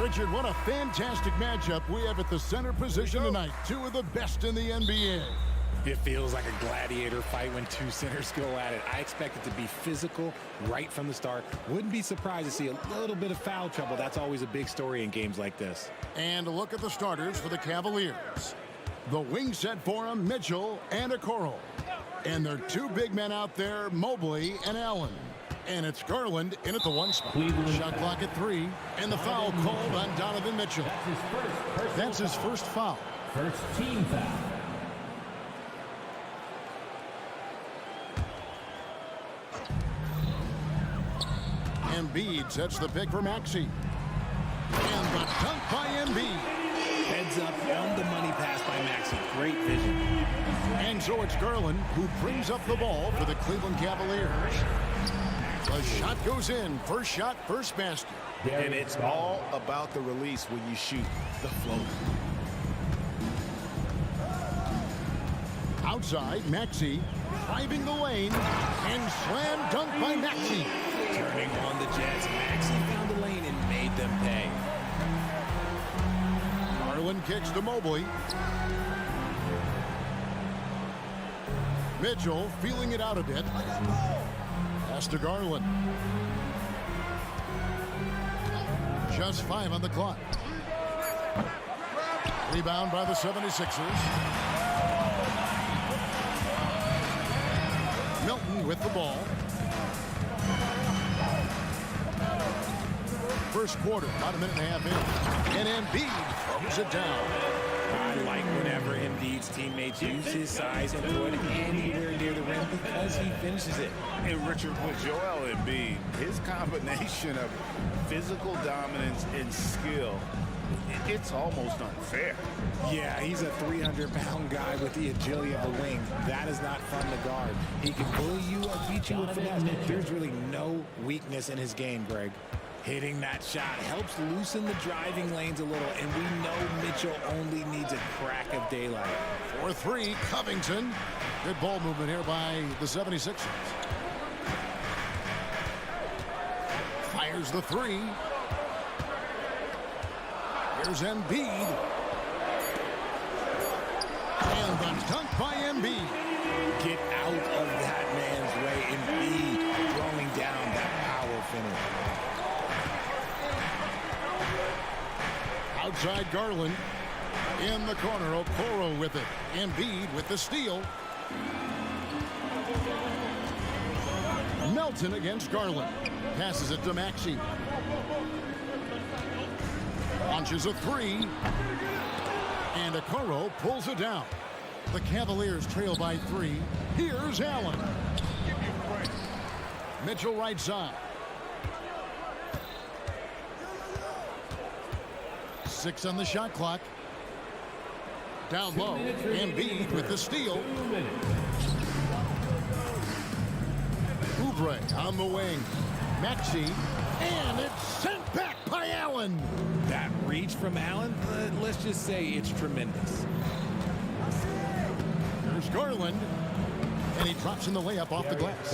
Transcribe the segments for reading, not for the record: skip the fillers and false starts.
Richard, what a fantastic matchup we have at the center position tonight. Two of the best in the NBA. It feels like a gladiator fight when two centers go at it. I expect it to be physical right from the start. Wouldn't be surprised to see a little bit of foul trouble. That's always a big story in games like this. And a look at the starters for the Cavaliers. The wing set for them, Mitchell and Okoro. And their two big men out there, Mobley and Allen. And it's Garland in at the one spot. Shot clock at 3. And the foul called on Donovan Mitchell. That's his first foul. First team foul. Embiid sets the pick for Maxey. And the dunk by Embiid. Heads up on the money pass by Maxey. Great vision. And so it's Garland who brings up the ball for the Cleveland Cavaliers. The shot goes in. First shot, first basket. And it's all about the release when you shoot the floater. Outside, Maxey driving the lane. And slam dunk by Maxey. Turning on the Jets. Maxey found the lane and made them pay. Garland kicks to Mobley. Mitchell feeling it out a bit. Pass to Garland. Just 5 on the clock. Rebound by the 76ers. Milton with the ball. First quarter, about a minute and a half in. And Embiid throws it down. I like whenever Embiid's teammates use his size and put it anywhere near the rim because he finishes it. And Richard, with Joel Embiid, his combination of physical dominance and skill, it's almost unfair. Yeah, he's a 300-pound guy with the agility of a wing. That is not fun to guard. He can bully you or beat you with finesse. There's really no weakness in his game, Greg. Hitting that shot helps loosen the driving lanes a little, and we know Mitchell only needs a crack of daylight. For 3, Covington. Good ball movement here by the 76ers. Fires the 3. Here's Embiid. And the dunk by Embiid. Get out of that man's way. Embiid throwing down that power finish. Outside Garland. In the corner, Okoro with it. Embiid with the steal. Melton against Garland. Passes it to Maxey. Launches a 3. And Okoro pulls it down. The Cavaliers trail by 3. Here's Allen. Mitchell right side. 6 on the shot clock. Down low. Embiid with the steal. Oubre on the wing. Maxey. And it's sent back by Allen. That reach from Allen, let's just say it's tremendous. There's Garland. And he drops in the layup off the glass.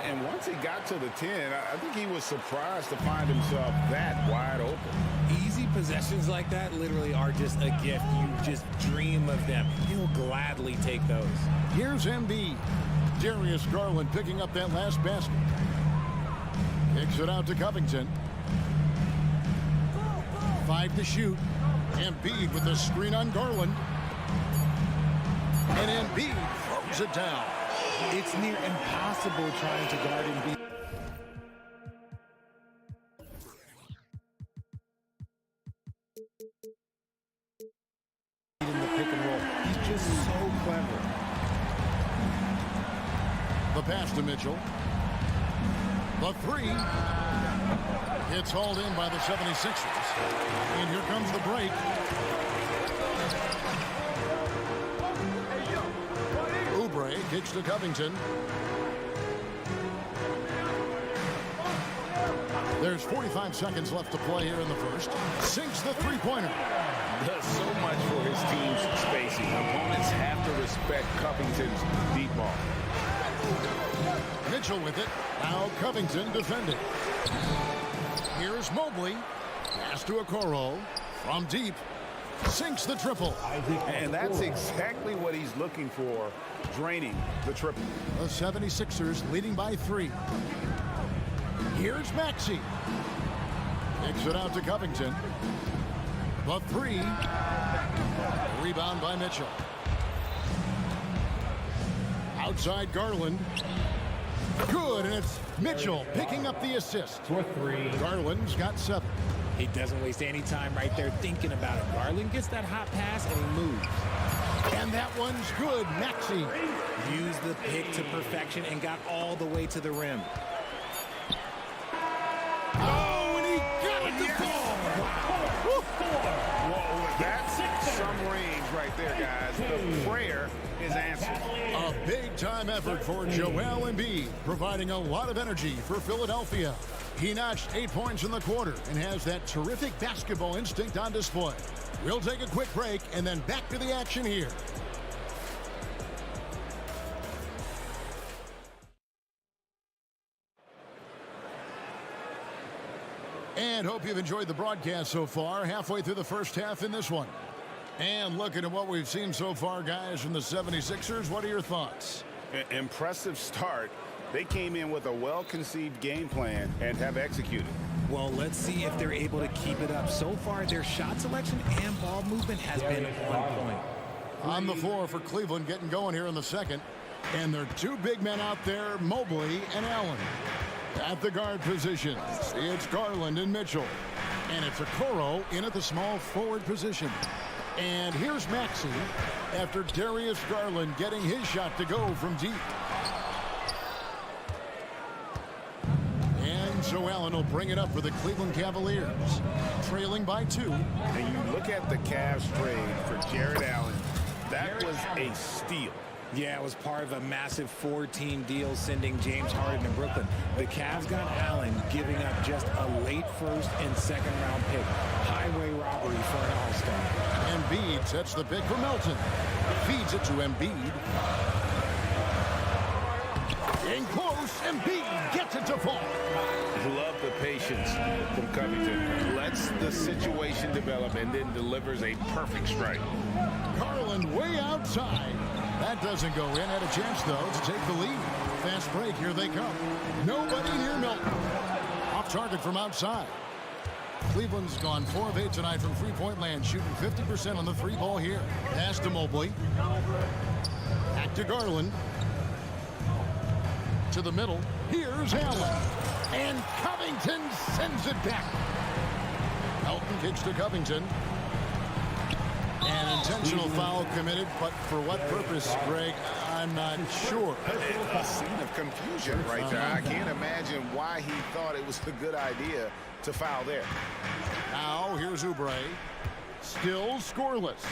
And once he got to the 10, I think he was surprised to find himself that wide open. Easy possessions like that literally are just a gift. You just dream of them. He'll gladly take those. Here's Embiid. Darius Garland picking up that last basket. Kicks it out to Covington. 5 to shoot. Embiid with the screen on Garland. And Embiid throws it down. It's near impossible trying to guard Embiid. In the pick and roll. He's just so clever. The pass to Mitchell. The 3. It's hauled in by the 76ers. And here comes the break. Oubre kicks to Covington. There's 45 seconds left to play here in the first. Sinks the three-pointer. Does so much for his team's spacing. Opponents have to respect Covington's deep ball. Mitchell with it. Now Covington defending. Here's Mobley. Pass to Okoro. From deep. Sinks the triple. And that's exactly what he's looking for, draining the triple. The 76ers leading by 3. Here's Maxey. Kicks it out to Covington. The 3. Rebound by Mitchell. Outside Garland. Good, and it's Mitchell picking up the assist. For 3. Garland's got 7. He doesn't waste any time right there thinking about it. Garland gets that hot pass and he moves. And that one's good. Maxey. Used the pick to perfection and got all the way to the rim. Oh, and he got it to fall. Whoa, that's some range right there, guys. The prayer is answered. A big-time effort for Joel Embiid, providing a lot of energy for Philadelphia. He notched 8 points in the quarter and has that terrific basketball instinct on display. We'll take a quick break and then back to the action here. And hope you've enjoyed the broadcast so far. Halfway through the first half in this one. And looking at what we've seen so far, guys, from the 76ers, what are your thoughts? Impressive start. They came in with a well-conceived game plan and have executed. Well, let's see if they're able to keep it up. So far, their shot selection and ball movement has been on point. On the floor for Cleveland, getting going here in the second. And their 2 big men out there, Mobley and Allen. At the guard positions, it's Garland and Mitchell. And it's Okoro in at the small forward position. And here's Maxey after Darius Garland getting his shot to go from deep. And so Allen will bring it up for the Cleveland Cavaliers, trailing by 2. And you look at the Cavs trade for Jared Allen, that was a steal. Yeah, it was part of a massive 4-team deal sending James Harden to Brooklyn. The Cavs got Allen, giving up just a late first and second round pick. Highway robbery for an all-star. Embiid sets the pick for Melton. Feeds it to Embiid. In close, Embiid gets it to fall. Love the patience from Covington. Lets the situation develop and then delivers a perfect strike. Garland way outside. That doesn't go in. Had a chance, though, to take the lead. Fast break. Here they come. Nobody near Melton. Off target from outside. Cleveland's gone 4 of 8 tonight from three-point land, shooting 50% on the 3-ball here. Pass to Mobley. Back to Garland. To the middle. Here's Allen. And Covington sends it back. Melton kicks to Covington. An intentional foul committed, but for what purpose, Greg, I'm not sure. A scene of confusion right there. I can't imagine why he thought it was a good idea to foul there. Now, here's Oubre. Still scoreless.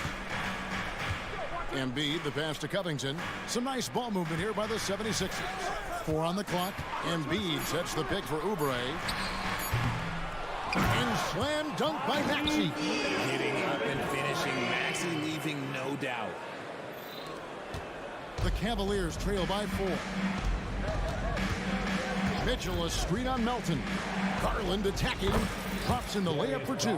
Embiid, the pass to Covington. Some nice ball movement here by the 76ers. 4 on the clock. Embiid sets the pick for Oubre. And slam dunk by Maxey. Getting up and finishing. Maxey leaving no doubt. The Cavaliers trail by 4. Mitchell a screen on Melton. Garland attacking. Drops in the layup for 2.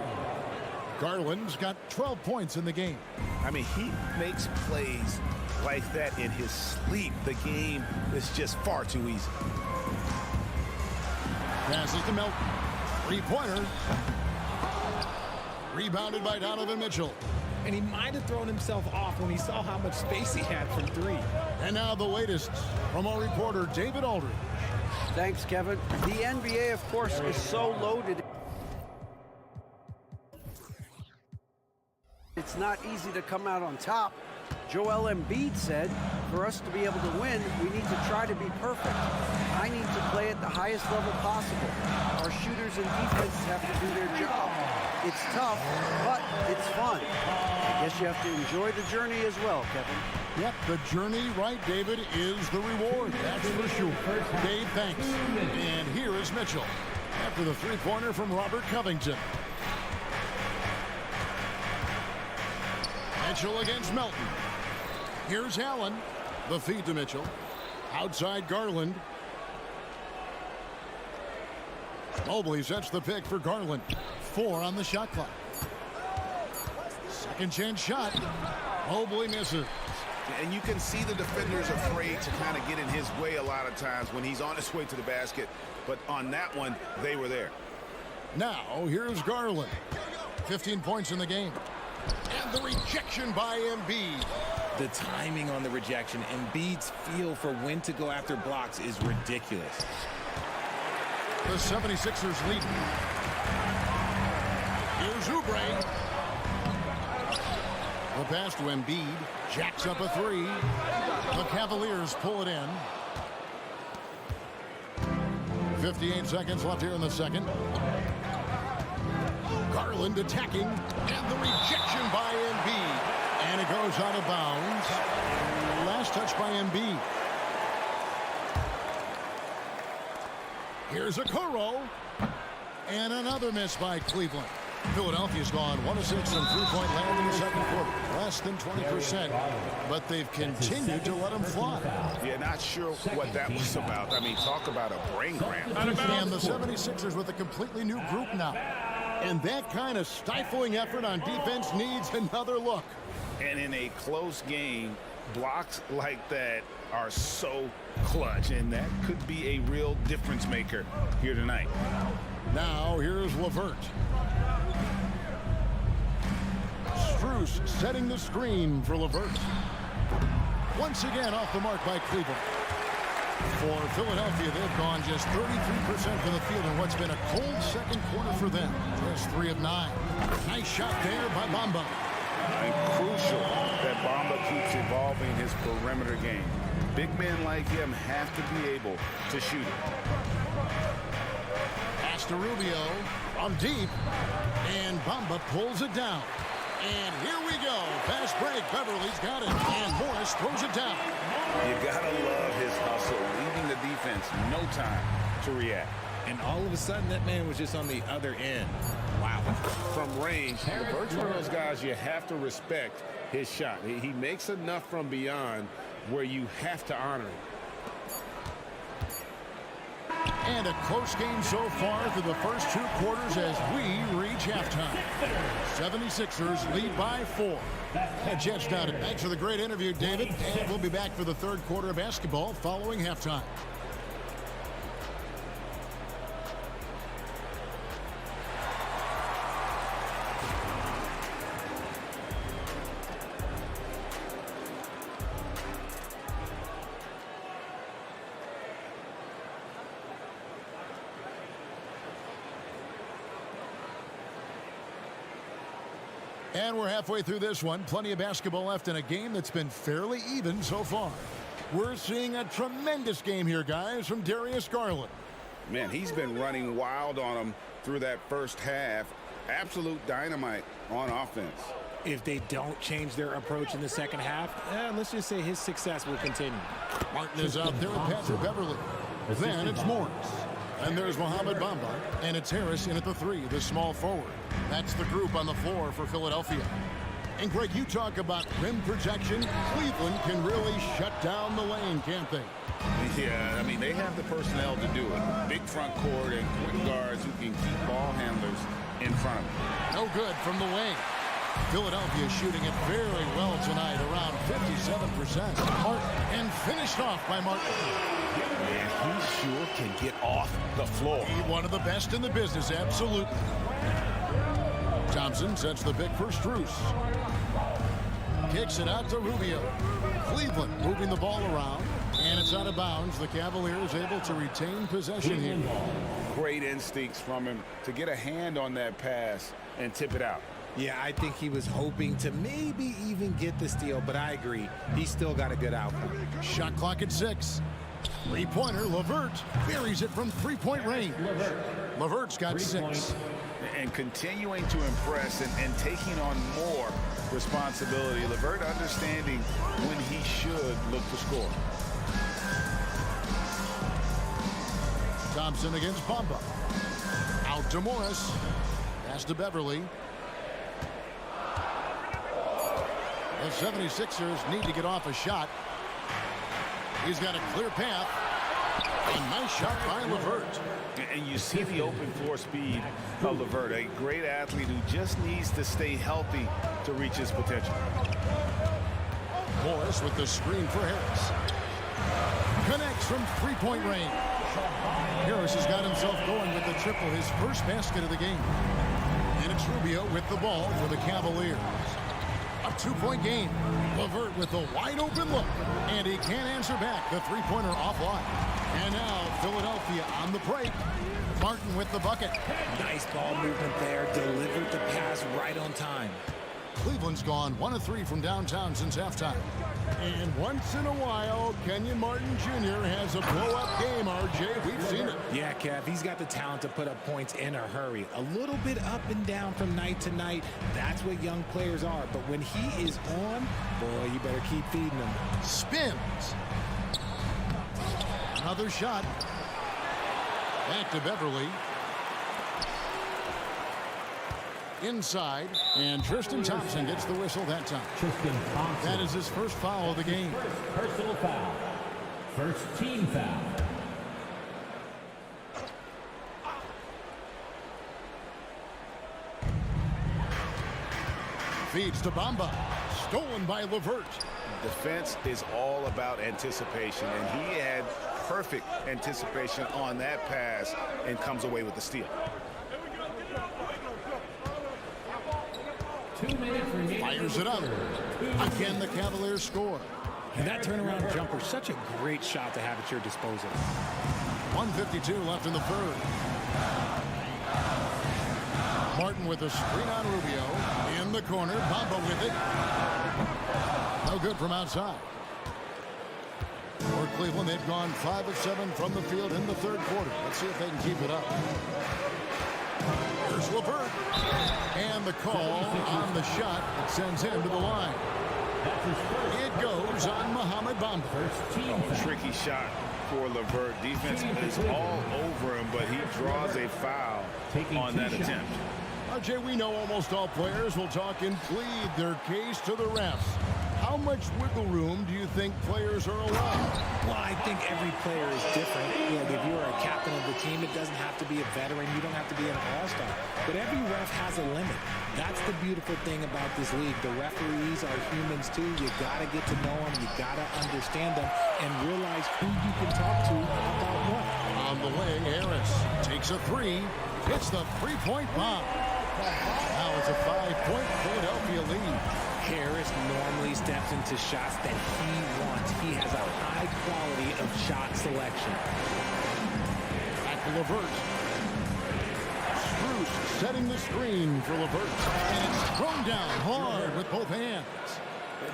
Garland's got 12 points in the game. I mean, he makes plays like that in his sleep. The game is just far too easy. Passes to Melton. 3-pointer. Rebounded by Donovan Mitchell. And he might have thrown himself off when he saw how much space he had from 3. And now the latest from our reporter, David Aldridge. Thanks, Kevin. The NBA, of course, is so loaded. It's not easy to come out on top. Joel Embiid said, for us to be able to win, we need to try to be perfect. I need to play at the highest level possible. Our shooters and defense have to do their job. It's tough, but it's fun. I guess you have to enjoy the journey as well, Kevin. Yep, the journey, right, David, is the reward. That's for sure. Dave, thanks. And here is Mitchell. After the three-pointer from Robert Covington. Mitchell against Melton. Here's Allen. The feed to Mitchell. Outside Garland. Mobley sets the pick for Garland. 4 on the shot clock. Second chance shot. Mobley misses. And you can see the defender's afraid to kind of get in his way a lot of times when he's on his way to the basket. But on that one, they were there. Now, here's Garland. 15 points in the game. And the rejection by Embiid. The timing on the rejection, Embiid's feel for when to go after blocks is ridiculous. The 76ers lead. Here's Oubre. The pass to Embiid. Jacks up a three. The Cavaliers pull it in. 58 seconds left here in the second. Garland attacking. And the rejection by Embiid. And it goes out of bounds. Last touch by Embiid. Here's a Okoro. And another miss by Cleveland. Philadelphia's gone 1 of 6 from three-point land in the second quarter. Less than 20%. But they've continued to let them fly. Yeah, not sure what that was about. I mean, talk about a brain cramp. And the 76ers with a completely new group now. And that kind of stifling effort on defense needs another look. And in a close game, blocks like that are so clutch, and that could be a real difference maker here tonight. Now here's LeVert. Strus setting the screen for LeVert. Once again off the mark by Cleveland. For Philadelphia, they've gone just 33% from the field in what's been a cold second quarter for them. Just 3 of 9. Nice shot there by Bamba. And crucial that Bamba keeps evolving his perimeter game. Big men like him have to be able to shoot it. Pass to Rubio from deep. And Bamba pulls it down. And here we go. Fast break. Beverly's got it. And Morris throws it down. You gotta love his hustle, leaving the defense no time to react. And all of a sudden, that man was just on the other end. Wow. From range, LeVert's one of those guys you have to respect his shot. He makes enough from beyond where you have to honor him. And a close game so far through the first 2 quarters as we reach halftime. 76ers lead by 4. And Jets down it. Thanks for the great interview, David. And we'll be back for the third quarter of basketball following halftime. And we're halfway through this one. Plenty of basketball left in a game that's been fairly even so far. We're seeing a tremendous game here, guys, from Darius Garland. Man, he's been running wild on them through that first half. Absolute dynamite on offense. If they don't change their approach in the second half, let's just say his success will continue. Martin is out there with Patrick Beverly. Then it's Morris. And there's Mohamed Bamba. And it's Harris in at the 3, the small forward. That's the group on the floor for Philadelphia. And Greg, you talk about rim protection. Cleveland can really shut down the lane, can't they? Yeah, I mean, they have the personnel to do it. Big front court and quick guards who can keep ball handlers in front of them. No good from the wing. Philadelphia shooting it very well tonight, around 57%. Martin, and finished off by Martin. Man, he sure can get off the floor. One of the best in the business, absolutely. Thompson sets the pick for Strus. Kicks it out to Rubio. Cleveland moving the ball around, and it's out of bounds. The Cavaliers able to retain possession here. Great instincts from him to get a hand on that pass and tip it out. Yeah, I think he was hoping to maybe even get the steal, but I agree. He's still got a good outcome. Shot clock at 6. Three-pointer, LeVert buries it from three-point range. LeVert's got 6. And continuing to impress and taking on more responsibility. LeVert understanding when he should look to score. Thompson against Bamba. to Morris. Pass to Beverly. The 76ers need to get off a shot. He's got a clear path. A nice shot by LeVert. And you see the open floor speed of LeVert, a great athlete who just needs to stay healthy to reach his potential. Morris with the screen for Harris. Connects from three-point range. Harris has got himself going with the triple, his first basket of the game. And it's Rubio with the ball for the Cavaliers. A two-point game. LeVert with the wide-open look. And he can't answer back. The three-pointer offline. And now Philadelphia on the break. Martin with the bucket. Nice ball movement there. Delivered the pass right on time. Cleveland's gone 1 of 3 from downtown since halftime. And once in a while, Kenyon Martin Jr. has a blow-up game, RJ. We've seen it. Yeah, Kev, he's got the talent to put up points in a hurry. A little bit up and down from night to night. That's what young players are. But when he is on, boy, you better keep feeding him. Spins. Another shot. Back to Beverly. Inside, and Tristan Thompson gets the whistle that time. Tristan Thompson. That is his first foul of the game. Personal foul. First team foul. Feeds to Bamba. Stolen by LeVert. Defense is all about anticipation, and he had perfect anticipation on that pass and comes away with the steal. 2 minutes remaining. Fires it up. Again, the Cavaliers score. And that turnaround jumper, such a great shot to have at your disposal. 1:52 left in the third. Martin with a screen on Rubio. In the corner, Bamba with it. No good from outside. For Cleveland, they've gone 5 of 7 from the field in the third quarter. Let's see if they can keep it up. Here's LeVert. And the call on the shot that sends him to the line. It goes on Mohamed Bamba. Tricky shot for LeVert. Defense is all over him, but he draws a foul on that attempt. RJ, we know almost all players will talk and plead their case to the refs. How much wiggle room do you think players are allowed? Well, I think every player is different. Look, if you're a captain of the team, it doesn't have to be a veteran. You don't have to be an all-star. But every ref has a limit. That's the beautiful thing about this league. The referees are humans too. You got to get to know them. You got to understand them and realize who you can talk to about what. On the way, Harris takes a three. Hits the three-point bomb. Now it's a 5-point Philadelphia lead. Harris normally steps into shots that he wants. He has a high quality of shot selection. Back to LeVert. Strus setting the screen for LeVert. And it's thrown down hard with both hands.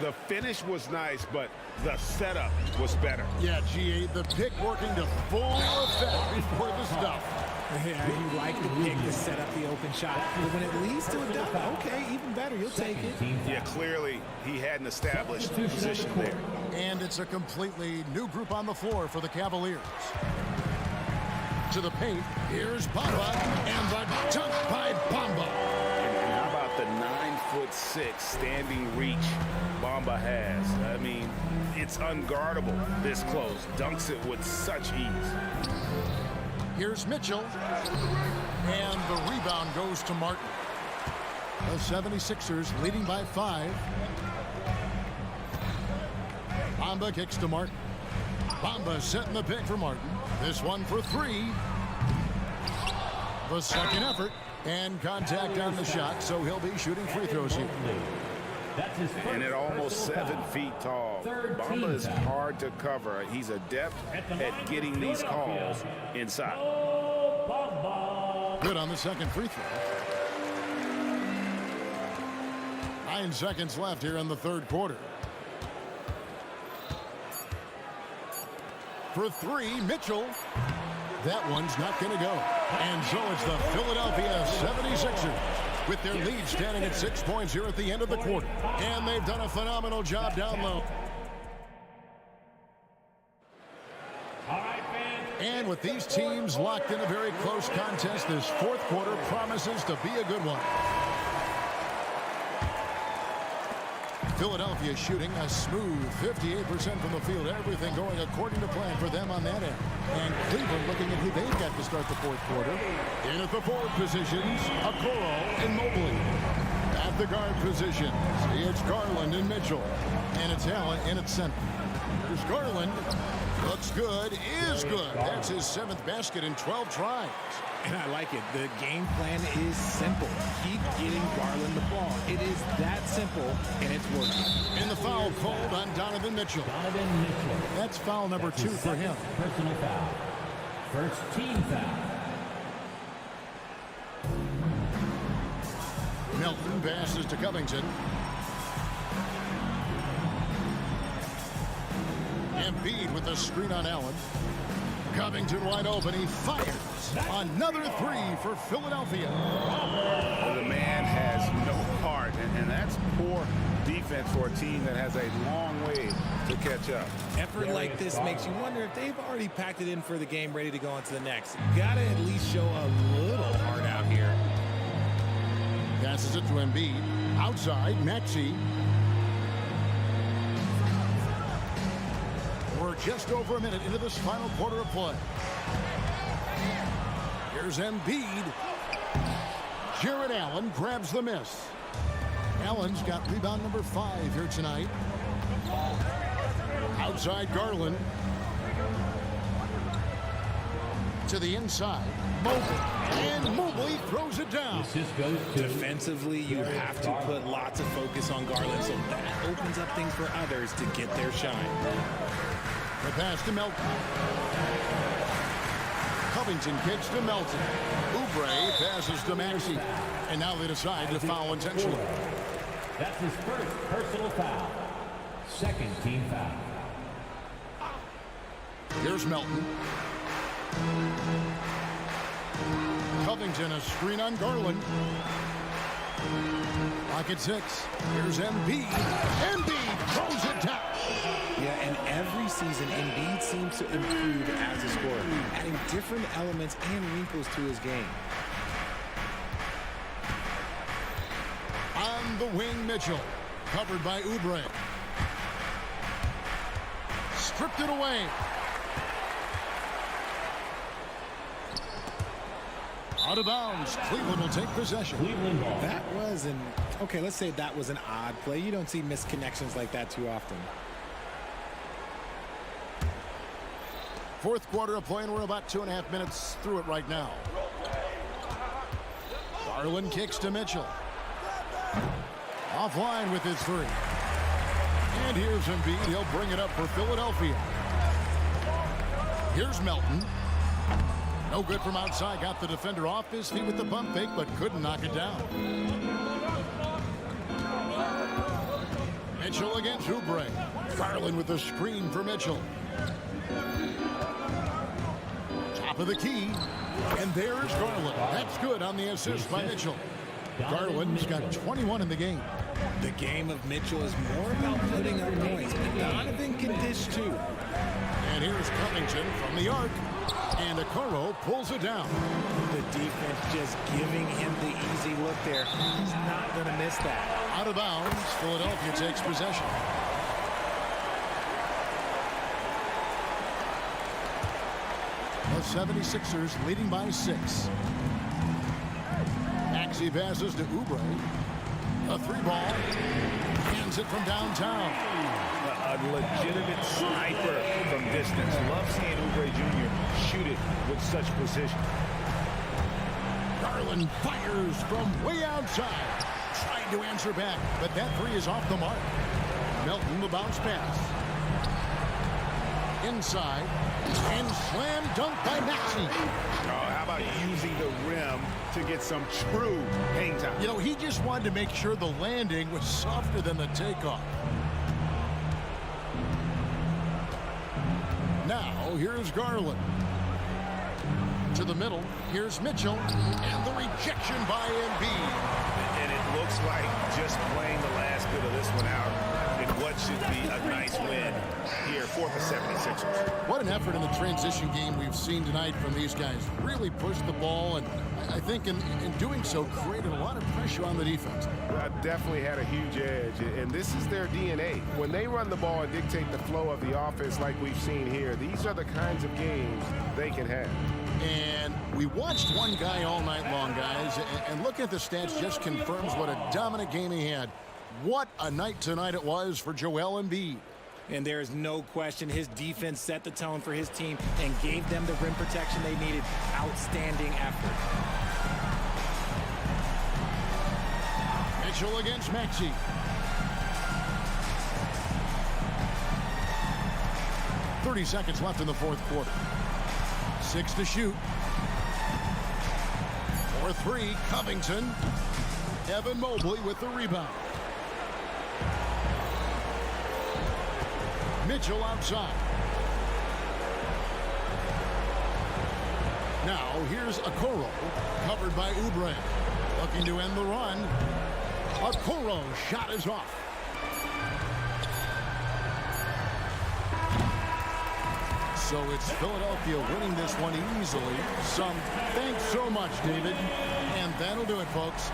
The finish was nice, but the setup was better. Yeah, GA, the pick working to full effect before the stuff. Yeah, you like the pick to set up the open shot. But when it leads to a dunk, okay, even better. You'll take it. Yeah, clearly he had an established position there. And it's a completely new group on the floor for the Cavaliers. To the paint, here's Bamba, and the dunk by Bamba. And how about the 9'6" standing reach Bamba has? I mean, it's unguardable this close. Dunks it with such ease. Here's Mitchell, and the rebound goes to Martin. The 76ers leading by 5. Bamba kicks to Martin. Bamba setting the pick for Martin. This one for 3. The second effort, and contact on the shot, so he'll be shooting free throws here. And at almost 7 feet tall, Bamba is hard to cover. He's adept at getting these calls inside. Good on the second free throw. 9 seconds left here in the third quarter. For 3, Mitchell. That one's not going to go. And so it's the Philadelphia 76ers with their lead standing at 6 points here at the end of the quarter. And they've done a phenomenal job down low. And with these teams locked in a very close contest, this fourth quarter promises to be a good one. Philadelphia shooting a smooth 58% from the field. Everything going according to plan for them on that end. And Cleveland looking at who they've got to start the fourth quarter. In at the forward positions, Okoro and Mobley. At the guard positions, it's Garland and Mitchell. And it's Allen in at center. Here's Garland. Looks good, is good. That's his 7th basket in 12 tries. And I like it. The game plan is simple. Keep getting Garland the ball. It is that simple, and it's working. And the foul called on Donovan Mitchell. Donovan Mitchell. That's foul number 2 for him. Personal foul. First team foul. Melton passes to Covington. Embiid with the screen on Allen. Covington wide open. He fires. Another 3 for Philadelphia. The man has no heart, and that's poor defense for a team that has a long way to catch up. Effort like this makes you wonder if they've already packed it in for the game, ready to go on to the next. Gotta at least show a little heart out here. Passes it to Embiid. Outside, Maxey. We're just over a minute into this final quarter of play. Here's Embiid. Jared Allen grabs the miss. Allen's got rebound number 5 here tonight. Outside Garland. To the inside. Mobley. And Mobley throws it down. Defensively, you have to put lots of focus on Garland, so that opens up things for others to get their shine. The pass to Melton. Covington kicks to Melton. Oubre passes to Maxey. And now they decide to foul intentionally. That's his first personal foul. Second team foul. Here's Melton. Covington, a screen on Garland. Pocket 6. Here's Embiid. Embiid throws it down. Yeah, and every season, Embiid seems to improve as a scorer, adding different elements and wrinkles to his game. On the wing, Mitchell. Covered by Oubre. Stripped it away. Out of bounds. Cleveland will take possession. Cleveland ball. That was okay, let's say that was an odd play. You don't see missed connections like that too often. Fourth quarter of play, and we're about 2.5 minutes through it right now. Garland kicks to Mitchell. Offline with his 3. And here's Embiid. He'll bring it up for Philadelphia. Here's Melton. No good from outside. Got the defender off his feet with the pump fake, but couldn't knock it down. Mitchell against Oubre. Garland with the screen for Mitchell. Top of the key. And there's Garland. That's good on the assist by Mitchell. Garland's got 21 in the game. The game of Mitchell is more about putting up points, but Donovan can dish too. And here's Covington from the arc. And Okoro pulls it down. The defense just giving him the easy look there. He's not going to miss that. Out of bounds, Philadelphia takes possession. The 76ers leading by 6. Maxey passes to Oubre. A 3-ball. Hands it from downtown. A legitimate sniper from distance. Love seeing Oubre Jr. shoot it with such precision. Garland fires from way outside. Trying to answer back, but that 3 is off the mark. Melton, the bounce pass. Inside. And slam dunk by Maxey. Oh, how about using the rim to get some true hang time? You know, he just wanted to make sure the landing was softer than the takeoff. Now, here's Garland. To the middle, here's Mitchell. And the rejection by Embiid. And it looks like just playing the last last bit of this one out in what should be a nice win here for the 76ers. What an effort in the transition game we've seen tonight from these guys. Really pushed the ball, and I think in doing so created a lot of pressure on the defense. Definitely had a huge edge, and this is their DNA. When they run the ball and dictate the flow of the offense like we've seen here, these are the kinds of games they can have. And we watched one guy all night long, guys, and looking at the stats just confirms what a dominant game he had. What a night tonight it was for Joel Embiid. And there is no question his defense set the tone for his team and gave them the rim protection they needed. Outstanding effort. Mitchell against Maxey. .30 seconds left in the fourth quarter. 6 to shoot. For 3, Covington. Evan Mobley with the rebound. Mitchell outside. Now here's Okoro, covered by Oubre. Looking to end the run. Okoro shot is off. So it's Philadelphia winning this one easily. Thanks so much, David. And that'll do it, folks.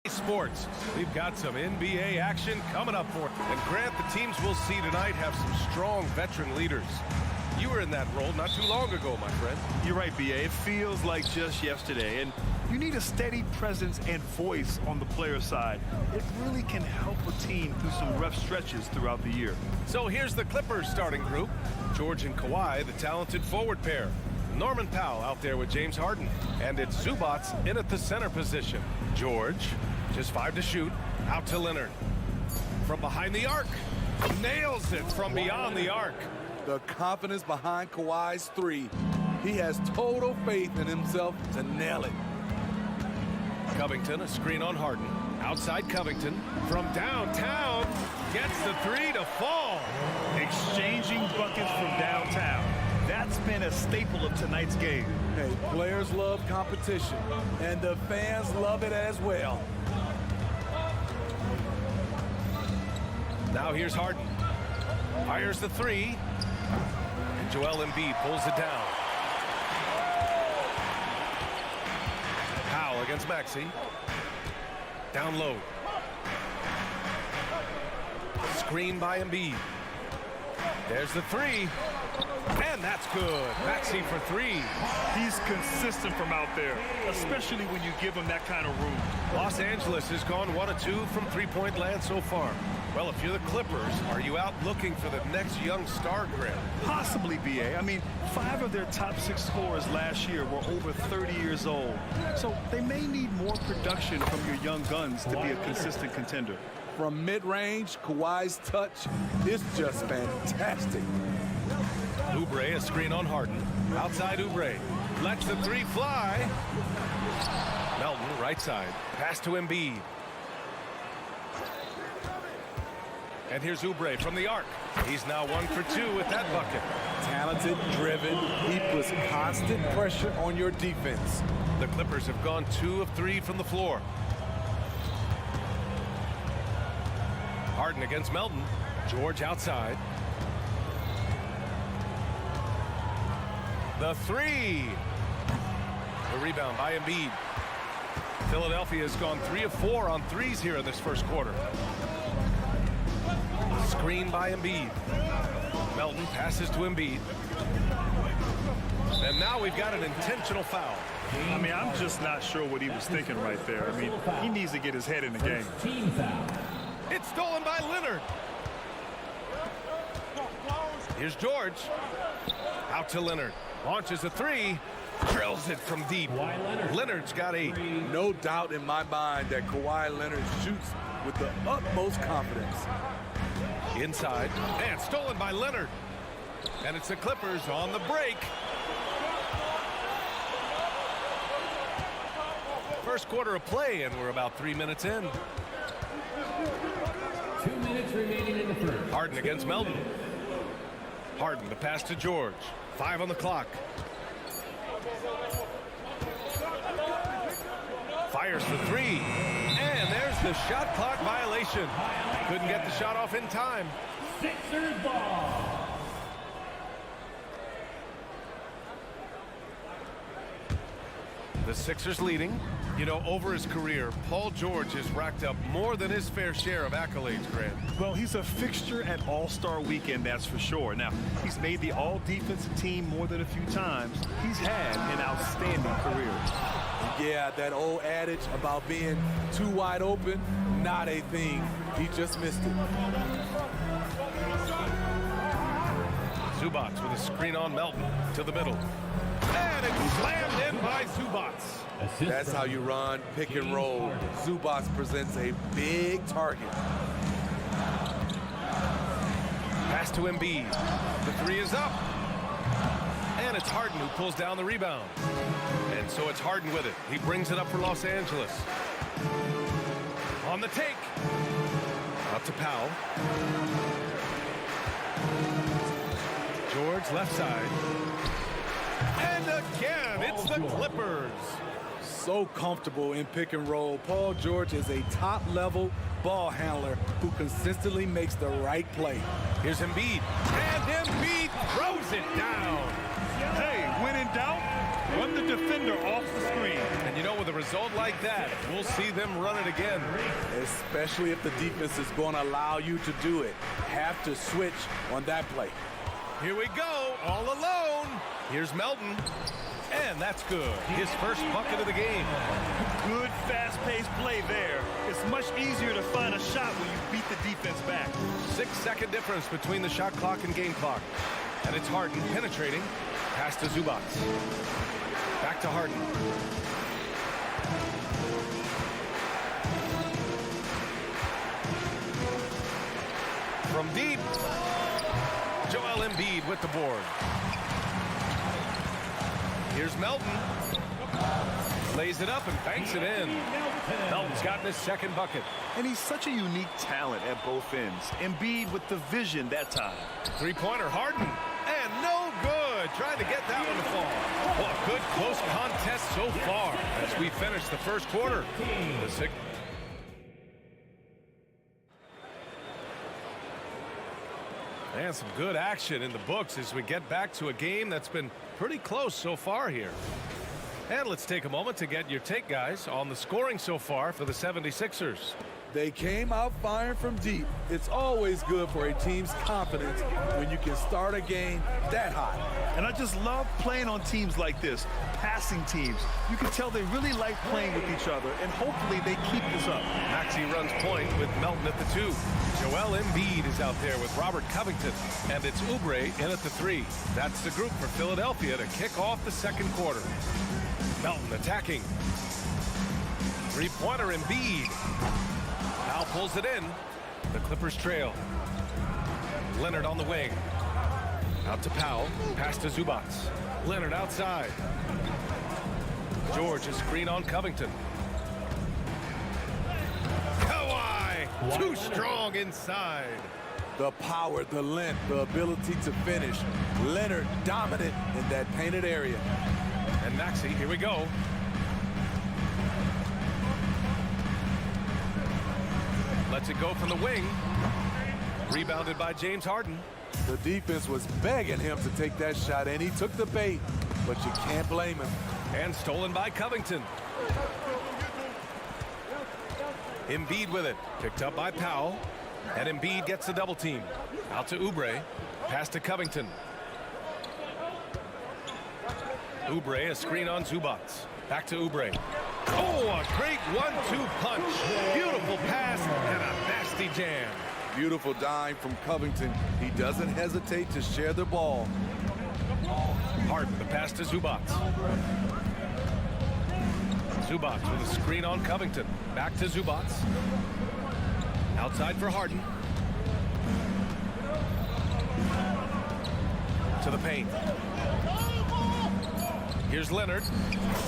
Sports. We've got some NBA action coming up for it. And Grant, the teams we'll see tonight have some strong veteran leaders. You were in that role not too long ago, my friend. You're right, B.A. It feels like just yesterday. And you need a steady presence and voice on the player side. It really can help a team through some rough stretches throughout the year. So here's the Clippers starting group. George and Kawhi, the talented forward pair. Norman Powell out there with James Harden. And it's Zubats in at the center position. George, just 5 to shoot, out to Leonard. From behind the arc, nails it from beyond the arc. The confidence behind Kawhi's three. He has total faith in himself to nail it. Covington, a screen on Harden. Outside Covington, from downtown, gets the three to fall. Exchanging buckets from downtown. That's been a staple of tonight's game. Hey, players love competition, and the fans love it as well. Now here's Harden. Fires the three. And Joel Embiid pulls it down. Powell against Maxey. Down low. Screen by Embiid. There's the three. And that's good. Maxey for three. He's consistent from out there, especially when you give him that kind of room. Los Angeles has gone 1 of 2 from three-point land so far. Well, if you're the Clippers, are you out looking for the next young star, Grant? Possibly, B.A. I mean, 5 of their top 6 scorers last year were over 30 years old. So they may need more production from your young guns to be a consistent contender. From mid-range, Kawhi's touch is just fantastic. Oubre, a screen on Harden. Outside Oubre. Lets the three fly. Melton, right side. Pass to Embiid. And here's Oubre from the arc. He's now 1 for 2 with that bucket. Talented, driven. He puts constant pressure on your defense. The Clippers have gone 2 of 3 from the floor. Harden against Melton. George outside. The three. The rebound by Embiid. Philadelphia has gone 3 of 4 on threes here in this first quarter. Screen by Embiid. Melton passes to Embiid. And now we've got an intentional foul. I mean, I'm just not sure what he was thinking right there. I mean, he needs to get his head in the game. Team foul. It's stolen by Leonard. Here's George. Out to Leonard. Launches a three. Drills it from deep. Leonard's got 8. No doubt in my mind that Kawhi Leonard shoots with the utmost confidence. Inside. And stolen by Leonard. And it's the Clippers on the break. First quarter of play, and we're about 3 minutes in. 2 minutes remaining in the first. Harden against Melton. Harden, the pass to George. 5 on the clock. Fires the three. And there's the shot clock violation. Couldn't get the shot off in time. Sixers ball. The Sixers leading. You know, over his career, Paul George has racked up more than his fair share of accolades, Grant. Well, he's a fixture at All-Star Weekend, that's for sure. Now, he's made the all-defensive team more than a few times. He's had an outstanding career. Yeah, that old adage about being too wide open, not a thing. He just missed it. Zubats with a screen on Melton to the middle. And it's slammed in by Zubats. That's how you run pick and roll. Zubats presents a big target. Pass to Embiid. The three is up. And it's Harden who pulls down the rebound. And so it's Harden with it. He brings it up for Los Angeles. On the take. Out to Powell. George left side. And again, it's the Clippers. So comfortable in pick and roll. Paul George is a top-level ball handler who consistently makes the right play. Here's Embiid. And Embiid throws it down. Hey, when in doubt, run the defender off the screen. And you know, with with a result like that, we'll see them run it again. Especially if the defense is going to allow you to do it. Have to switch on that play. Here we go, all alone. Here's Melton, and that's good. His first bucket of the game. Good, fast-paced play there. It's much easier to find a shot when you beat the defense back. 6-second difference between the shot clock and game clock. And it's Harden penetrating. Pass to Zubats. Back to Harden. From deep, Joel Embiid with the board. Here's Melton. Lays it up and banks it in. Melton's gotten his second bucket. And he's such a unique talent at both ends. Embiid with the vision that time. Three-pointer, Harden. And no good. Trying to get that one to fall. Well, a good close contest so far as we finish the first quarter. And some good action in the books as we get back to a game that's been pretty close so far here. And let's take a moment to get your take, guys, on the scoring so far for the 76ers. They came out firing from deep. It's always good for a team's confidence when you can start a game that hot. And I just love playing on teams like this, passing teams. You can tell they really like playing with each other, and hopefully they keep this up. Maxey runs point with Melton at the 2. Joel Embiid is out there with Robert Covington, and it's Oubre in at the 3. That's the group for Philadelphia to kick off the second quarter. Melton attacking. Three-pointer Embiid. Powell pulls it in. The Clippers trail. Leonard on the wing. Out to Powell. Pass to Zubats. Leonard outside. George is screen on Covington. Kawhi! Too strong inside. The power, the length, the ability to finish. Leonard dominant in that painted area. And Maxey, here we go. Lets it go from the wing. Rebounded by James Harden. The defense was begging him to take that shot, and he took the bait, but you can't blame him. And stolen by Covington. Embiid with it. Picked up by Powell. And Embiid gets the double team. Out to Oubre. Pass to Covington. Oubre, a screen on Zubats. Back to Oubre. Oh, a great 1-2 punch. Beautiful pass and a nasty jam. Beautiful dime from Covington. He doesn't hesitate to share the ball. Harden, the pass to Zubats. Zubats with a screen on Covington. Back to Zubats. Outside for Harden. To the paint. Here's Leonard.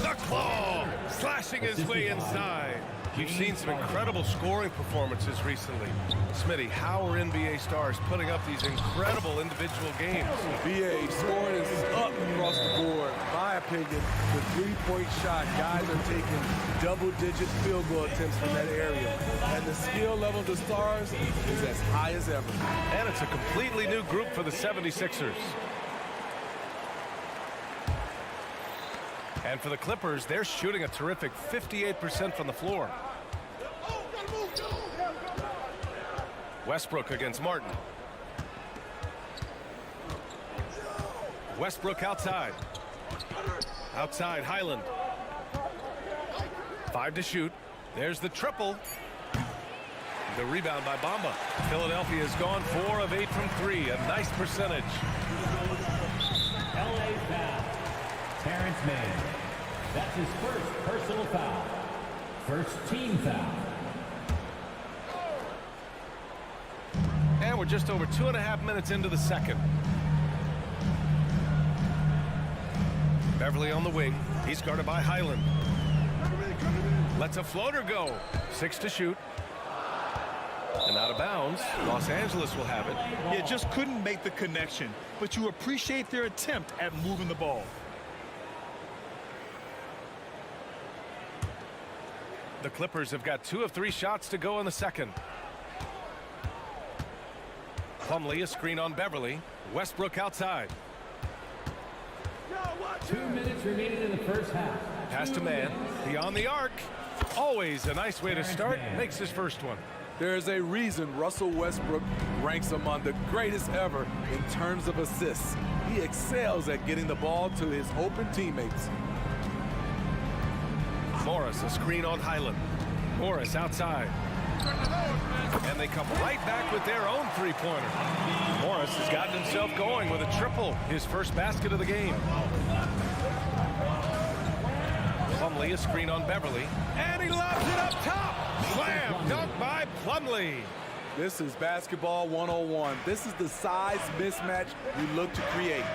The claw! Slashing his way inside. We've seen some incredible scoring performances recently. Smitty, how are NBA stars putting up these incredible individual games? BA scoring is up across the board. In my opinion, the three-point shot, guys are taking double-digit field goal attempts from that area. And the skill level of the stars is as high as ever. And it's a completely new group for the 76ers. And for the Clippers, they're shooting a terrific 58% from the floor. Westbrook against Martin. Westbrook outside. Outside, Highland. 5 to shoot. There's the triple. The rebound by Bamba. Philadelphia has gone 4 of 8 from 3. A nice percentage. LA foul. Terrence Mann. That's his first personal foul. First team foul. And we're just over 2.5 minutes into the second. Beverly on the wing. He's guarded by Highland. Lets a floater go. 6 to shoot. And out of bounds. Los Angeles will have it. Yeah, just couldn't make the connection. But you appreciate their attempt at moving the ball. The Clippers have got 2 of 3 shots to go in the second. Plumlee, a screen on Beverly. Westbrook outside. 2 minutes remaining in the first half. Pass to man. Beyond the arc. Always a nice way to start. Makes his first one. There's a reason Russell Westbrook ranks among the greatest ever in terms of assists. He excels at getting the ball to his open teammates. Morris, a screen on Highland. Morris outside. And they come right back with their own three-pointer. Morris has gotten himself going with a triple, his first basket of the game. Plumlee, a screen on Beverly. And he lobs it up top. Slam dunk by Plumlee. This is basketball 101. This is the size mismatch you look to create.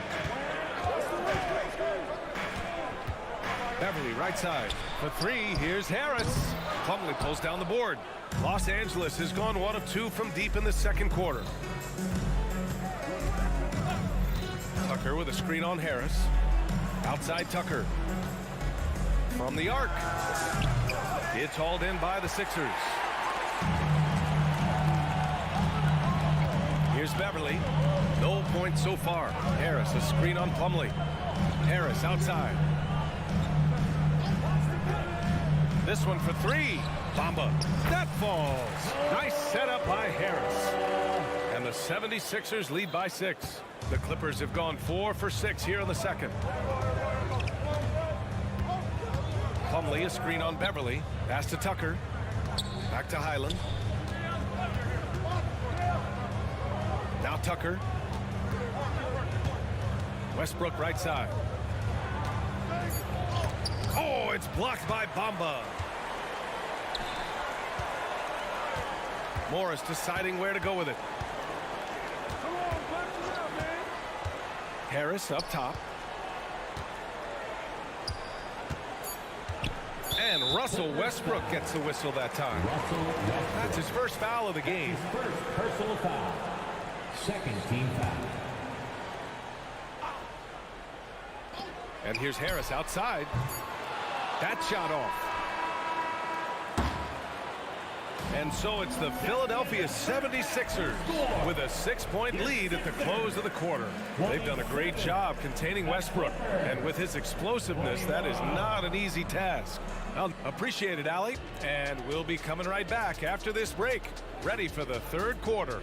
Beverly right side. For three, here's Harris. Plumlee pulls down the board. Los Angeles has gone 1 of 2 from deep in the second quarter. Tucker with a screen on Harris. Outside Tucker. From the arc. It's hauled in by the Sixers. Here's Beverly. No points so far. Harris, a screen on Plumlee. Harris outside. This one for three. Bamba. That falls. Nice setup by Harris. And the 76ers lead by 6. The Clippers have gone 4 for 6 here in the second. Plumlee, a screen on Beverly. Pass to Tucker. Back to Highland. Now Tucker. Westbrook right side. Oh, it's blocked by Bamba. Morris deciding where to go with it. Harris up top. And Russell Westbrook gets the whistle that time. That's his first foul of the game. His first personal foul. Second team foul. And here's Harris outside. That shot off. And so it's the Philadelphia 76ers with a 6-point lead at the close of the quarter. They've done a great job containing Westbrook. And with his explosiveness, that is not an easy task. Well, appreciate it, Allie. And we'll be coming right back after this break. Ready for the third quarter.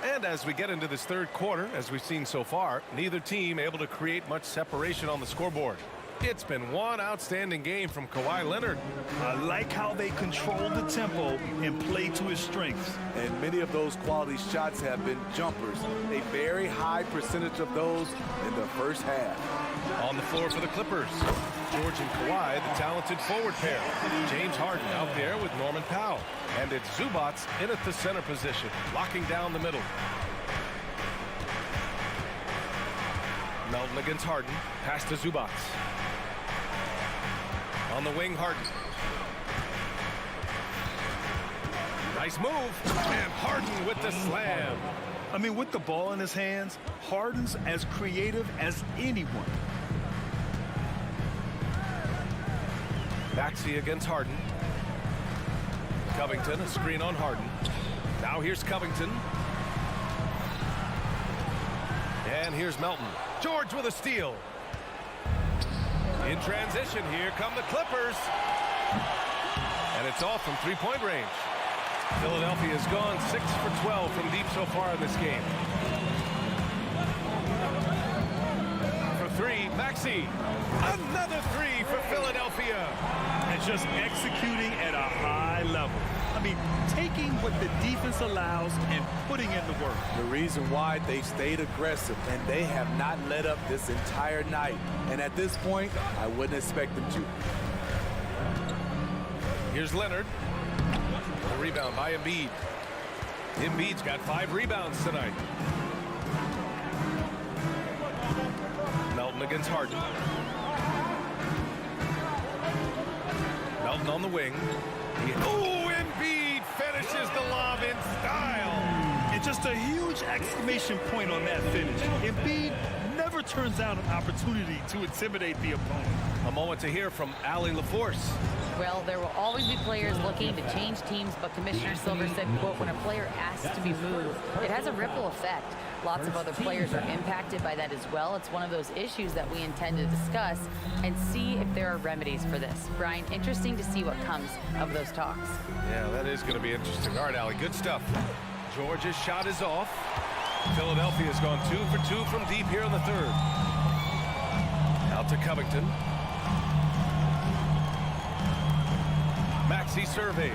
And as we get into this third quarter, as we've seen so far, neither team able to create much separation on the scoreboard. It's been one outstanding game from Kawhi Leonard. I like how they control the tempo and play to his strengths. And many of those quality shots have been jumpers. A very high percentage of those in the first half. On the floor for the Clippers, George and Kawhi, the talented forward pair. James Harden out there with Norman Powell. And it's Zubac in at the center position, locking down the middle. Melton against Harden. Pass to Zubac. On the wing, Harden. Nice move. And Harden with the slam. I mean, with the ball in his hands, Harden's as creative as anyone. Maxey against Harden. Covington, a screen on Harden. Now here's Covington. And here's Melton. George with a steal. In transition, here come the Clippers. And it's off from three-point range. Philadelphia has gone 6 for 12 from deep so far in this game. For three, Maxey. Another three for Philadelphia. And just executing at a high level. I mean, taking what the defense allows and putting in the work. The reason why they stayed aggressive, and they have not let up this entire night. And at this point, I wouldn't expect them to. Here's Leonard. A rebound by Embiid. Embiid's got 5 rebounds tonight. Melton against Harden. Melton on the wing. Oh, Embiid finishes the lob in style. And just a huge exclamation point on that finish. Embiid never turns down an opportunity to intimidate the opponent. A moment to hear from Allie LaForce. Well, there will always be players looking to change teams, but Commissioner Silver said, quote, when a player asks to be moved, it has a ripple effect. Lots of other players are impacted by that as well. It's one of those issues that we intend to discuss and see if there are remedies for this. Brian, interesting to see what comes of those talks. Yeah, that is going to be interesting. All right, Allie, good stuff. Georgia's shot is off. Philadelphia's gone 2 for 2 from deep here in the third. Out to Covington. Maxey surveys.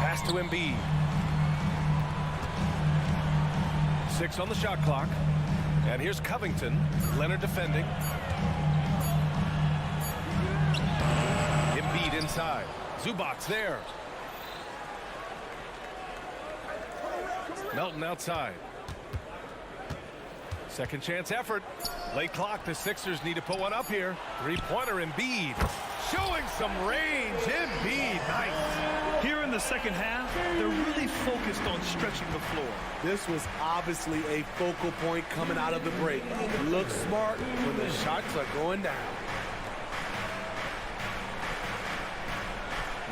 Pass to Embiid. 6 on the shot clock. And here's Covington. Leonard defending. Embiid inside. Zubac there. Melton outside. Second chance effort. Late clock. The Sixers need to put one up here. Three-pointer Embiid. Showing some range. Embiid. Nice. Here in the second half, they're really focused on stretching the floor. This was obviously a focal point coming out of the break. Look smart when the shots are going down.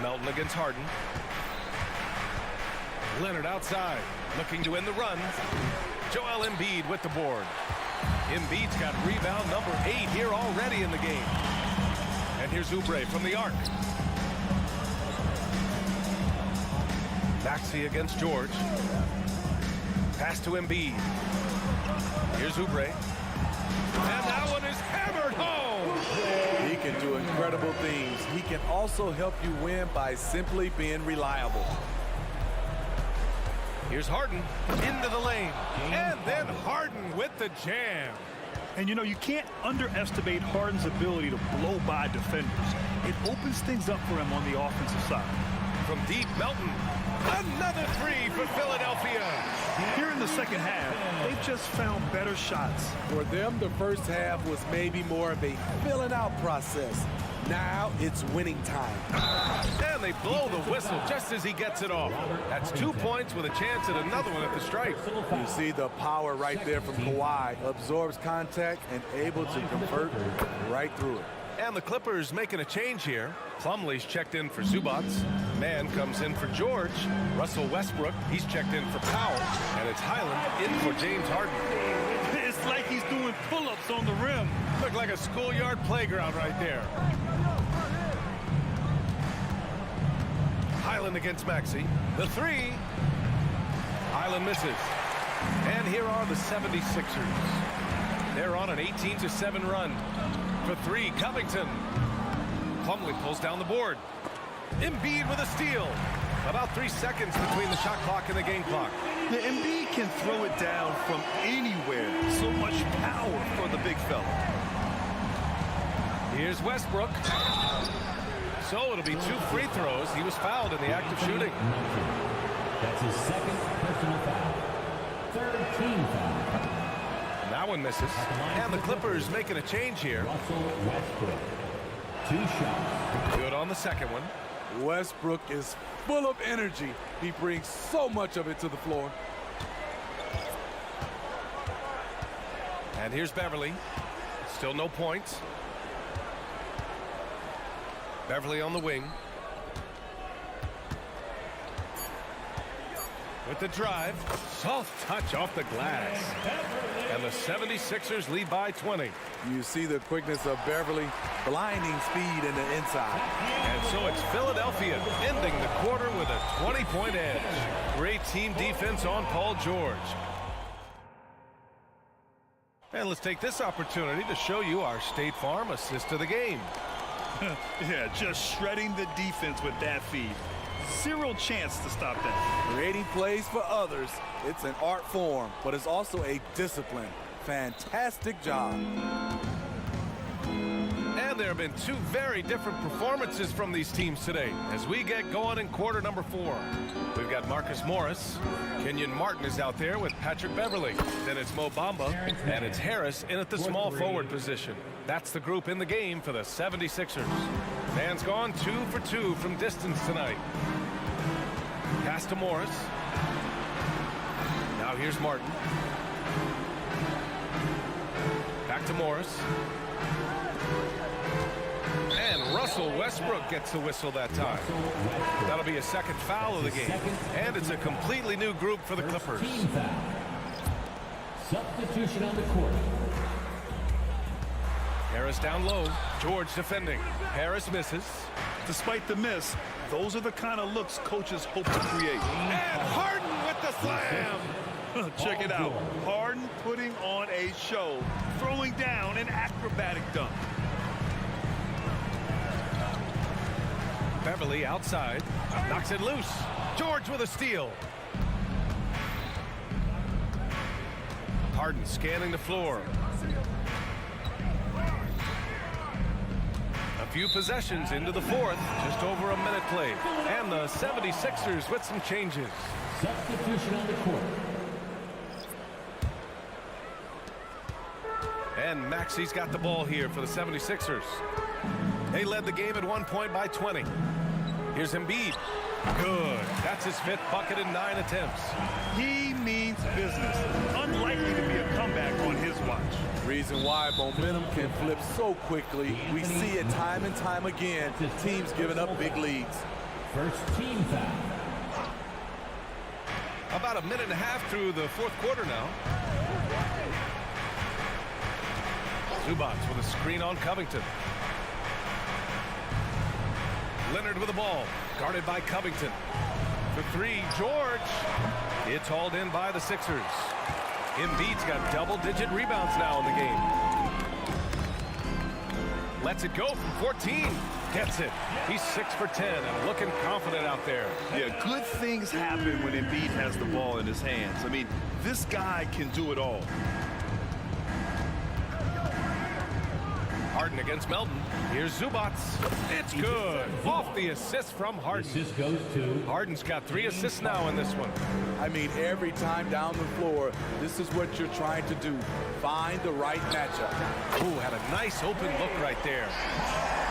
Melton against Harden. Leonard outside. Looking to end the run. Joel Embiid with the board. Embiid's got rebound number 8 here already in the game. And here's Oubre from the arc. Maxey against George. Pass to Embiid. Here's Oubre. And that one is hammered home. He can do incredible things. He can also help you win by simply being reliable. Here's Harden into the lane. And then Harden with the jam. And you know, you can't underestimate Harden's ability to blow by defenders. It opens things up for him on the offensive side. From deep, Melton. Another three for Philadelphia. Here in the second half, they've just found better shots. For them, the first half was maybe more of a filling out process. Now it's winning time. And they blow the whistle just as he gets it off. That's 2 points with a chance at another one at the stripe. You see the power right there from Kawhi. Absorbs contact and able to convert right through it. And the Clippers making a change here. Plumlee's checked in for Zubac. Mann comes in for George. Russell Westbrook, he's checked in for Powell. And it's Highland in for James Harden. It's like he's doing pull-ups on the rim. Look like a schoolyard playground right there. Highland against Maxey. The three. Highland misses. And here are the 76ers. They're on an 18-7 run. For three, Covington. Plumlee pulls down the board. Embiid with a steal. About 3 seconds between the shot clock and the game clock. The Embiid can throw it down from anywhere. So much power for the big fella. Here's Westbrook. So it'll be 2 free throws. He was fouled in the act of shooting. That's his second personal foul. Third team foul. That one misses. And the Clippers making a change here. Russell Westbrook. 2 shots. Good on the second one. Westbrook is full of energy. He brings so much of it to the floor. And here's Beverly. Still no points. Beverly on the wing. With the drive. Soft touch off the glass. And the 76ers lead by 20. You see the quickness of Beverly, blinding speed in the inside. And so it's Philadelphia ending the quarter with a 20-point edge. Great team defense on Paul George. And let's take this opportunity to show you our State Farm assist of the game. Yeah, just shredding the defense with that feed. Zero chance to stop that. Creating plays for others, it's an art form, but it's also a discipline. Fantastic job. And there have been 2 very different performances from these teams today as we get going in quarter number 4. We've got Marcus Morris. Kenyon Martin is out there with Patrick Beverly. Then it's Mo Bamba, and it's Harris in at the small forward position. That's the group in the game for the 76ers. Man's gone 2 for 2 from distance tonight. Pass to Morris. Now here's Martin. Back to Morris. And Russell Westbrook gets the whistle that time. That'll be a second foul of the game. And it's a completely new group for the Clippers. Substitution on the court. Harris down low. George defending. Harris misses. Despite the miss, those are the kind of looks coaches hope to create. And Harden with the slam. Check it out. Harden putting on a show, throwing down an acrobatic dunk. Beverly outside. Knocks it loose. George with a steal. Harden scanning the floor. A few possessions into the fourth. Just over a minute played. And the 76ers with some changes. Substitution on the court. And Maxi's got the ball here for the 76ers. They led the game at one point by 20. Here's Embiid. Good. That's his 5th bucket in 9 attempts. He means business. Unlikely to be a comeback on his watch. Reason why momentum can flip so quickly. We see it time and time again. Teams giving up big leads. First team foul. About a minute and a half through the fourth quarter now. Zubats with a screen on Covington. Leonard with the ball, guarded by Covington. For 3, George. It's hauled in by the Sixers. Embiid's got double-digit rebounds now in the game. Lets it go from 14. Gets it. He's 6 for 10 and looking confident out there. Yeah, good things happen when Embiid has the ball in his hands. I mean, this guy can do it all. Harden against Melton. Here's Zubats. It's good. Off the assist from Harden. Assist goes to Harden's got 3 assists now in this one. I mean, every time down the floor, this is what you're trying to do. Find the right matchup. Ooh, had a nice open look right there.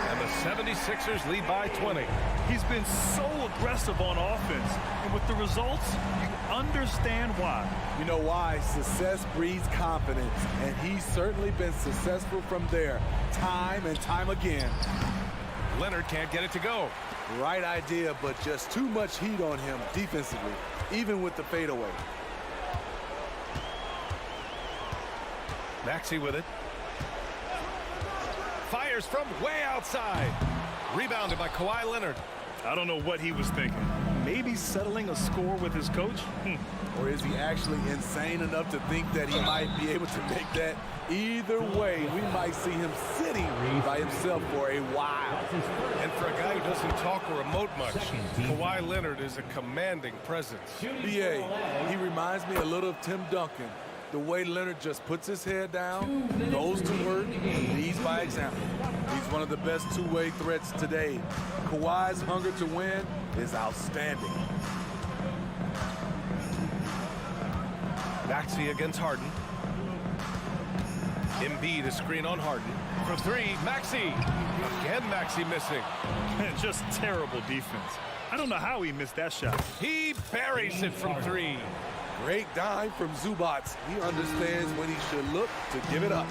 And the 76ers lead by 20. He's been so aggressive on offense. And with the results, you understand why. You know why? Success breeds confidence, and he's certainly been successful from there, time and time again. Leonard can't get it to go. Right idea, but just too much heat on him defensively, even with the fadeaway. Maxey with it. Fires from way outside. Rebounded by Kawhi Leonard. I don't know what he was thinking. Maybe settling a score with his coach? Or is he actually insane enough to think that he might be able to make that? Either way, we might see him sitting by himself for a while. And for a guy who doesn't talk or emote much, Kawhi Leonard is a commanding presence. BA, he reminds me a little of Tim Duncan. The way Leonard just puts his head down, goes to work, and leads by example. He's one of the best two-way threats today. Kawhi's hunger to win is outstanding. Maxey against Harden. Embiid a screen on Harden. For 3, Maxey. Again, Maxey missing. Just terrible defense. I don't know how he missed that shot. He buries it from 3. Great dime from Zubats. He understands when he should look to give it up.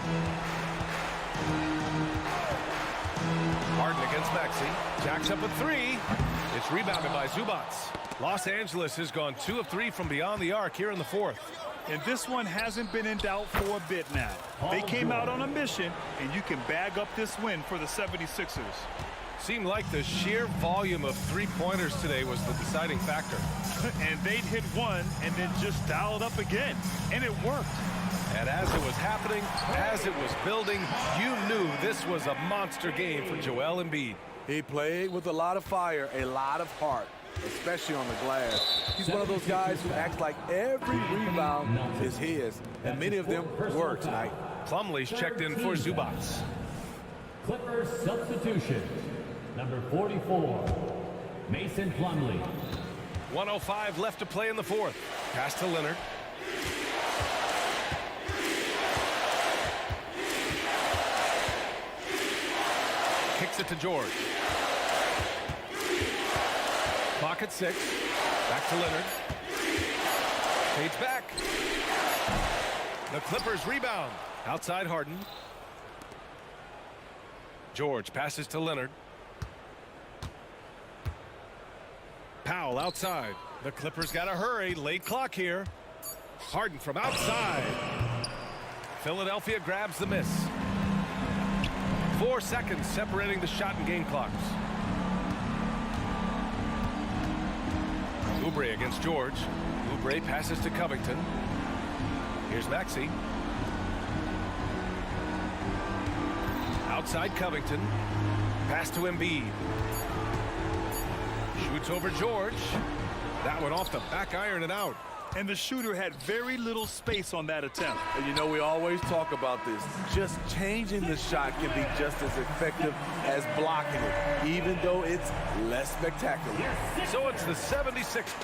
Harden against Maxey. Jacks up a 3. It's rebounded by Zubats. Los Angeles has gone 2 of 3 from beyond the arc here in the fourth. And this one hasn't been in doubt for a bit now. They came out on a mission, and you can bag up this win for the 76ers. Seemed like the sheer volume of three-pointers today was the deciding factor. And they'd hit one and then just dial it up again. And it worked. And as it was happening, as it was building, you knew this was a monster game for Joel Embiid. He played with a lot of fire, a lot of heart, especially on the glass. He's one of those guys who acts like every rebound is his, and many of them were tonight. Plumlee's checked in for Zubats. Clippers substitution. Number 44, Mason Plumlee. 1:05 left to play in the fourth. Pass to Leonard. Kicks it to George. Clock at 6. Back to Leonard. Fades back. The Clippers rebound. Outside Harden. George passes to Leonard. Powell outside. The Clippers got to hurry. Late clock here. Harden from outside. Philadelphia grabs the miss. 4 seconds separating the shot and game clocks. Oubre against George. Oubre passes to Covington. Here's Maxey. Outside Covington. Pass to Embiid. Shoots over George. That one off the back iron and out. And the shooter had very little space on that attempt. And you know, we always talk about this. Just changing the shot can be just as effective as blocking it, even though it's less spectacular. So it's the 76.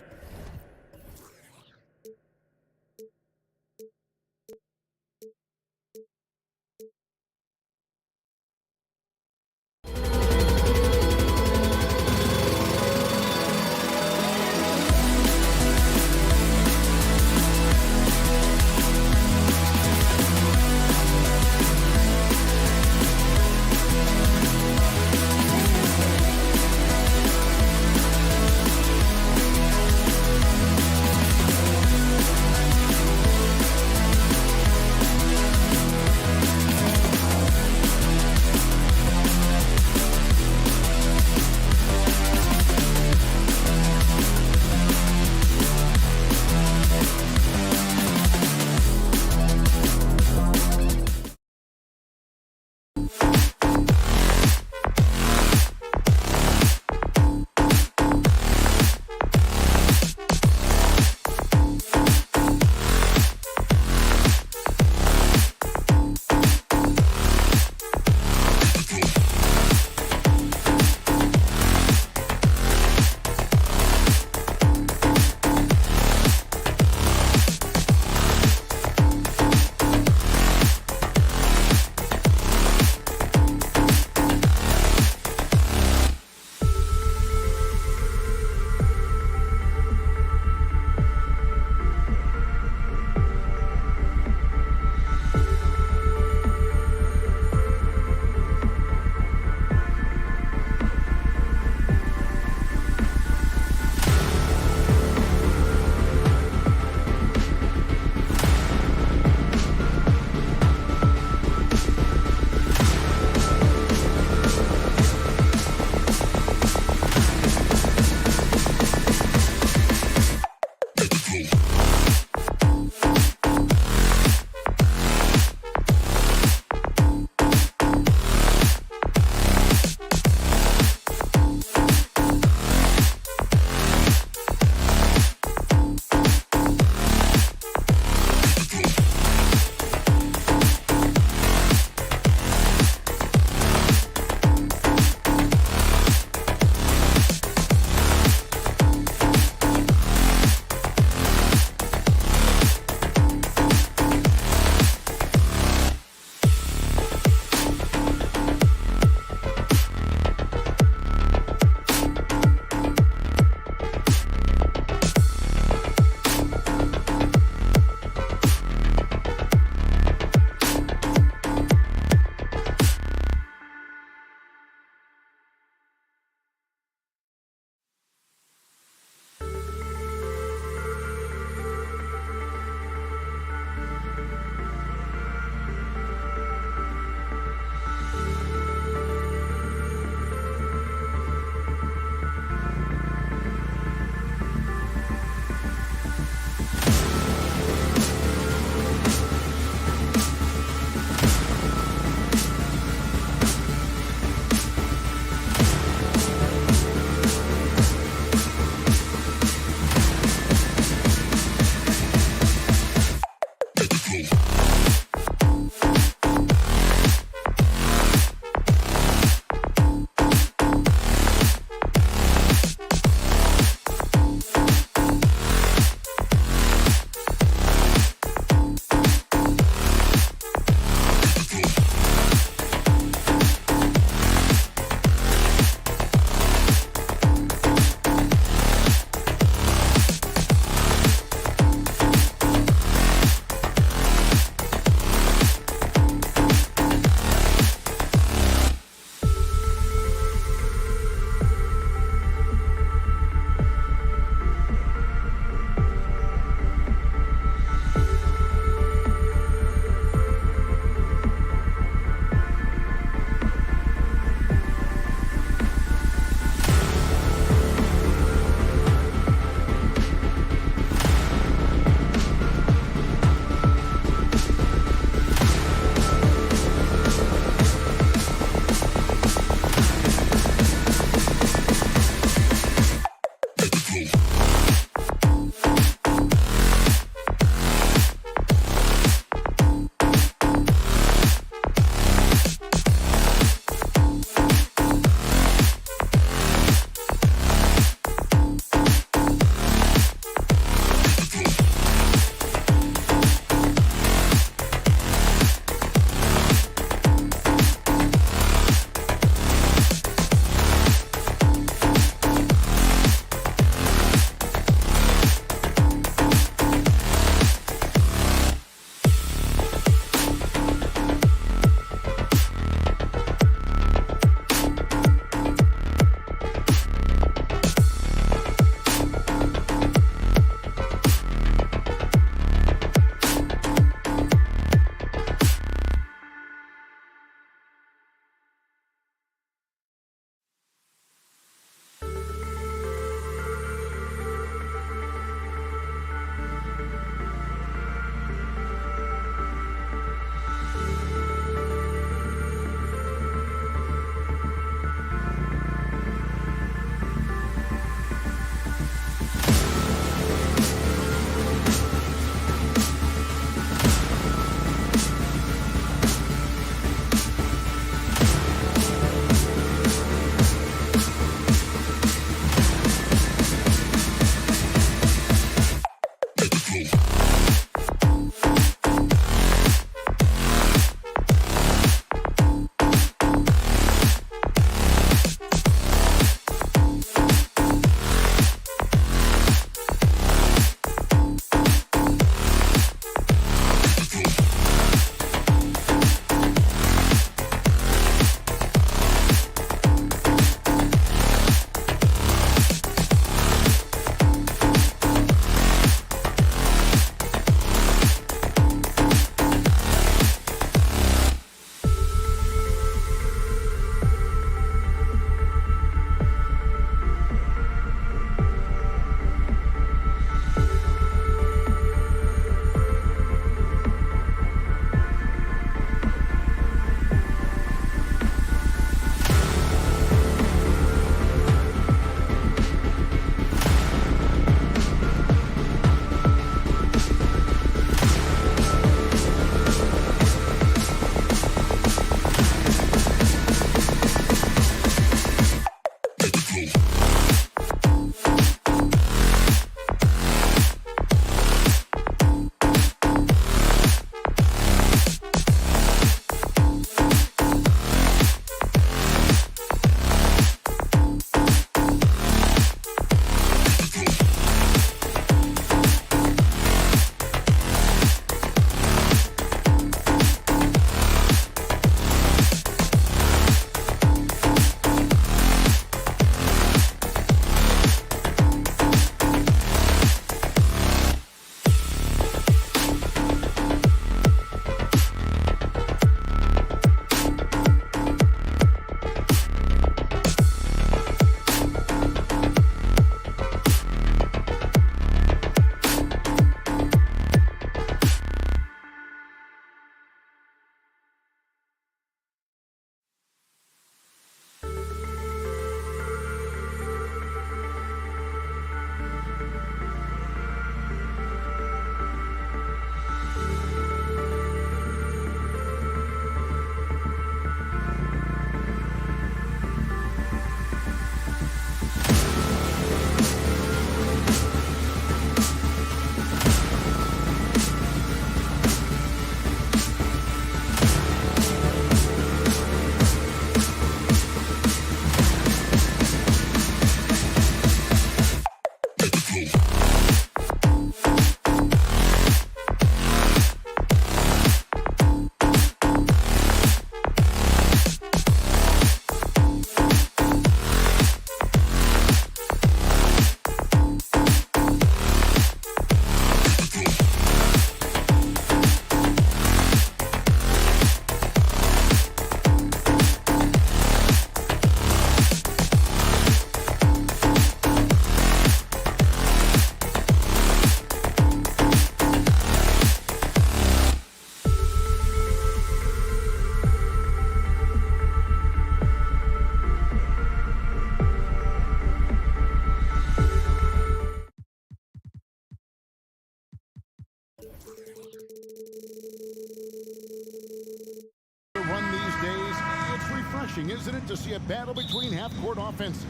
refreshing, isn't it, to see a battle between half-court offenses?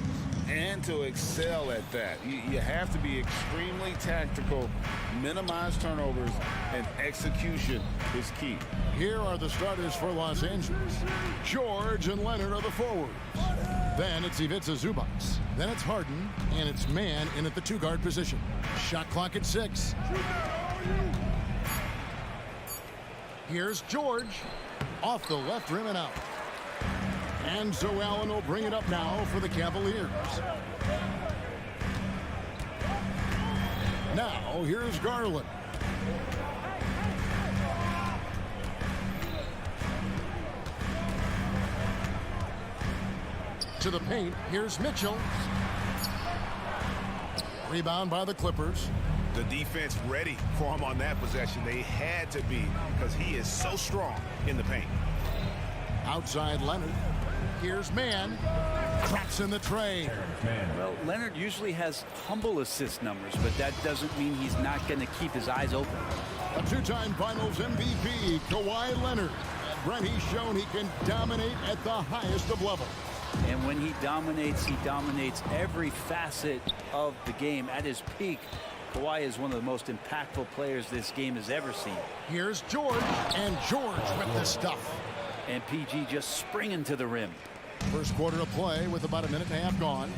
And to excel at that. You have to be extremely tactical, minimize turnovers, and execution is key. Here are the starters for Los Angeles. George and Leonard are the forwards. Then it's Ivica Zubac. Then it's Harden, and it's Mann in at the two-guard position. Shot clock at 6. Here's George. Off the left rim and out. And so Allen will bring it up now for the Cavaliers. Now, here's Garland. To the paint, here's Mitchell. Rebound by the Clippers. The defense ready for him on that possession. They had to be, because he is so strong in the paint. Outside Leonard. Here's Mann. Cracks in the tray. Well, Leonard usually has humble assist numbers, but that doesn't mean he's not going to keep his eyes open. A two-time Finals MVP, Kawhi Leonard. And Brent, he's shown he can dominate at the highest of levels. And when he dominates every facet of the game. At his peak, Kawhi is one of the most impactful players this game has ever seen. Here's George, and George with the stuff. And PG just springing to the rim. First quarter of play with about a minute and a half gone.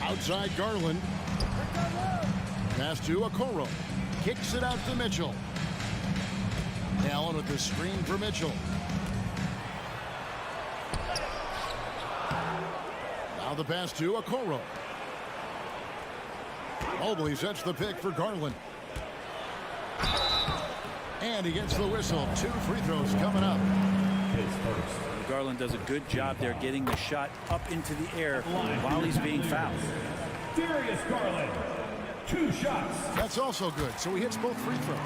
Outside Garland. Pass to Okoro. Kicks it out to Mitchell. Allen with the screen for Mitchell. Now the pass to Okoro. Mobley sets the pick for Garland. And he gets the whistle. 2 free throws coming up. Garland does a good job there getting the shot up into the air while he's being fouled. Darius Garland, 2 shots. That's also good. So he hits both free throws.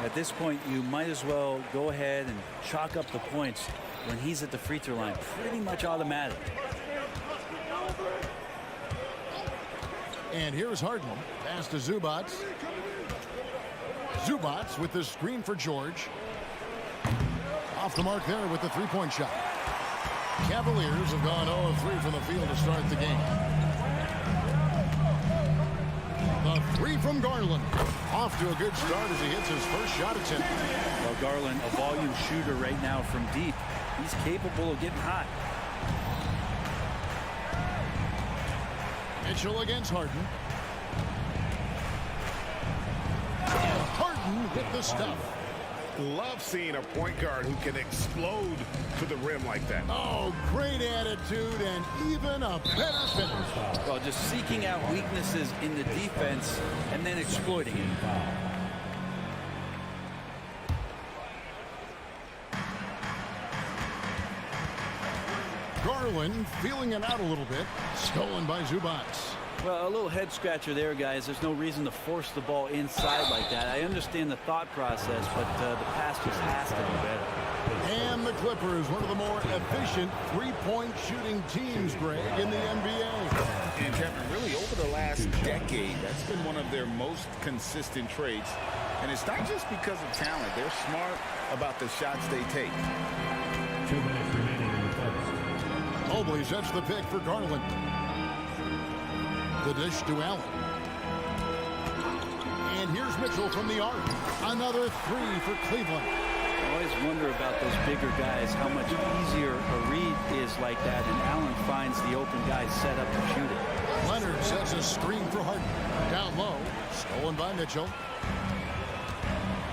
At this point, you might as well go ahead and chalk up the points when he's at the free throw line. Pretty much automatic. And here's Harden. Pass to Zubac. Zubac with the screen for George. Off the mark there with the three-point shot. Cavaliers have gone 0 of 3 from the field to start the game. The 3 from Garland. Off to a good start as he hits his first shot attempt. Well, Garland, a volume shooter right now from deep. He's capable of getting hot. Mitchell against Harden. And Harden with the stuff. Love seeing a point guard who can explode to the rim like that. Oh, great attitude and even a better finish. Well, just seeking out weaknesses in the defense and then exploiting it. Garland feeling it out a little bit. Stolen by Zubac. Well, a little head scratcher there, guys. There's no reason to force the ball inside like that. I understand the thought process, but the pass just has to be better. And the Clippers, one of the more efficient three-point shooting teams, Greg, in the NBA. And Kevin, really over the last decade, that's been one of their most consistent traits. And it's not just because of talent. They're smart about the shots they take. 2 minutes remaining in the first. Mobley sets the pick for Garland. The dish to Allen. And here's Mitchell from the arc. Another 3 for Cleveland. I always wonder about those bigger guys, how much easier a read is like that, and Allen finds the open guy set up to shoot it. Leonard sets a screen for Harden. Down low, stolen by Mitchell.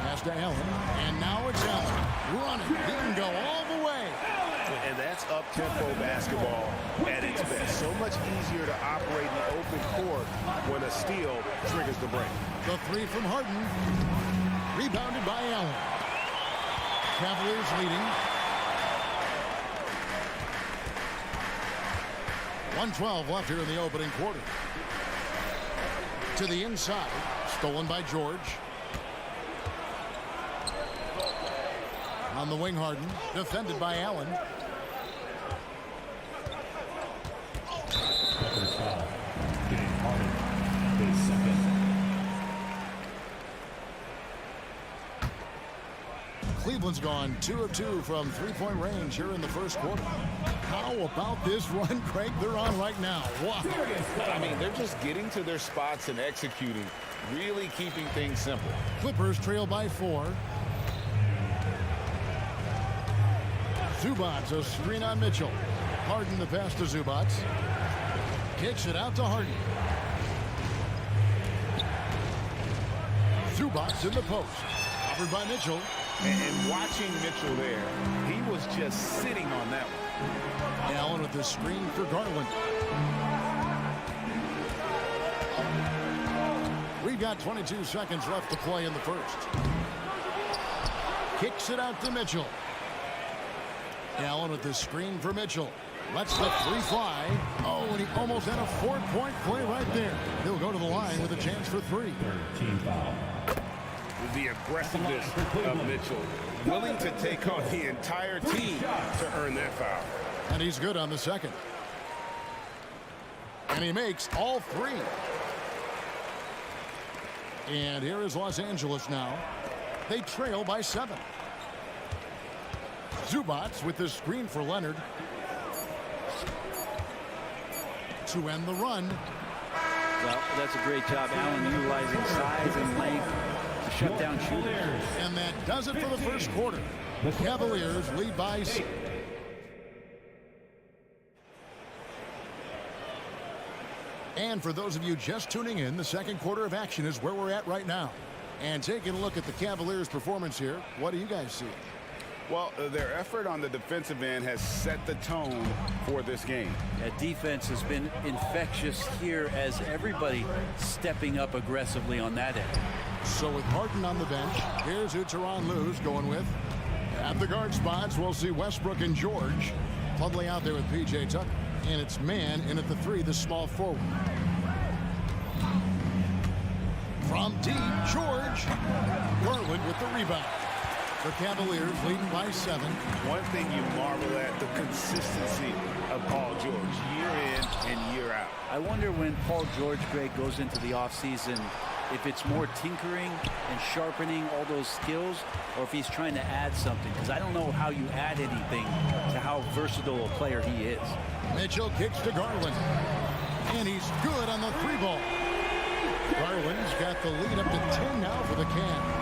Pass to Allen, and now it's Allen. Running, he can go all the way. And that's up-tempo basketball at its best. So much easier to operate in the open court when a steal triggers the break. The 3 from Harden. Rebounded by Allen. Cavaliers leading. 1:12 left here in the opening quarter. To the inside. Stolen by George. On the wing, Harden. Defended by Allen. Cleveland's gone 2 of 2 from three-point range here in the first quarter. How about this run, Craig, they're on right now? Wow. I mean, they're just getting to their spots and executing, really keeping things simple. Clippers trail by 4. Zubats, a screen on Mitchell. Harden the pass to Zubats. Kicks it out to Harden. Zubats in the post. Covered by Mitchell. And watching Mitchell there, he was just sitting on that one. Allen with the screen for Garland. We've got 22 seconds left to play in the first. Kicks it out to Mitchell. Allen with the screen for Mitchell. Lets the three fly. Oh, and he almost had a 4-point play right there. He'll go to the line with a chance for 3. Team foul. The aggressiveness of Mitchell, willing to take on the entire team to earn that foul. And he's good on the second. And he makes all 3. And here is Los Angeles now. They trail by 7. Zubats with the screen for Leonard. To end the run. Well, that's a great job, Allen, utilizing size and length to shut down shooters. And that does it for the first quarter. The Cavaliers lead by 6. And for those of you just tuning in, the second quarter of action is where we're at right now. And taking a look at the Cavaliers' performance here, what do you guys see? Well, their effort on the defensive end has set the tone for this game. That defense has been infectious here as everybody stepping up aggressively on that end. So with Harden on the bench, here's who Tyronn Lue's going with. At the guard spots, we'll see Westbrook and George. Plumlee out there with P.J. Tucker. And it's man in at the 3, the small forward. From deep, George. Garland with the rebound. The Cavaliers leading by 7. One thing you marvel at, the consistency of Paul George, year in and year out. I wonder when Paul George, Greg, goes into the offseason, if it's more tinkering and sharpening all those skills, or if he's trying to add something. Because I don't know how you add anything to how versatile a player he is. Mitchell kicks to Garland. And he's good on the 3-ball. Garland's got the lead up to 10 now for the Cavs.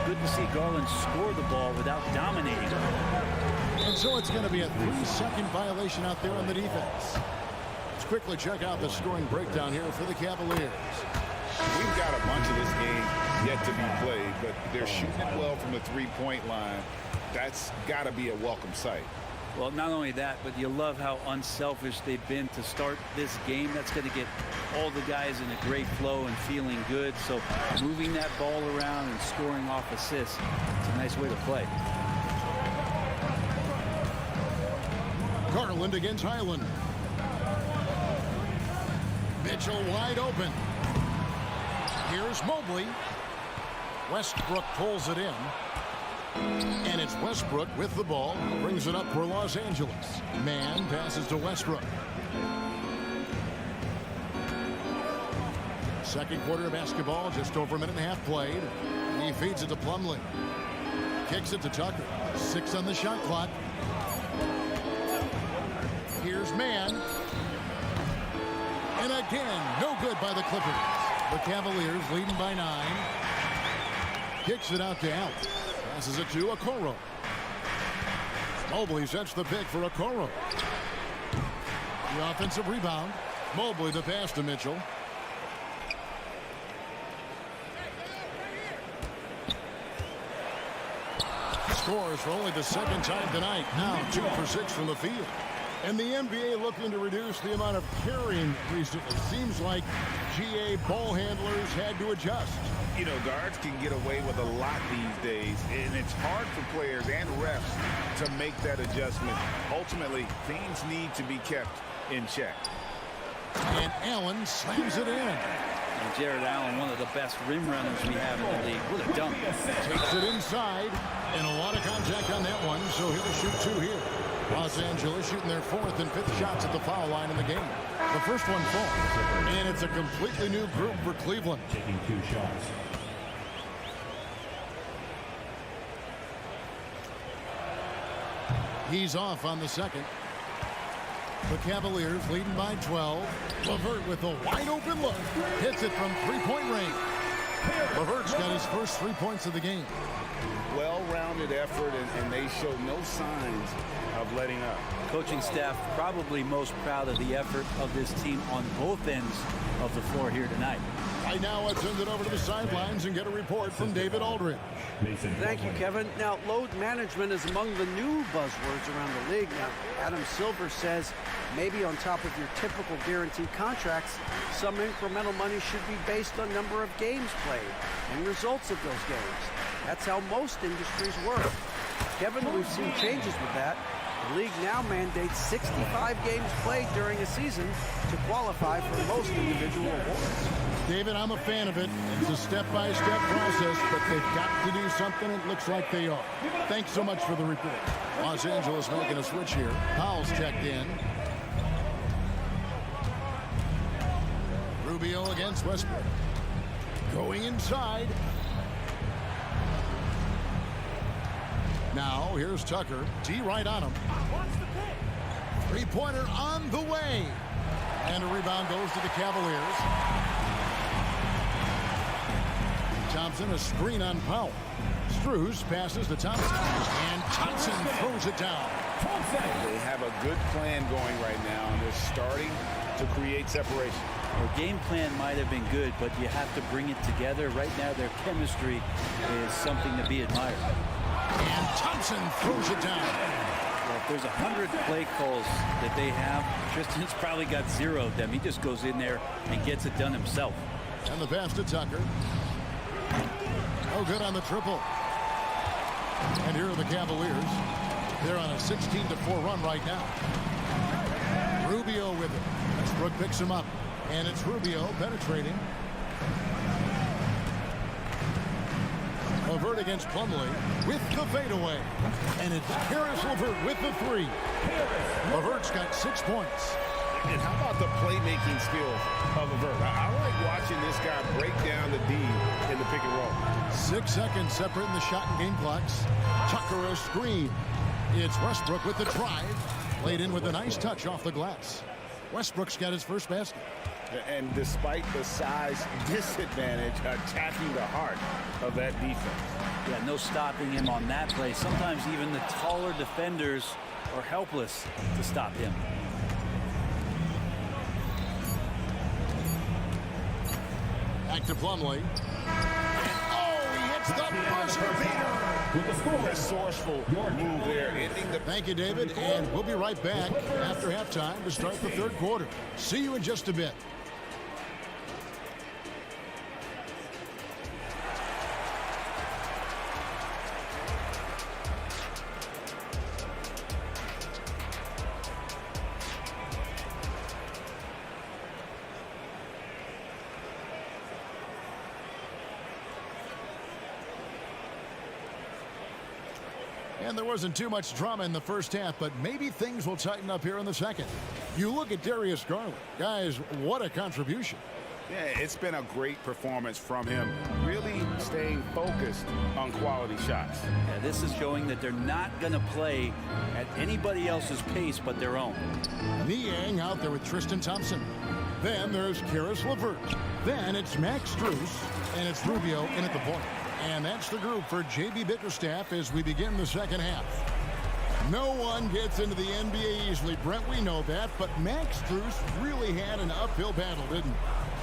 Good to see Garland score the ball without dominating. And so it's going to be a 3-second violation out there on the defense. Let's quickly check out the scoring breakdown here for the Cavaliers. We've got a bunch of this game yet to be played, but they're shooting it well from the 3-point line. That's got to be a welcome sight. Well, not only that, but you love how unselfish they've been to start this game. That's going to get all the guys in a great flow and feeling good. So moving that ball around and scoring off assists, it's a nice way to play. Garland against Highland. Mitchell wide open. Here's Mobley. Westbrook pulls it in. And it's Westbrook with the ball. Brings it up for Los Angeles. Man passes to Westbrook. Second quarter of basketball, just over a minute and a half played. He feeds it to Plumlee. Kicks it to Tucker. 6 on the shot clock. Here's Man. And again, no good by the Clippers. The Cavaliers leading by 9. Kicks it out to Allen. Passes it to Okoro. Mobley sets the pick for Okoro. The offensive rebound. Mobley the pass to Mitchell. Scores for only the second time tonight. Now 2 for 6 from the field. And the NBA looking to reduce the amount of carrying recently. Seems like GA ball handlers had to adjust. You know, guards can get away with a lot these days, and it's hard for players and refs to make that adjustment. Ultimately, things need to be kept in check. And Allen slams it in. And Jared Allen, one of the best rim runners we have in the league. What a dunk. Takes it inside, and a lot of contact on that one, so he'll shoot 2 here. Los Angeles shooting their 4th and 5th shots at the foul line in the game. The first one falls, and it's a completely new group for Cleveland. Taking 2 shots. He's off on the second. The Cavaliers leading by 12. LeVert with a wide open look. Hits it from three-point range. LeVert's got his first 3 points of the game. Well-rounded effort, and they show no signs of letting up. Coaching staff probably most proud of the effort of this team on both ends of the floor here tonight. Right now, let's send it over to the sidelines and get a report from David Aldridge. Thank you, Kevin. Now, load management is among the new buzzwords around the league. Now, Adam Silver says maybe on top of your typical guaranteed contracts, some incremental money should be based on number of games played and results of those games. That's how most industries work. Kevin, we've seen changes with that. The league now mandates 65 games played during a season to qualify for most individual awards. David, I'm a fan of it. It's a step-by-step process, but they've got to do something. It looks like they are. Thanks so much for the report. Los Angeles making a switch here. Powell's checked in. Rubio against Westbrook. Going inside. Now, here's Tucker. T right on him. Three-pointer on the way. And a rebound goes to the Cavaliers. Thompson, a screen on Powell. Strus passes to Thompson. And Thompson throws it down. They have a good plan going right now, and they're starting to create separation. Their game plan might have been good, but you have to bring it together. Right now, their chemistry is something to be admired. And Thompson throws it down. Well, if there's 100 play calls that they have, Tristan's probably got 0 of them. He just goes in there and gets it done himself. And the pass to Tucker. No good on the triple. And here are the Cavaliers. They're on a 16-4 run right now. Rubio with it. Westbrook picks him up. And it's Rubio penetrating. LeVert against Plumlee with the fadeaway. And it's Caris LeVert with the three. LeVert's got 6 points. And how about the playmaking skills of LeVert? I like watching this guy break down the D in the pick and roll. 6 seconds separating the shot and game clocks. Tucker a screen. It's Westbrook with the drive. Laid in with a nice touch off the glass. Westbrook's got his first basket. And despite the size disadvantage, attacking the heart of that defense. Yeah, no stopping him on that play. Sometimes even the taller defenders are helpless to stop him. Back to Plumlee. Oh, he hits the buzzer beater. Resourceful move there, ending the... Thank you, David, and we'll be right back after halftime to start the third quarter. See you in just a bit. And there wasn't too much drama in the first half, but maybe things will tighten up here in the second. You look at Darius Garland. Guys, what a contribution. Yeah, it's been a great performance from him, really staying focused on quality shots. Yeah, this is showing that they're not going to play at anybody else's pace but their own. Niang out there with Tristan Thompson. Then there's Caris LeVert. Then it's Max Strus, and it's Rubio in at the point. And that's the group for J.B. Bickerstaff as we begin the second half. No one gets into the NBA easily, Brent. We know that. But Max Strus really had an uphill battle, didn't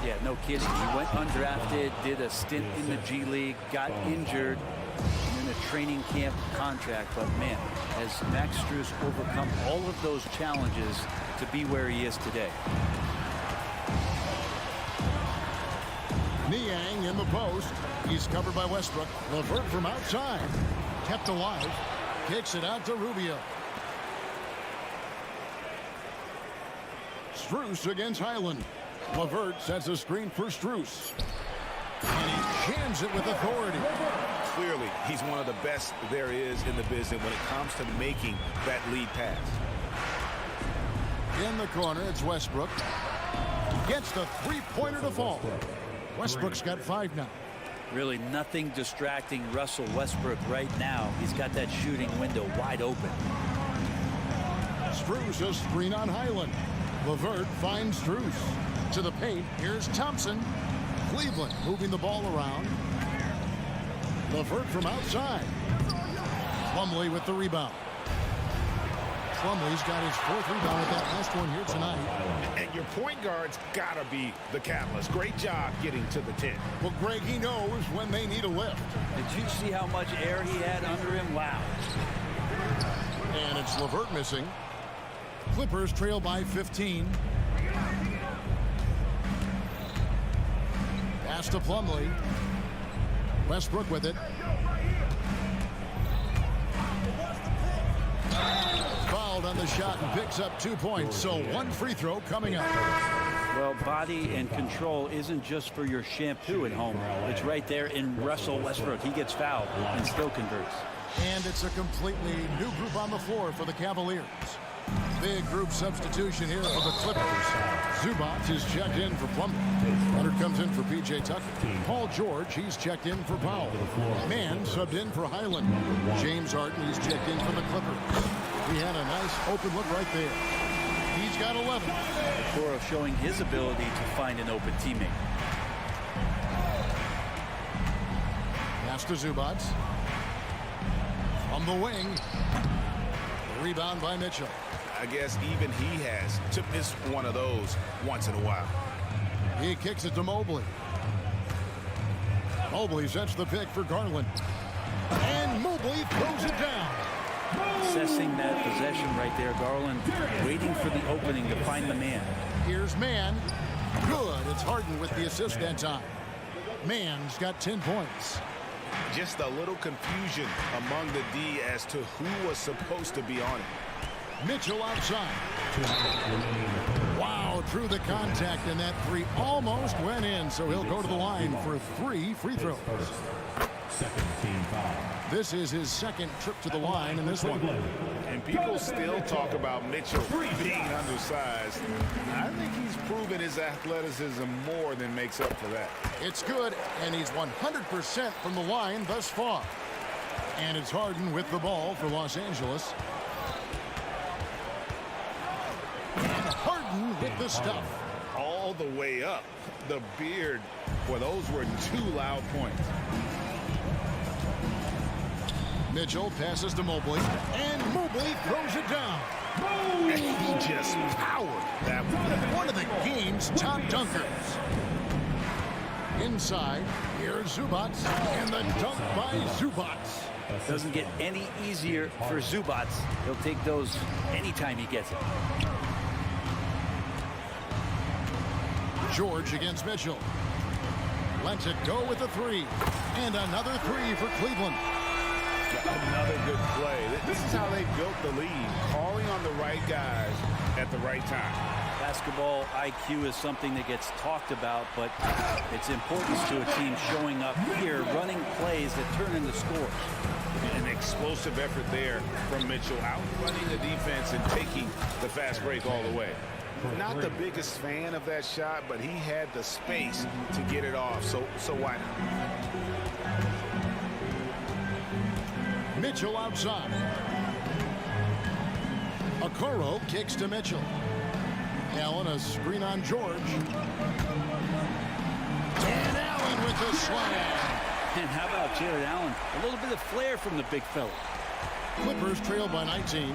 he? Yeah, no kidding. He went undrafted, did a stint in the G League, got injured, and in a training camp contract. But, man, has Max Strus overcome all of those challenges to be where he is today. Niang in the post. He's covered by Westbrook. LeVert from outside. Kept alive. Kicks it out to Rubio. Strus against Highland. LeVert sets a screen for Strus. And he jams it with authority. Clearly, he's one of the best there is in the business when it comes to making that lead pass. In the corner, it's Westbrook. Gets the three-pointer to fall. Westbrook's got 5 now. Really nothing distracting Russell Westbrook right now. He's got that shooting window wide open. Strus a screen on Highland. LeVert finds Strus. To the paint, here's Thompson. Cleveland moving the ball around. LeVert from outside. Plumlee with the rebound. Plumlee's got his 4th rebound with that last one here tonight. And your point guard's got to be the catalyst. Great job getting to the 10. Well, Greg, he knows when they need a lift. Did you see how much air he had under him? Wow. And it's LeVert missing. Clippers trail by 15. Pass to Plumlee. Westbrook with it. Fouled on the shot and picks up 2 points. So 1 free throw coming up. Well, body and control isn't just for your shampoo at home. It's right there in Russell Westbrook. He gets fouled and still converts. And it's a completely new group on the floor for the Cavaliers. Big group substitution here for the Clippers. Zubac is checked in for Plumlee. Leonard comes in for P.J. Tucker. Paul George, he's checked in for Powell. Mann subbed in for Highland. James Harden, he's checked in for the Clippers. He had a nice open look right there. He's got 11. Okoro showing his ability to find an open teammate. Pass to Zubac. From the wing. Rebound by Mitchell. I guess even he has to miss one of those once in a while. He kicks it to Mobley. Mobley sets the pick for Garland. And Mobley throws it down. Assessing that possession right there, Garland waiting for the opening to find the man. Here's Mann. Good. It's Harden with the assist that time. Mann's got 10 points. Just a little confusion among the D as to who was supposed to be on it. Mitchell outside. Wow, through the contact, and that 3 almost went in, so he'll go to the line for 3 free throws. This is his 2nd trip to the line in this one. And people still talk about Mitchell being undersized. I think he's proven his athleticism more than makes up for that. It's good, and he's 100% from the line thus far. And it's Harden with the ball for Los Angeles. And Harden with the stuff. All the way up. The beard. Well, those were 2 loud points. Mitchell passes to Mobley, and Mobley throws it down. And he just powered that one. One of the game's top dunkers. Inside, here's Zubac, and the dunk by Zubac. Doesn't get any easier for Zubac. He'll take those anytime he gets it. George against Mitchell. Lets it go with a 3. And another 3 for Cleveland. Another good play. This is how they built the lead. Calling on the right guys at the right time. Basketball IQ is something that gets talked about, but its importance to a team showing up here, running plays that turn into scores. An explosive effort there from Mitchell, outrunning the defense and taking the fast break all the way. Not the biggest fan of that shot, but he had the space to get it off, so why not? Mitchell outside. Okoro kicks to Mitchell. Allen a screen on George. And Allen with the slam. And how about Jared Allen? A little bit of flair from the big fella. Clippers trail by 19.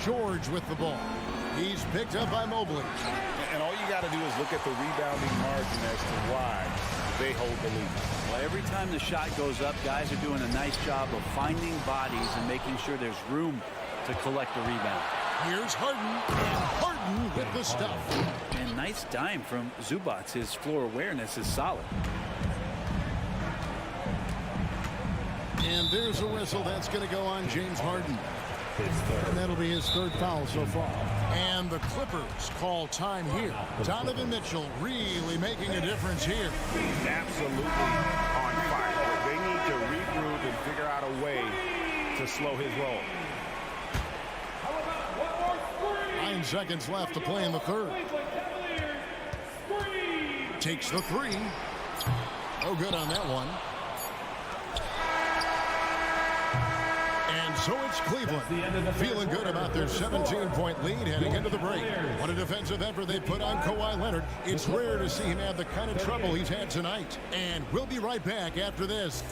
George with the ball. He's picked up by Mobley. And all you got to do is look at the rebounding margin as to why they hold the lead. Well, every time the shot goes up, guys are doing a nice job of finding bodies and making sure there's room to collect the rebound. Here's Harden, and Harden with the stuff. And nice dime from Zubac. His floor awareness is solid. And there's a whistle that's going to go on James Harden. And that'll be his 3rd foul so far. And the Clippers call time here. Donovan Mitchell really making a difference here. Absolutely on fire. They need to regroup and figure out a way to slow his roll. 9 seconds left to play in the 3rd. Takes the 3. No good on that one. And So it's Cleveland feeling good about their 17-point lead heading into the break. What a defensive effort they put on Kawhi Leonard. It's rare to see him have the kind of trouble he's had tonight. And we'll be right back after this.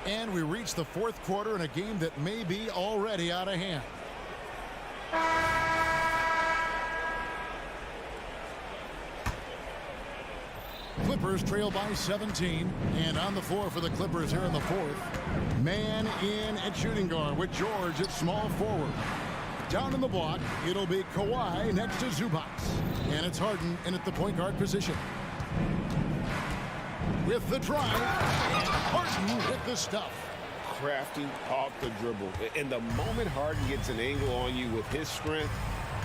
And we reach the fourth quarter in a game that may be already out of hand. Clippers trail by 17, and on the floor for the Clippers here in the fourth. Man in at shooting guard with George at small forward. Down in the block, it'll be Kawhi next to Zubac. And it's Harden in at the point guard position. With the drive, and Harden with the stuff. Crafty off the dribble. And the moment Harden gets an angle on you with his strength,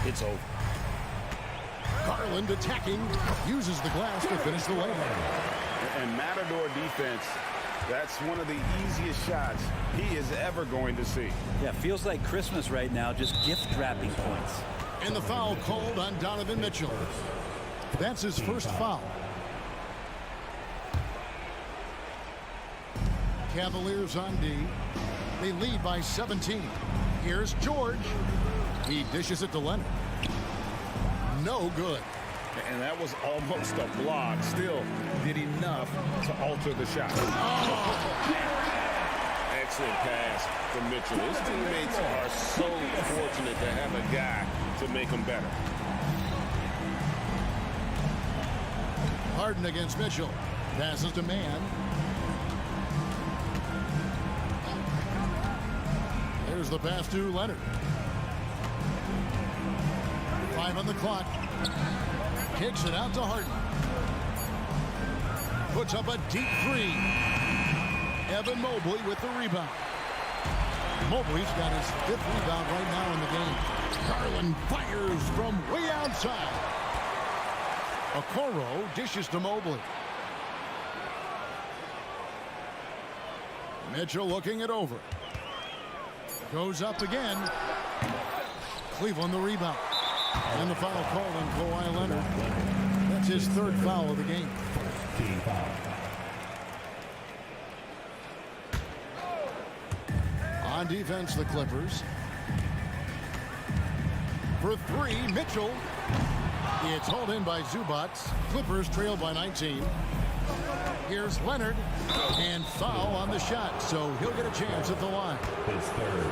it's over. Garland attacking, uses the glass to finish the layup. And Matador defense, that's one of the easiest shots he is ever going to see. Yeah, feels like Christmas right now, just gift wrapping points. And the foul called on Donovan Mitchell. That's his first foul. Cavaliers on D. They lead by 17. Here's George. He dishes it to Leonard. No good. And that was almost a block. Still did enough to alter the shot. Oh. Excellent pass from Mitchell. His teammates are so fortunate to have a guy to make them better. Harden against Mitchell. Passes to Man. There's the pass to Leonard. 5 on the clock. Kicks it out to Harden. Puts up a deep three. Evan Mobley with the rebound. Mobley's got his 5th rebound right now in the game. Garland fires from way outside. Okoro dishes to Mobley. Mitchell looking it over. Goes up again. Cleveland the rebound. And the foul call on Kawhi Leonard. That's his 3rd foul of the game. On defense, the Clippers. For 3, Mitchell. It's hauled in by Zubac. Clippers trail by 19. Here's Leonard. And foul on the shot, so he'll get a chance at the line. His 3rd.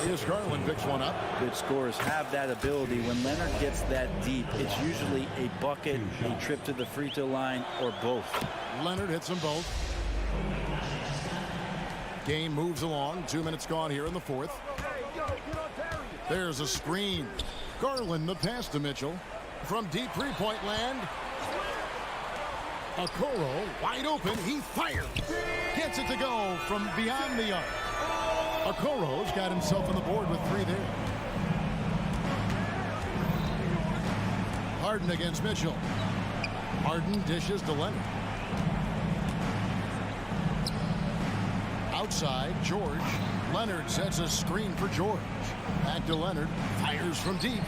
Here's Garland, picks one up. Good scorers have that ability. When Leonard gets that deep, it's usually a bucket, a trip to the free throw line, or both. Leonard hits them both. Game moves along. 2 minutes gone here in the fourth. There's a screen. Garland the pass to Mitchell. From deep three-point land. Okoro wide open. He fires. Gets it to go from beyond the arc. Okoro's got himself on the board with 3 there. Harden against Mitchell. Harden dishes to Leonard. Outside, George. Leonard sets a screen for George. Back to Leonard. Fires from deep.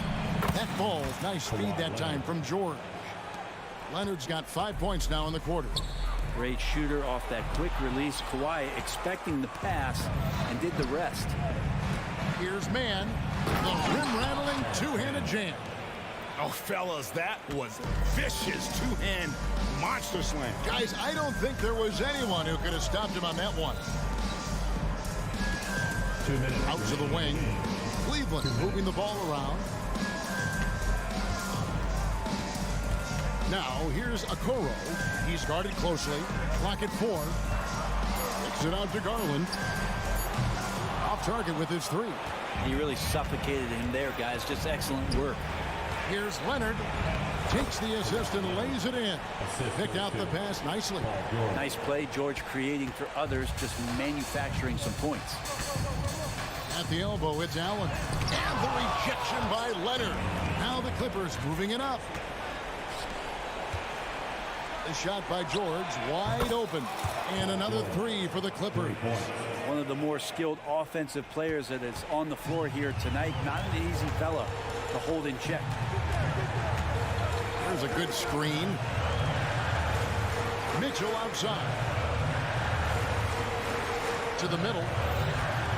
That falls. Nice speed that time from George. Leonard's got 5 points now in the quarter. Great shooter off that quick release. Kawhi expecting the pass and did the rest. Here's Man. The rim-rattling two-handed jam. Oh, fellas, that was vicious two-hand monster slam. Guys, I don't think there was anyone who could have stopped him on that one. 2 minutes. Out to the wing. Cleveland moving the ball around. Now, here's Okoro. He's guarded closely. Clock at 4. Kicks it out to Garland. Off target with his 3. He really suffocated him there, guys. Just excellent work. Here's Leonard. Takes the assist and lays it in. Picked out the pass nicely. Nice play. George creating for others, just manufacturing some points. At the elbow, it's Allen. And the rejection by Leonard. Now the Clippers moving it up. The shot by George, wide open. And another 3 for the Clippers. One of the more skilled offensive players that is on the floor here tonight. Not an easy fella to hold in check. There's a good screen. Mitchell outside. to the middle.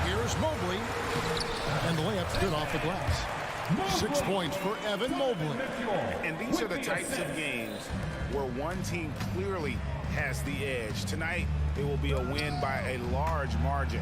Here's Mobley. And the layup's good off the glass. 6 points for Evan Mobley. And these are the types of games where one team clearly has the edge. Tonight, it will be a win by a large margin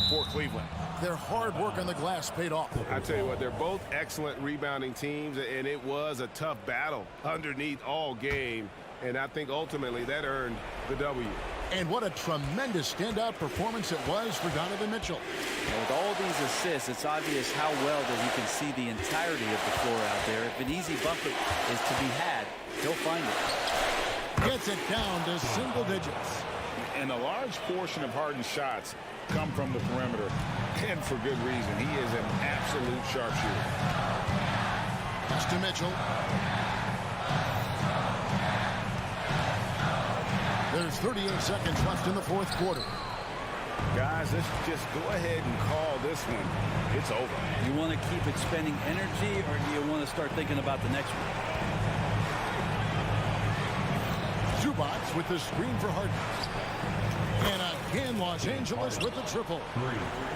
for Cleveland. Their hard work on the glass paid off. I tell you what, they're both excellent rebounding teams, and it was a tough battle underneath all game. And I think ultimately that earned the W. And what a tremendous standout performance it was for Donovan Mitchell. And with all these assists, it's obvious how well that he can see the entirety of the floor out there. If an easy bucket is to be had, he'll find it. Gets it down to single digits. And a large portion of Harden's shots come from the perimeter, and for good reason. He is an absolute sharpshooter. Pass to Mitchell. There's 38 seconds left in the fourth quarter. Guys, let's just go ahead and call this one. It's over. You want to keep expending energy, or do you want to start thinking about the next one? Zubac with the screen for Harden. And again, Los Angeles with the triple.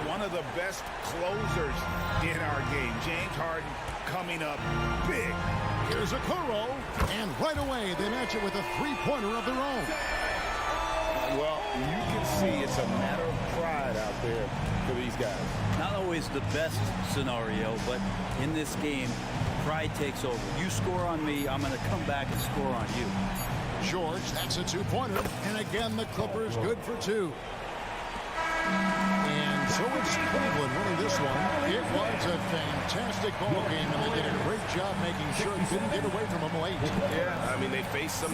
One of the best closers in our game. James Harden coming up big. Here's a Okoro, and right away they match it with a three-pointer of their own. Well, you can see it's a matter of pride out there for these guys. Not always the best scenario, but in this game, pride takes over. You score on me, I'm going to come back and score on you. George, that's a two-pointer, and again the Clippers good for two. And so it's Cleveland winning this one. It was a fantastic ball game, and they did a great job making sure it didn't get away from them late. Yeah, I mean, they faced some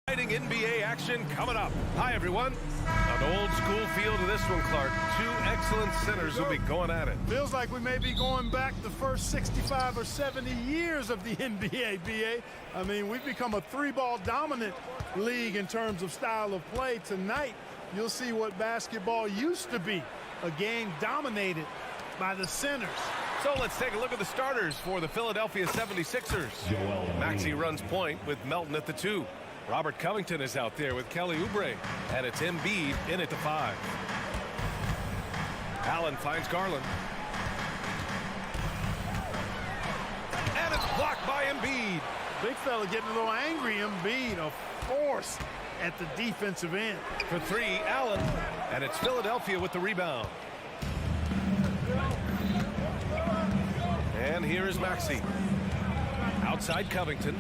Exciting NBA action coming up. Hi, everyone. An old school feel to this one, Clark. Two excellent centers will be going at it. Feels like we may be going back the first 65 or 70 years of the NBA, BA. I mean, we've become a three-ball dominant league in terms of style of play. Tonight, you'll see what basketball used to be, a game dominated by the centers. So let's take a look at the starters for the Philadelphia 76ers. Maxey runs point with Melton at the 2. Robert Covington is out there with Kelly Oubre, and it's Embiid in at the 5. Allen finds Garland. And it's blocked by Embiid. Big fella getting a little angry. Embiid, a force at the defensive end. For 3, Allen, and it's Philadelphia with the rebound. And here is Maxey. Outside Covington.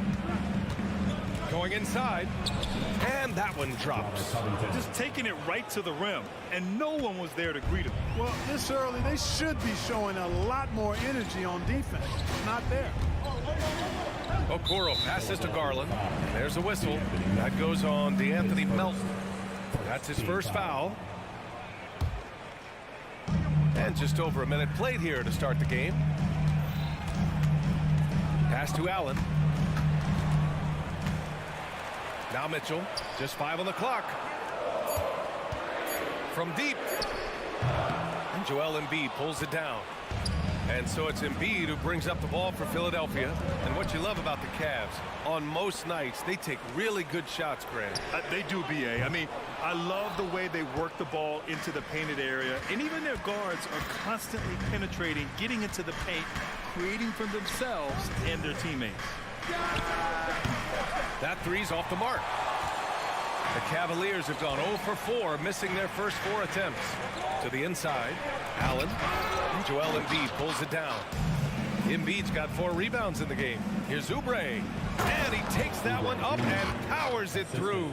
Going inside, and that one drops. Just taking it right to the rim, and no one was there to greet him. Well, this early, they should be showing a lot more energy on defense. Not there. Okoro passes to Garland. There's a whistle. That goes on DeAnthony Melton. That's his first foul. And just over a minute played here to start the game. Pass to Allen. Now Mitchell, just 5 on the clock. From deep. And Joel Embiid pulls it down. And so it's Embiid who brings up the ball for Philadelphia. And what you love about the Cavs, on most nights, they take really good shots, Greg. They do, BA. I mean, I love the way they work the ball into the painted area. And even their guards are constantly penetrating, getting into the paint, creating for themselves and their teammates. That three's off the mark. The Cavaliers have gone 0 for 4, missing their first 4 attempts. To the inside, Allen. Joel Embiid pulls it down. Embiid's got 4 rebounds in the game. Here's Oubre. And he takes that one up and powers it through.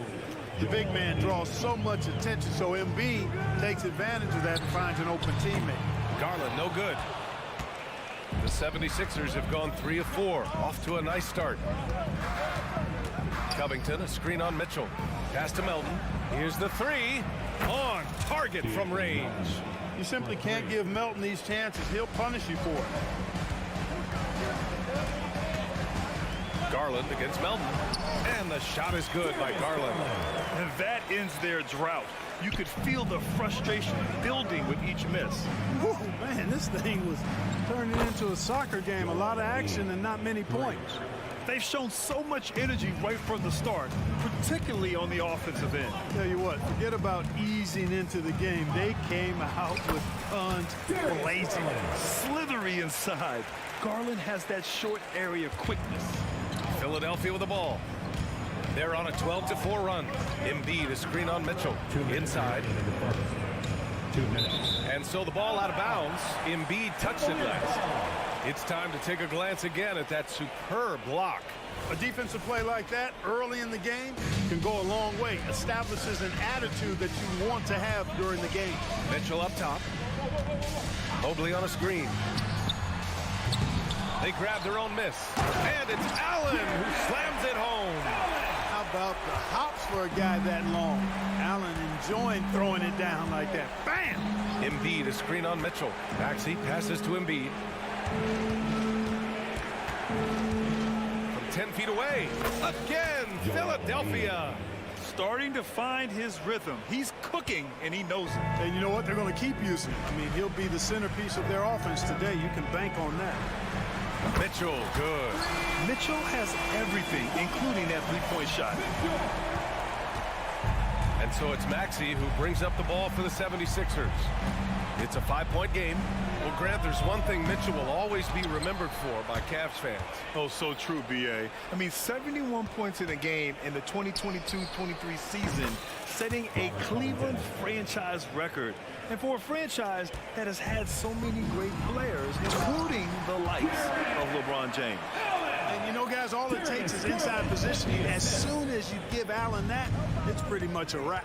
The big man draws so much attention, so Embiid takes advantage of that and finds an open teammate. Garland, no good. The 76ers have gone 3 of 4. Off to a nice start. Covington, a screen on Mitchell. Pass to Melton. Here's the 3. On target from range. You simply can't give Melton these chances. He'll punish you for it. Garland against Melton. And the shot is good by Garland. And that ends their drought. You could feel the frustration building with each miss. Whew, man, this thing was turning into a soccer game. A lot of action and not many points. They've shown so much energy right from the start, particularly on the offensive end. Tell you what, forget about easing into the game. They came out with tons, blazing, slithery inside. Garland has that short area quickness. Philadelphia with the ball. They're on a 12 to 4 run. Embiid, a screen on Mitchell. Inside. 2 minutes. And so the ball out of bounds. Embiid touched it last. It's time to take a glance again at that superb block. A defensive play like that early in the game can go a long way. Establishes an attitude that you want to have during the game. Mitchell up top. Mobley on a screen. They grab their own miss. And it's Allen who slams it home. How about the hops for a guy that long? Allen enjoying throwing it down like that. Bam! Embiid, a screen on Mitchell. Maxey passes to Embiid. From 10 feet away. Again, Philadelphia. Starting to find his rhythm. He's cooking, and he knows it. And you know what? They're going to keep using it. I mean, he'll be the centerpiece of their offense today. You can bank on that. Mitchell, good. Mitchell has everything, including that three-point shot. And so it's Maxey who brings up the ball for the 76ers. It's a 5-point game. Well, Grant, there's one thing Mitchell will always be remembered for by Cavs fans. Oh, so true, B.A. I mean, 71 points in a game in the 2022-23 season, setting a Cleveland franchise record. And for a franchise that has had so many great players, including the likes of LeBron James. And you know, guys, all it takes is inside positioning. As soon as you give Allen that, it's pretty much a wrap.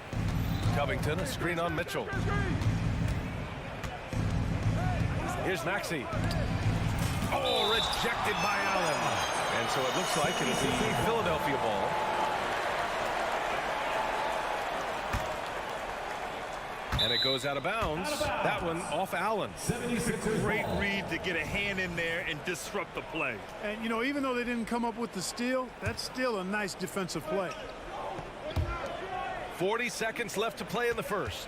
Covington, a screen on Mitchell. Here's Maxey. Oh, rejected by Allen. And so it looks like it'll be Philadelphia ball. And it goes out of bounds. That one off Allen. It's a great read to get a hand in there and disrupt the play. And, you know, even though they didn't come up with the steal, that's still a nice defensive play. 40 seconds left to play in the first.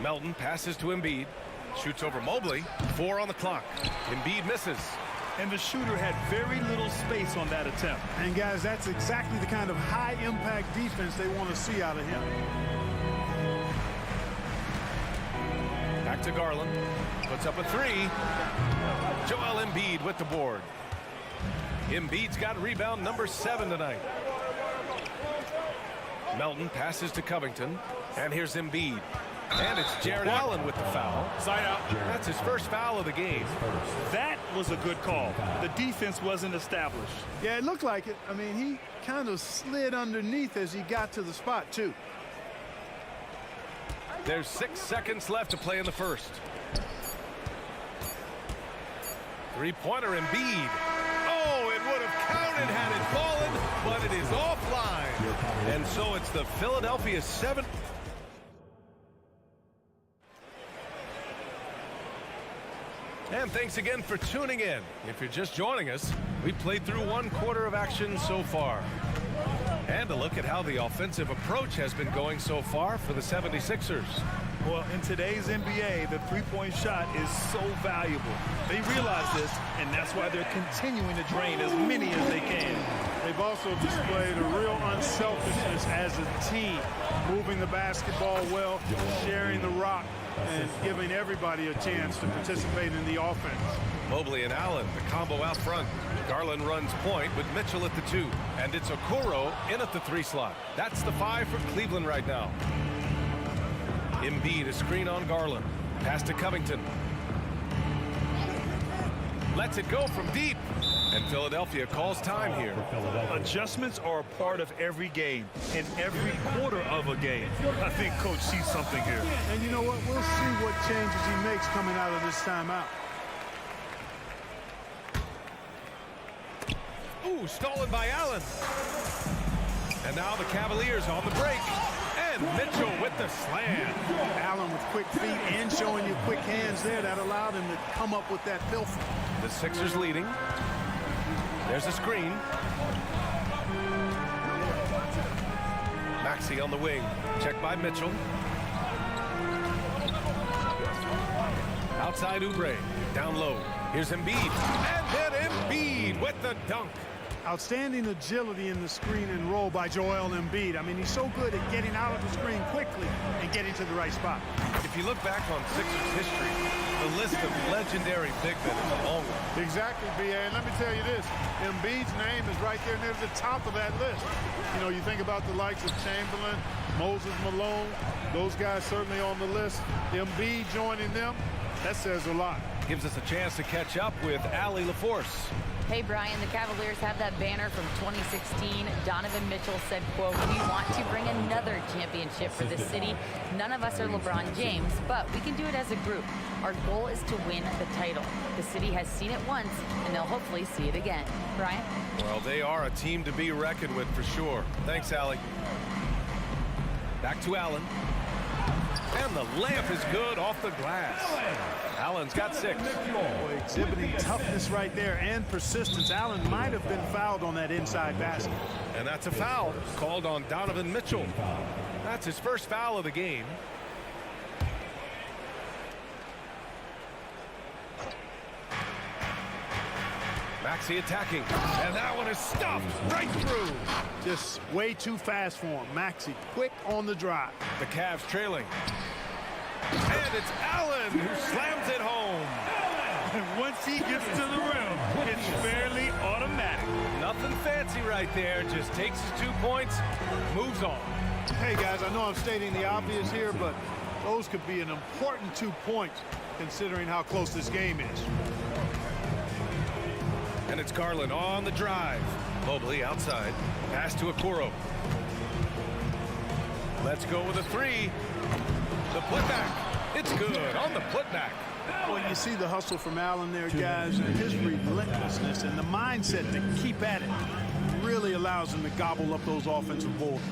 Melton passes to Embiid. Shoots over Mobley. 4 on the clock. Embiid misses. And the shooter had very little space on that attempt. And, guys, that's exactly the kind of high-impact defense they want to see out of him. Back to Garland. Puts up a 3. Joel Embiid with the board. Embiid's got rebound number 7 tonight. Melton passes to Covington. And here's Embiid. And it's Jared Allen with the foul. Side out. That's his first foul of the game. That was a good call. The defense wasn't established. Yeah, it looked like it. I mean, he kind of slid underneath as he got to the spot, too. There's 6 seconds left to play in the first. Three-pointer Embiid. Oh, it would have counted had it fallen, but it is offline. And so it's the Philadelphia 7. And thanks again for tuning in. If you're just joining us, we played through 1 quarter of action so far. And a look at how the offensive approach has been going so far for the 76ers. Well, in today's NBA, the three-point shot is so valuable. They realize this, and that's why they're continuing to drain as many as they can. They've also displayed a real unselfishness as a team, moving the basketball well, sharing the rock, and giving everybody a chance to participate in the offense. Mobley and Allen, the combo out front. Garland runs point with Mitchell at the 2. And it's Okoro in at the 3 slot. That's the 5 for Cleveland right now. Embiid, a screen on Garland. Pass to Covington. Lets it go from deep. And Philadelphia calls time here. Adjustments are a part of every game, and every quarter of a game. I think Coach sees something here. And you know what? We'll see what changes he makes coming out of this timeout. Ooh, stolen by Allen. And now the Cavaliers on the break. And Mitchell with the slam. Allen with quick feet and showing you quick hands there. That allowed him to come up with that pilfer. The Sixers leading. There's a screen. Maxey on the wing. Checked by Mitchell. Outside Oubre. Down low. Here's Embiid. And then Embiid with the dunk. Outstanding agility in the screen and roll by Joel Embiid. I mean, he's so good at getting out of the screen quickly and getting to the right spot. If you look back on Sixers history, the list of legendary big men is a long one. Exactly, B.A. And let me tell you this, Embiid's name is right there near the top of that list. You know, you think about the likes of Chamberlain, Moses Malone, those guys certainly on the list. Embiid joining them, that says a lot. Gives us a chance to catch up with Allie LaForce. Hey, Brian, the Cavaliers have that banner from 2016. Donovan Mitchell said, quote, "We want to bring another championship for this city. None of us are LeBron James, but we can do it as a group. Our goal is to win the title. The city has seen it once, and they'll hopefully see it again." Brian? Well, they are a team to be reckoned with for sure. Thanks, Allie. Back to Allen. And the layup is good off the glass. Allen's got 6. Boy, exhibiting toughness right there and persistence. Allen might have been fouled on that inside basket. And that's a foul called on Donovan Mitchell. That's his first foul of the game. Maxey attacking, and that one is stuffed right through. Just way too fast for him. Maxey quick on the drive. The Cavs trailing. And it's Allen who slams it home. And once he gets to the rim, it's fairly automatic. Nothing fancy right there. Just takes his 2 points, moves on. Hey, guys, I know I'm stating the obvious here, but those could be an important 2 points considering how close this game is. And it's Garland on the drive. Mobley outside. Pass to Okoro. Let's go with a 3. The putback. It's good on the putback. Well, you see the hustle from Allen there, guys, and his relentlessness and the mindset to keep at it really allows him to gobble up those offensive boards.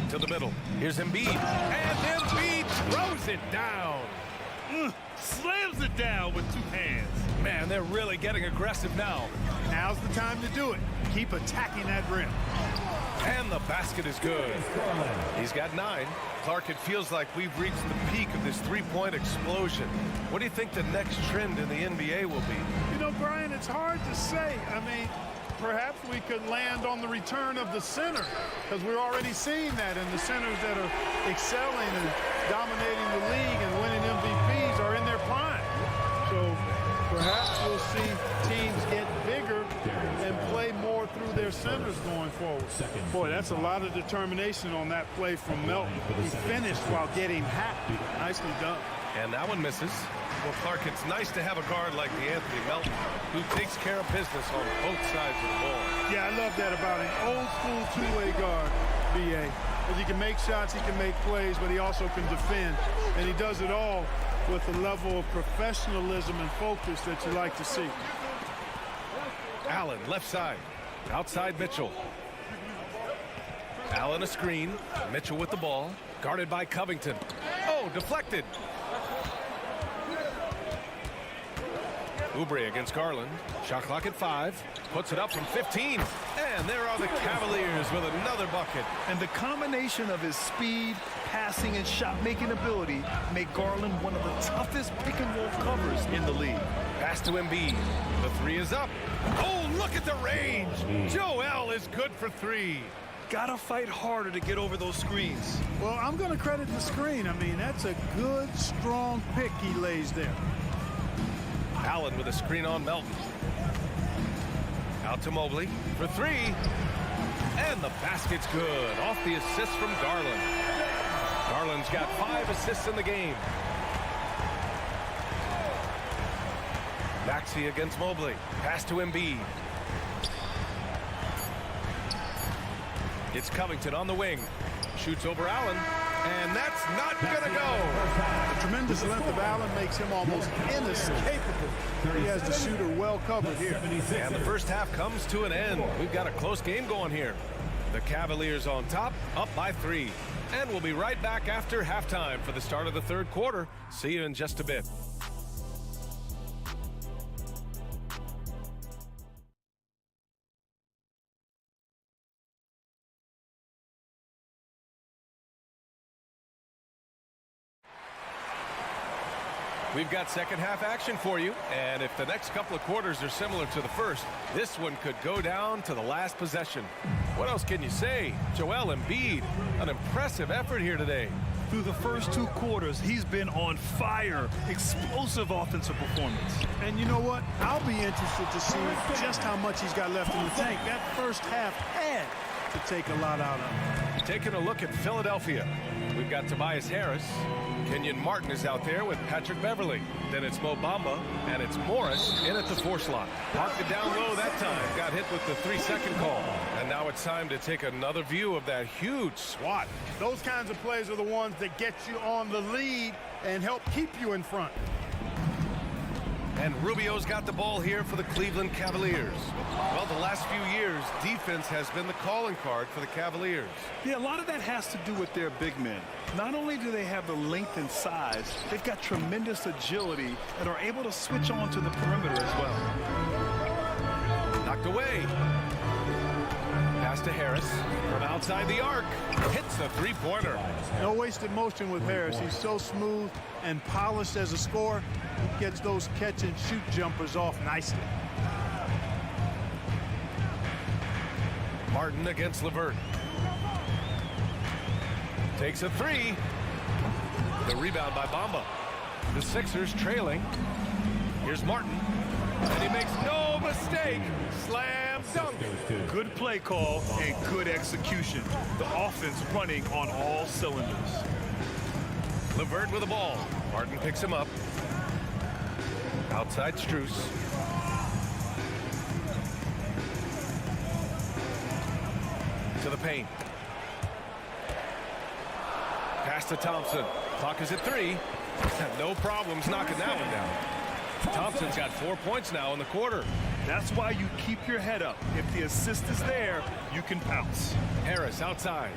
To the middle. Here's Embiid. And Embiid throws it down. Slams it down with 2 hands. Man, they're really getting aggressive now. Now's the time to do it. Keep attacking that rim. And the basket is good. He's got 9. Clark, it feels like we've reached the peak of this three-point explosion. What do you think the next trend in the NBA will be? You know, Brian, it's hard to say. I mean, perhaps we could land on the return of the center, because we're already seeing that, and the centers that are excelling and dominating the league and winning MVPs are in their prime. So perhaps we'll see teams get bigger and play more through their centers going forward. Boy, that's a lot of determination on that play from Melton. He finished while getting hacked. Nicely done. And that one misses. Well, Clark, it's nice to have a guard like Anthony Melton who takes care of business on both sides of the ball. Yeah, I love that about an old-school two-way guard, B.A. Because he can make shots, he can make plays, but he also can defend. And he does it all with a level of professionalism and focus that you like to see. Allen, left side. Outside Mitchell. Allen a screen. Mitchell with the ball. Guarded by Covington. Oh, deflected. Oubre against Garland. Shot clock at 5. Puts it up from 15. And there are the Cavaliers with another bucket. And the combination of his speed, passing, and shot-making ability make Garland one of the toughest pick-and-roll covers in the league. Pass to Embiid. The 3 is up. Oh, look at the range. Joel is good for 3. Gotta fight harder to get over those screens. Well, I'm going to credit the screen. I mean, that's a good, strong pick he lays there. Allen with a screen on Melton. Out to Mobley for 3. And the basket's good. Off the assist from Garland. Garland's got 5 assists in the game. Maxey against Mobley. Pass to Embiid. It's Covington on the wing. Shoots over Allen. And that's not going to go. The tremendous length of Allen makes him almost inescapable. He has the shooter well covered here. And the first half comes to an end. We've got a close game going here. The Cavaliers on top, up by 3. And we'll be right back after halftime for the start of the third quarter. See you in just a bit. We've got second half action for you, and if the next couple of quarters are similar to the first, this one could go down to the last possession. What else can you say? Joel Embiid, an impressive effort here today. Through the first 2 quarters, he's been on fire. Explosive offensive performance. And you know what? I'll be interested to see just how much he's got left in the tank. That first half had to take a lot out of him. Taking a look at Philadelphia. We've got Tobias Harris. Kenyon Martin is out there with Patrick Beverly. Then it's Mo Bamba, and it's Morris in at the 4 slot. Parked it down low that time. Got hit with the 3-second call. And now it's time to take another view of that huge swat. Those kinds of plays are the ones that get you on the lead and help keep you in front. And Rubio's got the ball here for the Cleveland Cavaliers. Well, the last few years, defense has been the calling card for the Cavaliers. Yeah, a lot of that has to do with their big men. Not only do they have the length and size, they've got tremendous agility and are able to switch on to the perimeter as well. Knocked away. Pass to Harris from outside the arc. Hits the 3-pointer. No wasted motion with Harris. He's so smooth and polished as a scorer. He gets those catch-and-shoot jumpers off nicely. Martin against LeVert. Takes a 3. The rebound by Bamba. The Sixers trailing. Here's Martin. And he makes no mistake. Slam dunk. Good play call and good execution. The offense running on all cylinders. LeVert with the ball. Martin picks him up. Outside Strus. To the paint. Pass to Thompson. Clock is at 3. No problems knocking that one down. Thompson's got 4 points now in the quarter. That's why you keep your head up. If the assist is there, you can pounce. Harris outside.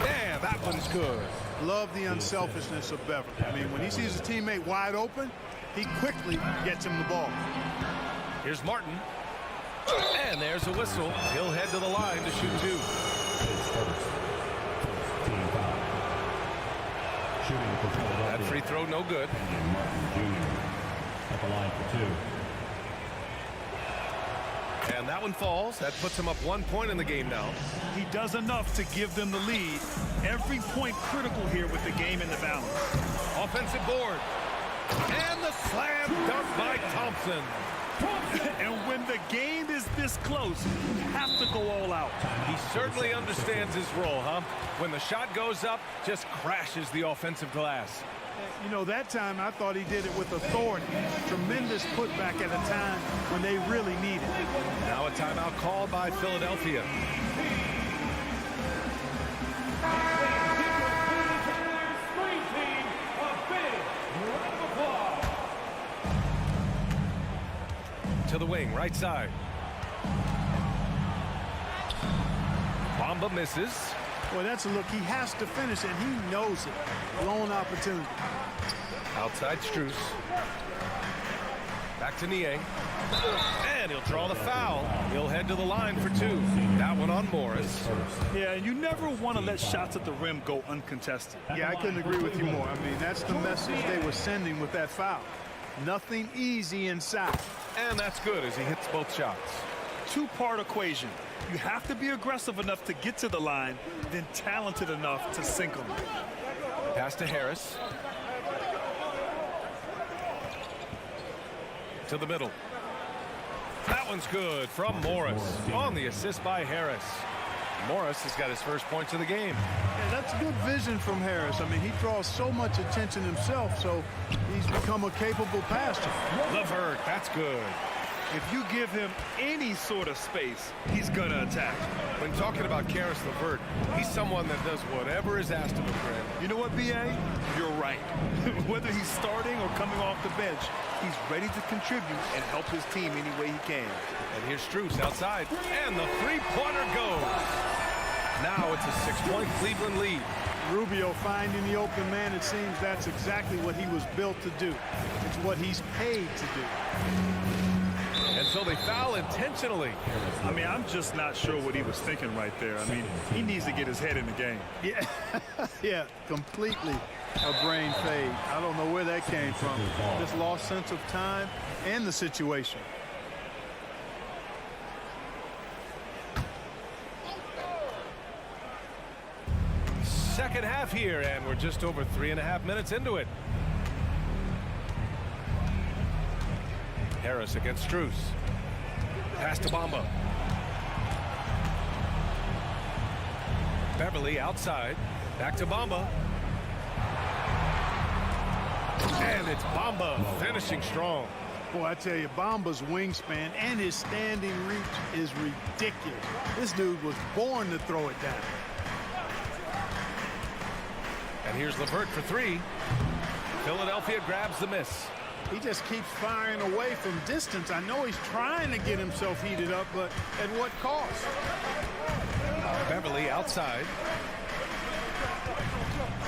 Yeah, that one's good. Love the unselfishness of Beverly. I mean, when he sees a teammate wide open, he quickly gets him the ball. Here's Martin. And there's a whistle. He'll head to the line to shoot 2. That free throw no good. Martin Jr. at the line for 2. And that one falls. That puts him up 1 point in the game now. He does enough to give them the lead. Every point critical here with the game in the balance. Offensive board. And the slam dunk by Thompson. And when the game is this close, you have to go all out. He certainly understands his role, huh? When the shot goes up, just crashes the offensive glass. You know, that time I thought he did it with authority. Tremendous putback at a time when they really need it. Now a timeout called by Philadelphia. To the wing, right side. Bamba misses. Boy, that's a look. He has to finish, and he knows it. Blown opportunity. Outside Strus. Back to Niang. And he'll draw the foul. He'll head to the line for 2. That one on Morris. Yeah, and you never want to let shots at the rim go uncontested. Yeah, I couldn't agree with you more. I mean, that's the message they were sending with that foul. Nothing easy inside. And that's good as he hits both shots. Two-part equation. You have to be aggressive enough to get to the line, then talented enough to sink them. Pass to Harris. To the middle. That one's good from Morris on the assist by Harris. Morris has got his first points of the game. Yeah, that's good vision from Harris. I mean, he draws so much attention himself, so he's become a capable passer. LeVert, that's good. If you give him any sort of space, he's going to attack. When talking about Karis LeVert, he's someone that does whatever is asked of him, Grant. You know what, B.A.? You're right. Whether he's starting or coming off the bench, he's ready to contribute and help his team any way he can. And here's Strus outside, and the three-pointer goes. Now it's a 6-point Cleveland lead. Rubio finding the open man, it seems that's exactly what he was built to do. It's what he's paid to do. And so they foul intentionally. I mean, I'm just not sure what he was thinking right there. I mean, he needs to get his head in the game. Yeah, yeah, completely a brain fade. I don't know where that came from. Just lost sense of time and the situation. Second half here, and we're just over 3.5 minutes into it. Harris against Strus. Pass to Bamba. Beverly outside. Back to Bamba. And it's Bamba finishing strong. Boy, I tell you, Bamba's wingspan and his standing reach is ridiculous. This dude was born to throw it down. And here's LeVert for 3. Philadelphia grabs the miss. He just keeps firing away from distance. I know he's trying to get himself heated up, but at what cost? Beverly outside.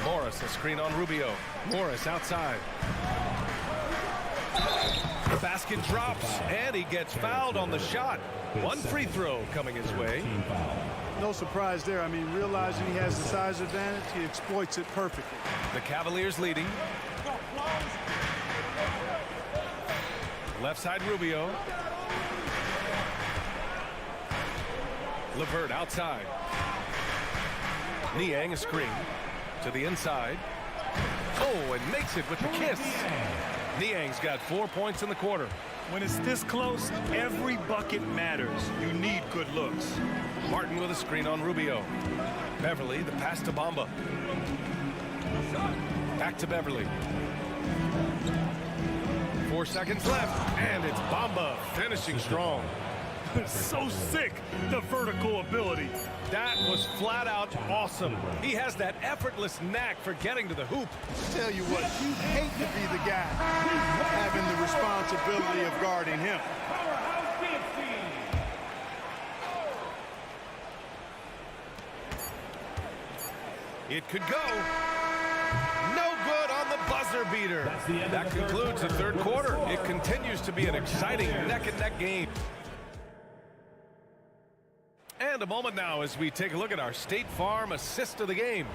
Morris, a screen on Rubio. Morris outside. The basket drops, and he gets fouled on the shot. One free throw coming his way. No surprise there. I mean, realizing he has the size advantage, he exploits it perfectly. The Cavaliers leading. Left side Rubio. LeVert outside. Niang a screen to the inside. Oh, and makes it with the kiss. Niang's got 4 points in the quarter. When it's this close, every bucket matters. You need good looks. Martin with a screen on Rubio. Beverly, the pass to Bamba. Back to Beverly. 4 seconds left, and it's Bamba finishing strong. So sick, the vertical ability. That was flat out awesome. He has that effortless knack for getting to the hoop. Tell you what, you hate to be the guy having the responsibility of guarding him. It could go. No good on the buzzer beater. That concludes the third quarter. It continues to be an exciting neck-and-neck game. And a moment now as we take a look at our State Farm assist of the game.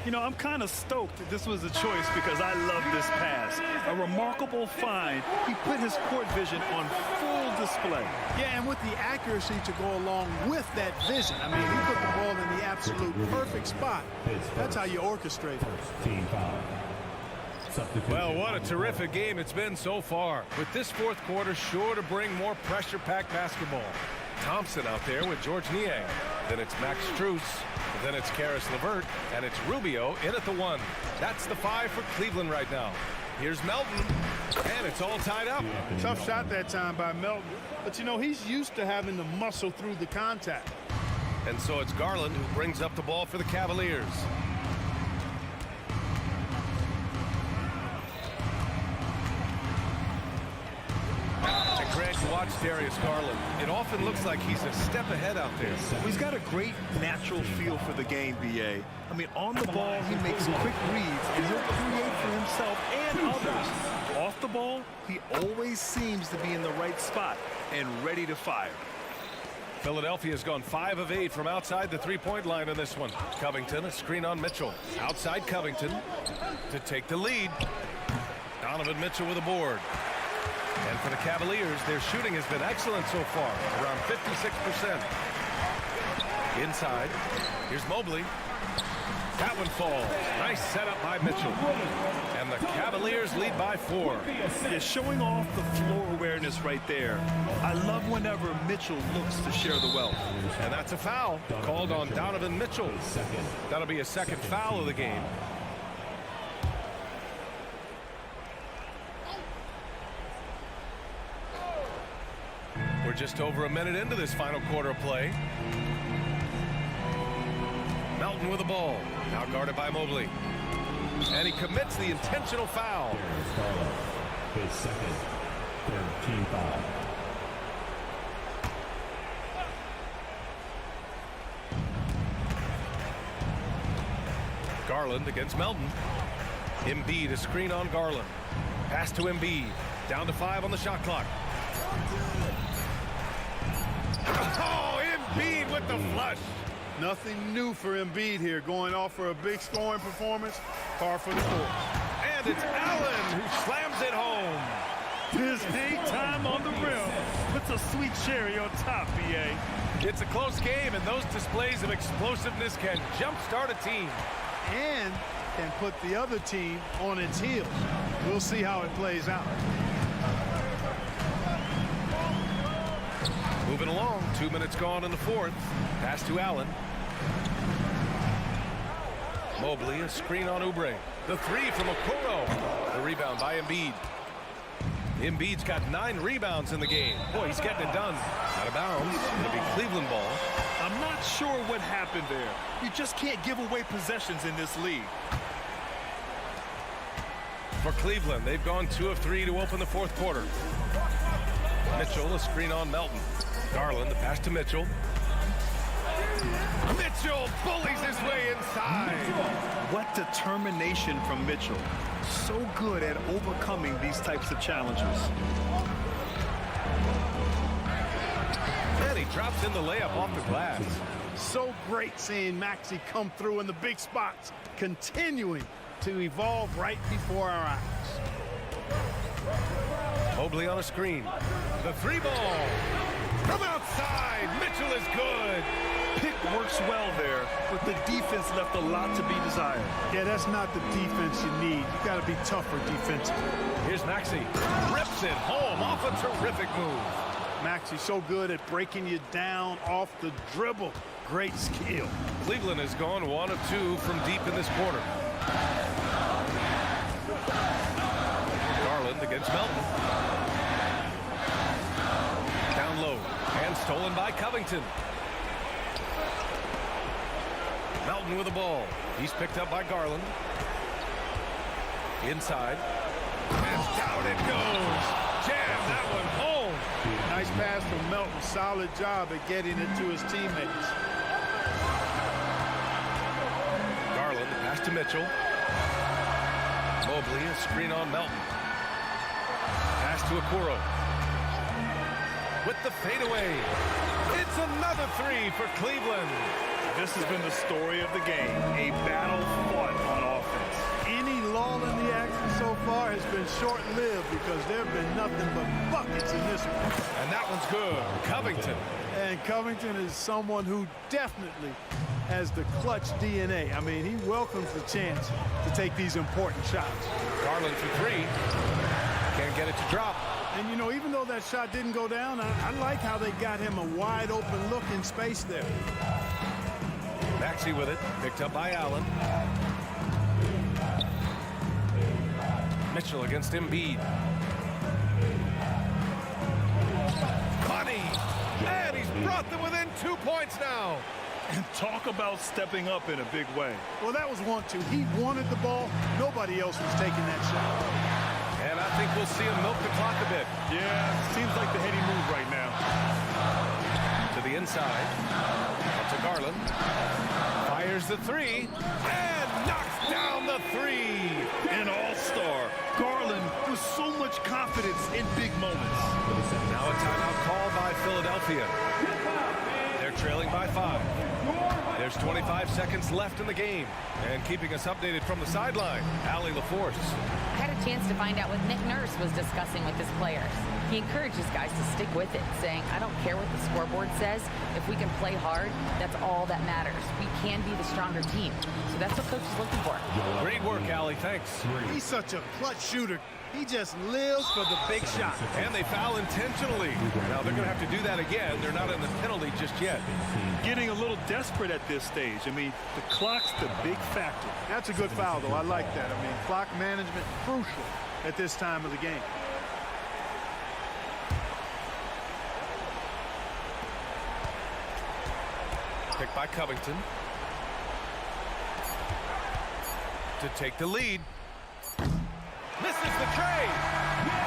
You know, I'm kind of stoked that this was a choice because I love this pass. A remarkable find. He put his court vision on full display. Yeah, and with the accuracy to go along with that vision. I mean, he put the ball in the absolute perfect spot. That's how you orchestrate it. Team foul. Well, what a terrific game it's been so far. With this fourth quarter sure to bring more pressure-packed basketball. Thompson out there with George Niang. Then it's Max Strus. Then it's Karis LeVert. And it's Rubio in at the 1. That's the 5 for Cleveland right now. Here's Melton. And it's all tied up. Tough shot that time by Melton. But, you know, he's used to having to muscle through the contact. And so it's Garland who brings up the ball for the Cavaliers. And Greg, watch Darius Garland. It often looks like he's a step ahead out there. He's got a great natural feel for the game, B.A. I mean, on the ball, he makes quick reads, and he'll create for himself and others. Off the ball, he always seems to be in the right spot and ready to fire. Philadelphia's gone 5 of 8 from outside the three-point line in this one. Covington, a screen on Mitchell. Outside Covington to take the lead. Donovan Mitchell with a board. And for the Cavaliers, their shooting has been excellent so far, around 56%. Inside, here's Mobley. That one falls. Nice setup by Mitchell. And the Cavaliers lead by 4. Yeah, showing off the floor awareness right there. I love whenever Mitchell looks to share the wealth. And that's a foul called on Donovan Mitchell. That'll be a second foul of the game. We're just over a minute into this final quarter of play. Melton with the ball. Now guarded by Mobley. And he commits the intentional foul. His second, third team foul. Garland against Melton. Embiid, a screen on Garland. Pass to Embiid. Down to 5 on the shot clock. Oh, Embiid with the flush. Nothing new for Embiid here, going off for a big scoring performance. Par for the course. And it's Allen who slams it home. His daytime on the rim puts a sweet cherry on top, B.A. It's a close game, and those displays of explosiveness can jumpstart a team. And can put the other team on its heels. We'll see how it plays out. Moving along, 2 minutes gone in the fourth. Pass to Allen. Mobley, a screen on Oubre. The 3 from Okoro. The rebound by Embiid. Embiid's got 9 rebounds in the game. Boy, he's getting it done. Out of bounds. It'll be Cleveland ball. I'm not sure what happened there. You just can't give away possessions in this league. For Cleveland, they've gone 2 of 3 to open the fourth quarter. Mitchell, a screen on Melton. Garland, the pass to Mitchell. Mitchell bullies his way inside. What determination from Mitchell. So good at overcoming these types of challenges. And he drops in the layup off the glass. So great seeing Maxey come through in the big spots, continuing to evolve right before our eyes. Mobley on a screen. The 3 ball. From outside, Mitchell is good. Pick works well there, but the defense left a lot to be desired. Yeah, that's not the defense you need. You got to be tougher defensively. Here's Maxey. Rips it home off a terrific move. Maxey's so good at breaking you down off the dribble. Great skill. Cleveland has gone 1 of 2 from deep in this quarter. Garland against Melton. Down low. And Stolen by Covington. Melton with the ball. He's picked up by Garland. Inside. And down it goes. Jam that one home. Nice pass from Melton. Solid job at getting it to his teammates. Garland, pass to Mitchell. Mobley, a screen on Melton. Pass to Okoro. With the fadeaway. It's another three for Cleveland. This has been the story of the game. A battle fought on offense. Any lull in the action so far has been short-lived because there have been nothing but buckets in this one. And that one's good. Covington. And Covington is someone who definitely has the clutch DNA. I mean, he welcomes the chance to take these important shots. Garland for three. Can't get it to drop. And, you know, even though that shot didn't go down, I like how they got him a wide-open look in space there. Maxey with it. Picked up by Allen. Mitchell against Embiid. Money! And he's brought them within 2 points now. And talk about stepping up in a big way. Well, that was 1-2. He wanted the ball. Nobody else was taking that shot. And I think we'll see him milk the clock a bit. Yeah, seems like the heady move right now. To the inside. Up to Garland. Fires the three. And knocks down the three. An all-star. Garland with so much confidence in big moments. Now a timeout call by Philadelphia. They're trailing by 5. There's 25 seconds left in the game. And keeping us updated from the sideline, Allie LaForce. I had a chance to find out what Nick Nurse was discussing with his players. He encourages guys to stick with it, saying, I don't care what the scoreboard says. If we can play hard, that's all that matters. We can be the stronger team. So that's what coach is looking for. Great work, Allie. Thanks. He's such a clutch shooter. He just lives for the big shot. And they foul intentionally. Now they're going to have to do that again. They're not in the penalty just yet. Getting a little desperate at this stage. I mean, the clock's the big factor. That's a good foul, though. I like that. I mean, clock management crucial at this time of the game. Picked by Covington. To take the lead. Misses the trade.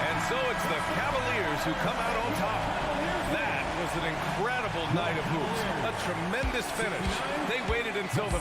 And so it's the Cavaliers who come out on top. That was an incredible night of hoops. A tremendous finish. They waited until the...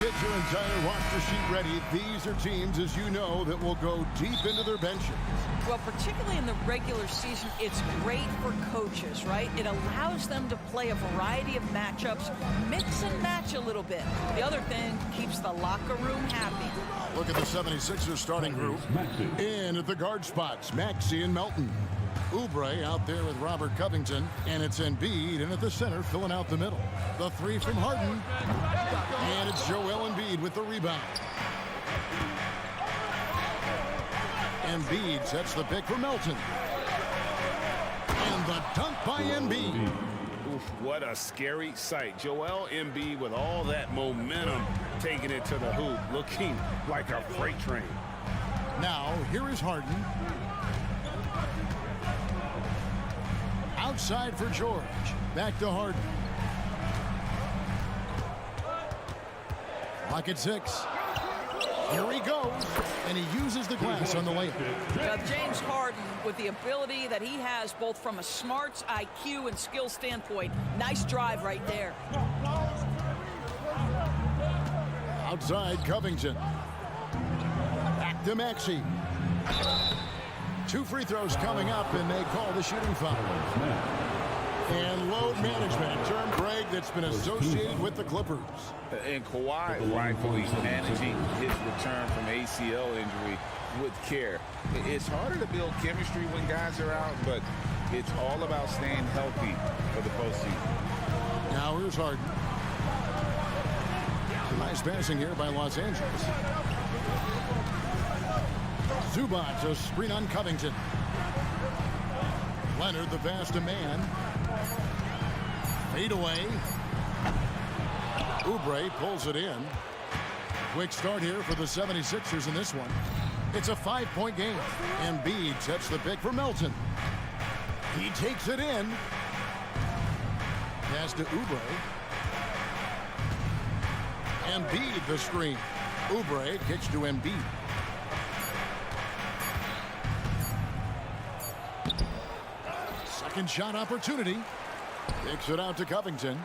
Get your entire roster sheet ready. These are teams, as you know, that will go deep into their benches. Well, particularly in the regular season, it's great for coaches, right? It allows them to play a variety of matchups, mix and match a little bit. The other thing keeps the locker room happy. Look at the 76ers starting group. In at the guard spots, Maxey and Melton. Oubre out there with Robert Covington, and it's Embiid in at the center, filling out the middle. The three from Harden, and it's Joel Embiid with the rebound. Embiid sets the pick for Melton. And the dunk by Embiid. Oof, what a scary sight. Joel Embiid with all that momentum taking it to the hoop, looking like a freight train. Now, here is Harden. Outside for George. Back to Harden. Clock at 6. Here he goes, and he uses the glass on the layup. James Harden, with the ability that he has both from a smarts, IQ, and skill standpoint, nice drive right there. Outside, Covington. Back to Maxey. 2 free throws coming up, and they call the shooting foul. And load management, a term, Greg, that's been associated with the Clippers. And Kawhi rightfully managing his return from ACL injury with care. It's harder to build chemistry when guys are out, but it's all about staying healthy for the postseason. Now here's Harden. Nice passing here by Los Angeles. Zubac, a screen on Covington. Leonard, the pass to man. Fade away. Oubre pulls it in. Quick start here for the 76ers in this one. It's a 5-point game. Embiid sets the pick for Melton. He takes it in. Pass to Oubre. Embiid the screen. Oubre kicks to Embiid. Second shot opportunity. Kicks it out to Covington.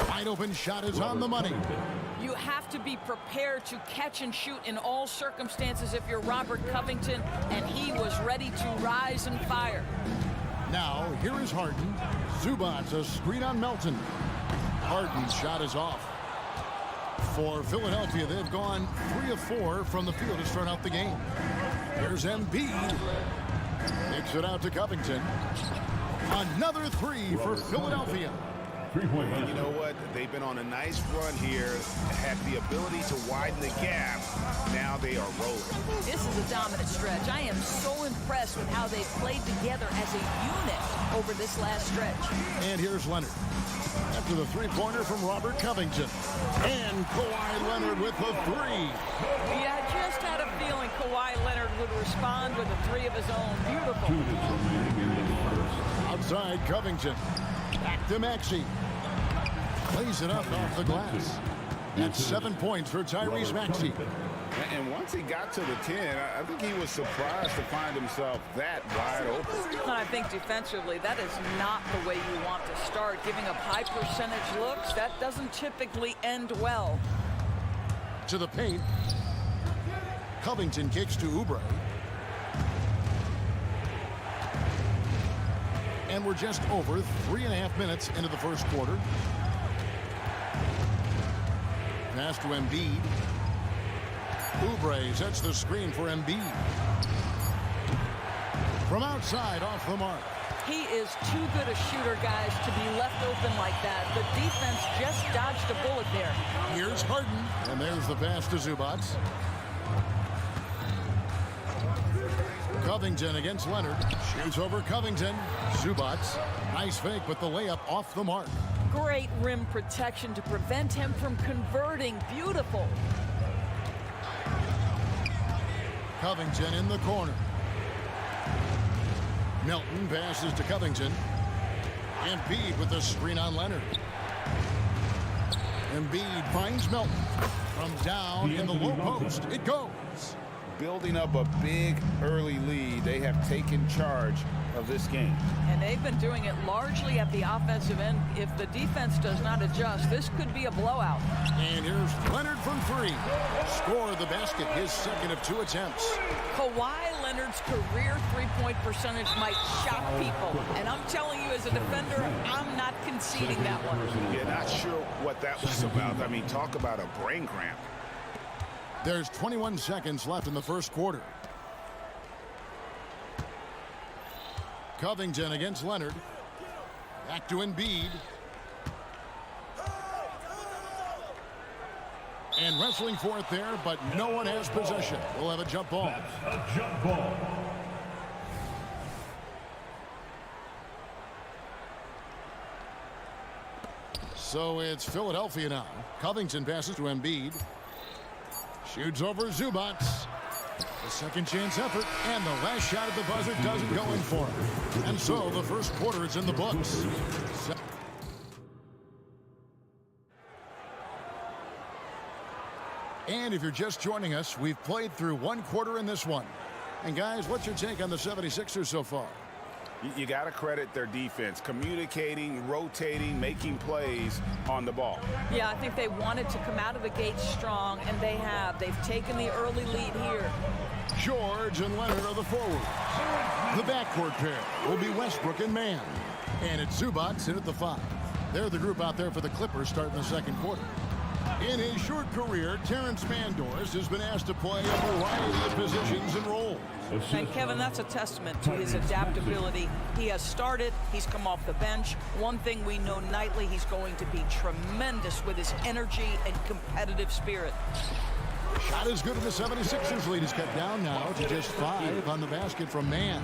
Wide open shot is on the money. You have to be prepared to catch and shoot in all circumstances if you're Robert Covington, and he was ready to rise and fire. Now, here is Harden. Zubac, a screen on Melton. Harden's shot is off. For Philadelphia, they've gone 3 of 4 from the field to start out the game. Here's Embiid. Kicks it out to Covington. Another 3 for Philadelphia. And you know what? They've been on a nice run here, had the ability to widen the gap. Now they are rolling. This is a dominant stretch. I am so impressed with how they've played together as a unit over this last stretch. And here's Leonard. After the three-pointer from Robert Covington. And Kawhi Leonard with the 3. Yeah, I just had a feeling Kawhi Leonard would respond with a 3 of his own. Beautiful. Outside Covington. Back to Maxey. Plays it up off the glass. That's 7 points for Tyrese Maxey. And once he got to the 10, I think he was surprised to find himself that wide open. And I think defensively, that is not the way you want to start. Giving up high percentage looks, that doesn't typically end well. To the paint. Covington kicks to Oubre. And we're just over 3.5 minutes into the first quarter. Pass to Embiid. Oubre sets the screen for Embiid. From outside, off the mark. He is too good a shooter, guys, to be left open like that. The defense just dodged a bullet there. Here's Harden. And there's the pass to Zubac. Covington against Leonard. Shoots over Covington. Zubac. Nice fake, but the layup off the mark. Great rim protection to prevent him from converting. Beautiful. Covington in the corner. Melton passes to Covington. Embiid with the screen on Leonard. Embiid finds Melton. From down in the low post. It goes. Building up a big early lead. They have taken charge of this game. And they've been doing it largely at the offensive end. If the defense does not adjust, this could be a blowout. And here's Leonard from 3. Score the basket, his second of 2 attempts. Kawhi Leonard's career three-point percentage might shock people. And I'm telling you, as a defender, I'm not conceding that one. Yeah, not sure what that was about. I mean, talk about a brain cramp. There's 21 seconds left in the first quarter. Covington against Leonard. Back to Embiid. And wrestling for it there, but no one has possession. We'll have a jump ball. That's a jump ball. So it's Philadelphia now. Covington passes to Embiid. Shoots over Zubac. A second chance effort, and the last shot at the buzzer doesn't go in for him. And so the first quarter is in the books. And if you're just joining us, we've played through one quarter in this one. And guys, what's your take on the 76ers so far? You got to credit their defense, communicating, rotating, making plays on the ball. Yeah, I think they wanted to come out of the gate strong, and they have. They've taken the early lead here. George and Leonard are the forwards. The backcourt pair will be Westbrook and Mann. And it's Zubac in at the 5. They're the group out there for the Clippers starting the second quarter. In his short career, Terrence Mandors has been asked to play a variety of positions and roles. And Kevin, that's a testament to his adaptability. He has started, he's come off the bench. One thing we know nightly, he's going to be tremendous with his energy and competitive spirit. Shot is good, and the 76ers lead is cut down now to just 5 on the basket from Mann.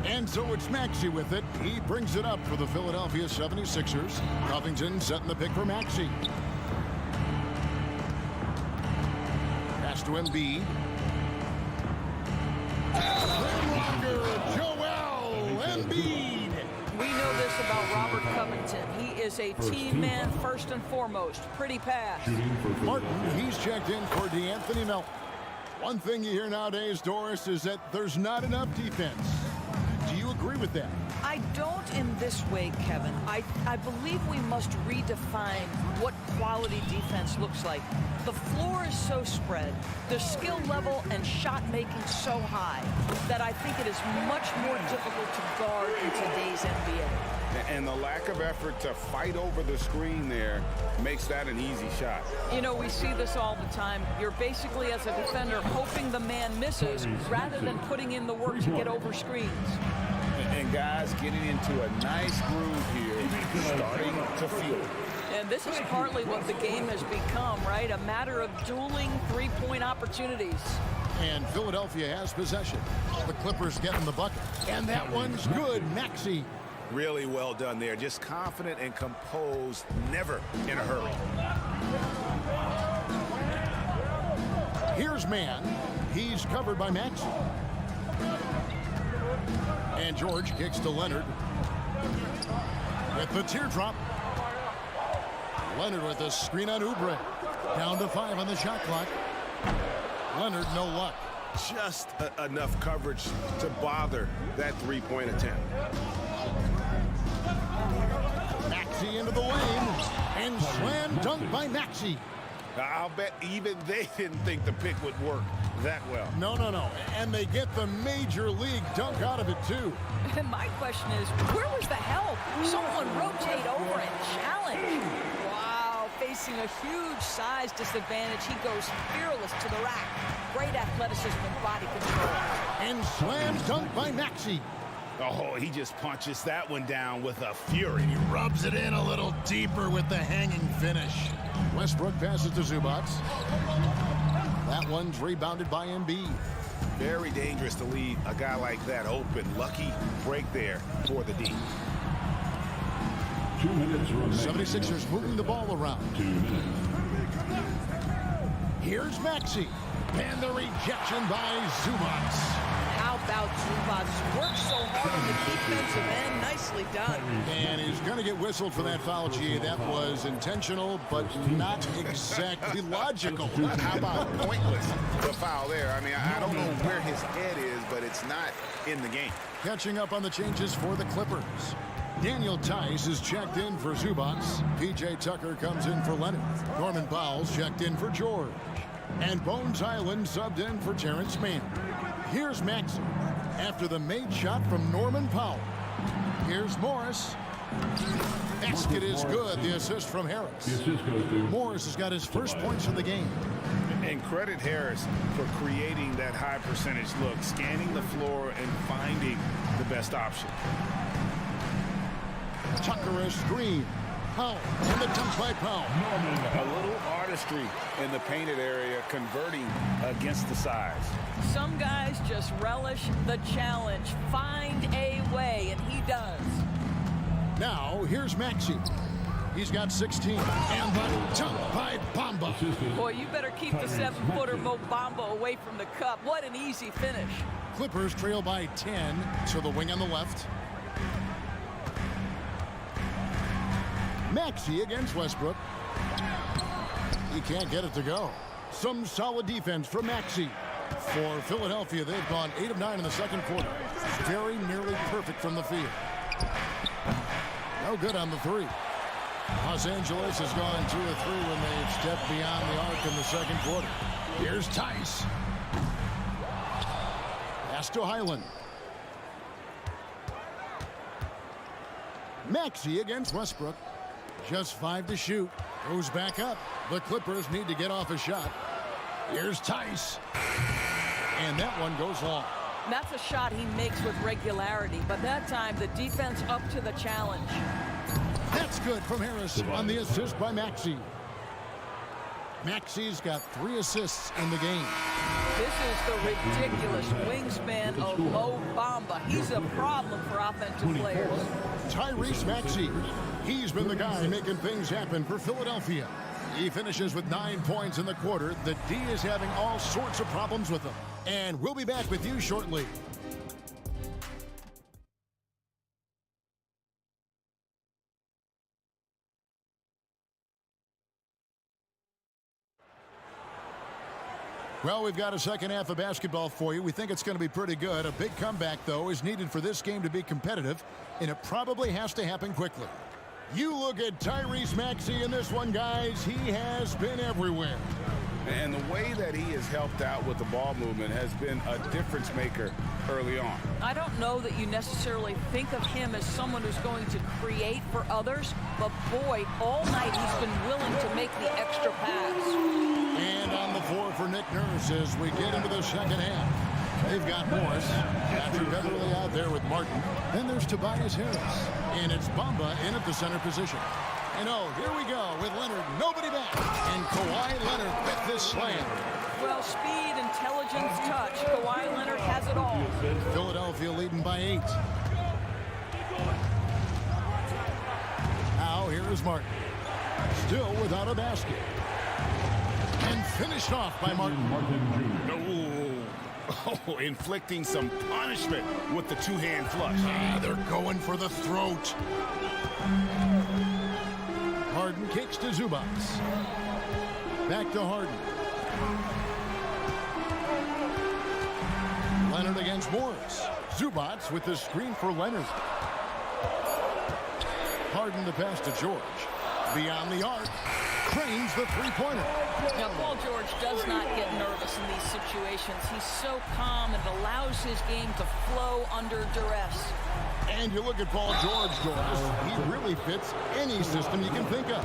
And so it's Maxey with it. He brings it up for the Philadelphia 76ers. Covington setting the pick for Maxey. Pass to Embiid. Joel Embiid. We know this about Robert Covington. He is a team man first and foremost. Pretty pass. Martin, he's checked in for D'Anthony Melton. One thing you hear nowadays, Doris, is that there's not enough defense. Do you agree with that? I don't in this way, Kevin. I believe we must redefine what quality defense looks like. The floor is so spread, the skill level and shot making so high that I think it is much more difficult to guard in today's NBA. And the lack of effort to fight over the screen there makes that an easy shot. You know, we see this all the time. You're basically, as a defender, hoping the man misses rather than putting in the work to get over screens. And guys getting into a nice groove here, starting to feel it. And this is partly what the game has become, right? A matter of dueling three-point opportunities. And Philadelphia has possession. The Clippers getting the bucket. And that one's good. Maxey. Really well done there. Just confident and composed, never in a hurry. Here's Mann. He's covered by Maxey. And George kicks to Leonard. With the teardrop. Leonard with a screen on Oubre. Down to 5 on the shot clock. Leonard, no luck. Just enough coverage to bother that three-point attempt. Maxey into the lane. And slam dunk by Maxey. I'll bet even they didn't think the pick would work that well. No. And they get the major league dunk out of it, too. And my question is, where was the help? Someone rotate over and challenge. Wow, facing a huge size disadvantage, he goes fearless to the rack. Great athleticism and body control. And slam dunk by Maxey. Oh, he just punches that one down with a fury. He rubs it in a little deeper with the hanging finish. Westbrook passes to Zubac. That one's rebounded by Embiid. Very dangerous to leave a guy like that open. Lucky break there for the D. 2 minutes remaining. 76ers moving the ball around. 2 minutes. Here's Maxey. And the rejection by Zubac. How about Zubats. Worked so hard on the defensive end. Nicely done. And he's going to get whistled for that foul, G. That was intentional, but not exactly logical. How about pointless, the foul there? I mean, I don't know where his head is, but it's not in the game. Catching up on the changes for the Clippers. Daniel Tice is checked in for Zubats. P.J. Tucker comes in for Leonard. Norman Powell's checked in for George. And Bones Highland subbed in for Terrence Mann. Here's Maxey after the made shot from Norman Powell. Here's Morris. Basket is good. The assist from Harris. Morris has got his first points of the game. And credit Harris for creating that high percentage look, scanning the floor and finding the best option. Tucker a screen. Powell and the dunk by Powell. A little artistry in the painted area, converting against the size. Some guys just relish the challenge. Find a way, and he does. Now, here's Maxey. He's got 16. And the dunk by Bamba. Boy, you better keep the 7-footer Mo Bamba away from the cup. What an easy finish. Clippers trail by 10 to the wing on the left. Maxey against Westbrook. He can't get it to go. Some solid defense from Maxey. For Philadelphia, they've gone 8 of 9 in the second quarter. Very nearly perfect from the field. No good on the three. Los Angeles has gone 2 of 3 when they've stepped beyond the arc in the second quarter. Here's Tice. Pass to Highland. Maxey against Westbrook. Just 5 to shoot. Goes back up. The Clippers need to get off a shot. Here's Tice. And that one goes long. That's a shot he makes with regularity, but that time the defense up to the challenge. That's good from Harris on the assist by Maxey. Maxey's got 3 assists in the game. This is the ridiculous wingspan of Mo Bamba. He's a problem for offensive players. Tyrese Maxey. He's been the guy making things happen for Philadelphia. He finishes with 9 points in the quarter. The D is having all sorts of problems with him. And we'll be back with you shortly. Well, we've got a second half of basketball for you. We think it's going to be pretty good. A big comeback, though, is needed for this game to be competitive, and it probably has to happen quickly. You look at Tyrese Maxey in this one, guys. He has been everywhere. And the way that he has helped out with the ball movement has been a difference maker early on. I don't know that you necessarily think of him as someone who's going to create for others, but boy, all night he's been willing to make the extra pass. And on the floor for Nick Nurse as we get into the second half. They've got Morris. Patrick Beverly out there with Martin. Then there's Tobias Harris. And it's Bamba in at the center position. And oh, here we go with Leonard. Nobody back. And Kawhi Leonard with this slam. Well, speed, intelligence, touch. Kawhi Leonard has it all. Philadelphia leading by 8. Now here is Martin. Still without a basket. And finished off by Martin. Oh, inflicting some punishment with the two-hand flush. They're going for the throat. Harden kicks to Zubats. Back to Harden. Leonard against Morris. Zubats with the screen for Leonard. Harden the pass to George. Beyond the arc. Cranes the three-pointer. Now, Paul George does not get nervous in these situations. He's so calm and allows his game to flow under duress. And you look at Paul George, Doris. He really fits any system you can think of.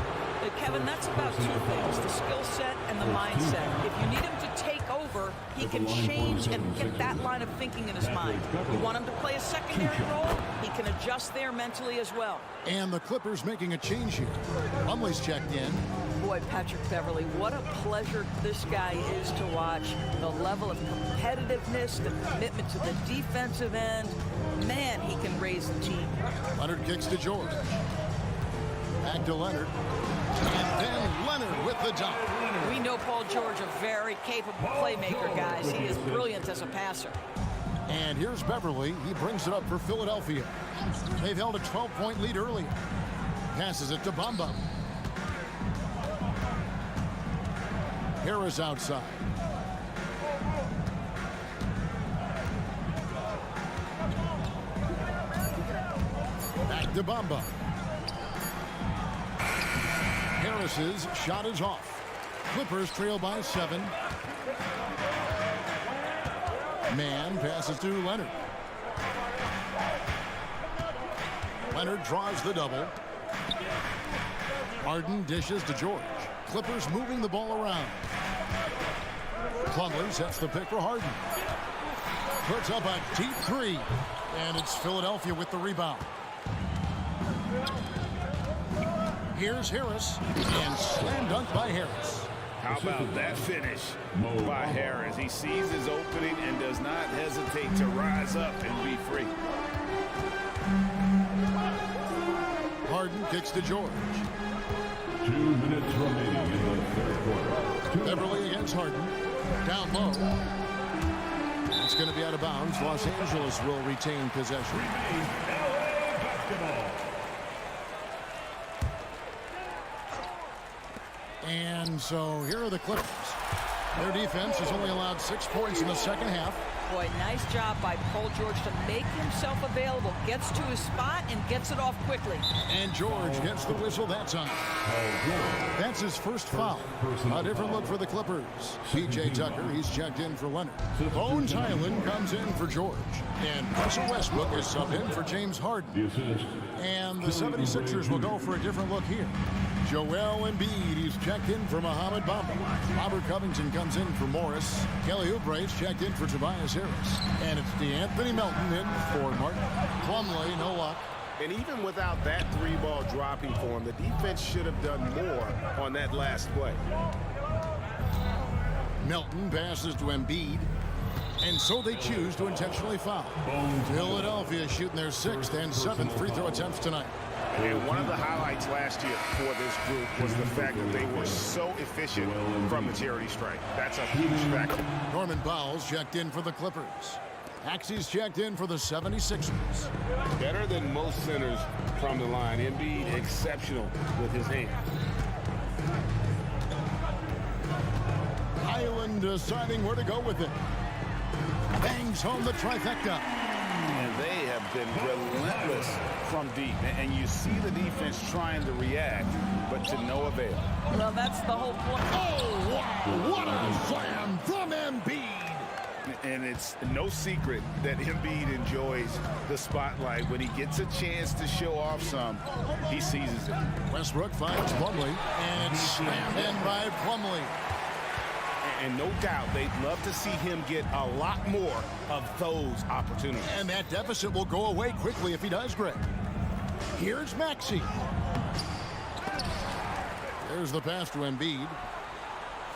Kevin, that's about 2 things, the skill set and the mindset. If you need him to take over, he can change and get that line of thinking in his mind. You want him to play a secondary role, he can adjust there mentally as well. And the Clippers making a change here. Umley's checked in. Boy, Patrick Beverly, what a pleasure this guy is to watch. The level of competitiveness, the commitment to the defensive end. Man, he can raise the team. Leonard kicks to George. Back to Leonard. And then Leonard with the dunk. We know Paul George, a very capable playmaker, guys. He is brilliant as a passer. And here's Beverly. He brings it up for Philadelphia. They've held a 12-point lead earlier. Passes it to Bamba. Harris outside. Back to Bamba. Harris's shot is off. Clippers trail by 7. Man passes to Leonard. Leonard draws the double. Harden dishes to George. Clippers moving the ball around. Plumlee sets the pick for Harden. Puts up a deep 3. And it's Philadelphia with the rebound. Here's Harris. And slam dunk by Harris. How about that finish by Harris? He sees his opening and does not hesitate to rise up and be free. Harden kicks to George. 2 minutes remaining in the third quarter. Beverly against Harden. Down low. It's going to be out of bounds. Los Angeles will retain possession. And so here are the Clippers. Their defense has only allowed 6 points in the second half. Boy, nice job by Paul George to make himself available. Gets to his spot and gets it off quickly. And George gets the whistle that time. That's his first foul. A different look for the Clippers. P.J. Tucker, he's checked in for Leonard. Bones Highland comes in for George. And Russell Westbrook is subbed in for James Harden. And the 76ers will go for a different look here. Joel Embiid, he's checked in for Mohamed Bamba. Robert Covington comes in for Morris. Kelly Oubre's checked in for Tobias Harris. And it's DeAnthony Melton in for Martin. Plumlee, no luck. And even without that 3-ball dropping for him, the defense should have done more on that last play. Melton passes to Embiid. And so they choose to intentionally foul. Philadelphia shooting their 6th and 7th free throw attempts tonight. And one of the highlights last year for this group was the fact that they were so efficient from the charity stripe. That's a huge factor. Norman Powell's checked in for the Clippers. Axie's checked in for the 76ers. Better than most centers from the line. Embiid exceptional with his hands. Highland deciding where to go with it. Bangs home the trifecta. And they have been relentless from deep. And you see the defense trying to react, but to no avail. Well, that's the whole point. Oh, wow. What a slam from Embiid. And it's no secret that Embiid enjoys the spotlight. When he gets a chance to show off some, he seizes it. Westbrook finds Plumlee, and it's slammed in by Plumlee. And no doubt they'd love to see him get a lot more of those opportunities. And that deficit will go away quickly if he does, Greg. Here's Maxey. There's the pass to Embiid.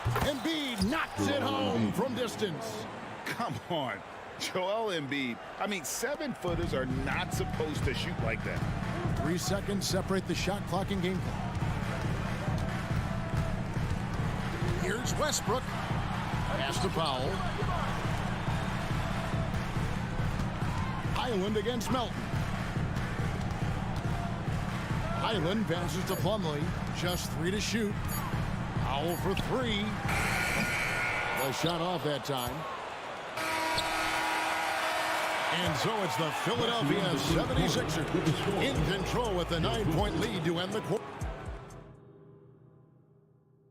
Embiid knocks it home from distance. Come on, Joel Embiid. I mean, 7-footers are not supposed to shoot like that. 3 seconds separate the shot clock and game clock. Here's Westbrook. Pass to Powell. Highland against Melton. Highland passes to Plumlee. Just 3 to shoot. Powell for 3. The shot off that time. And so it's the Philadelphia 76ers in control with a 9-point lead to end the quarter.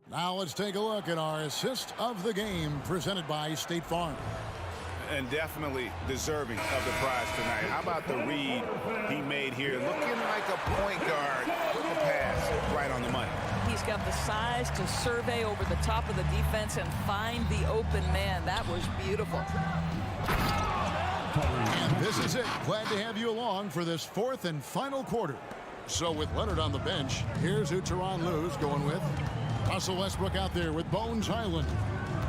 Now let's take a look at our assist of the game presented by State Farm. And definitely deserving of the prize tonight. How about the read he made here? Looking like a point guard with the pass right on the money. He's got the size to survey over the top of the defense and find the open man. That was beautiful. And this is it. Glad to have you along for this 4th and final quarter. So with Leonard on the bench, here's who Tyronn Lue's going with. Russell Westbrook out there with Bones Highland.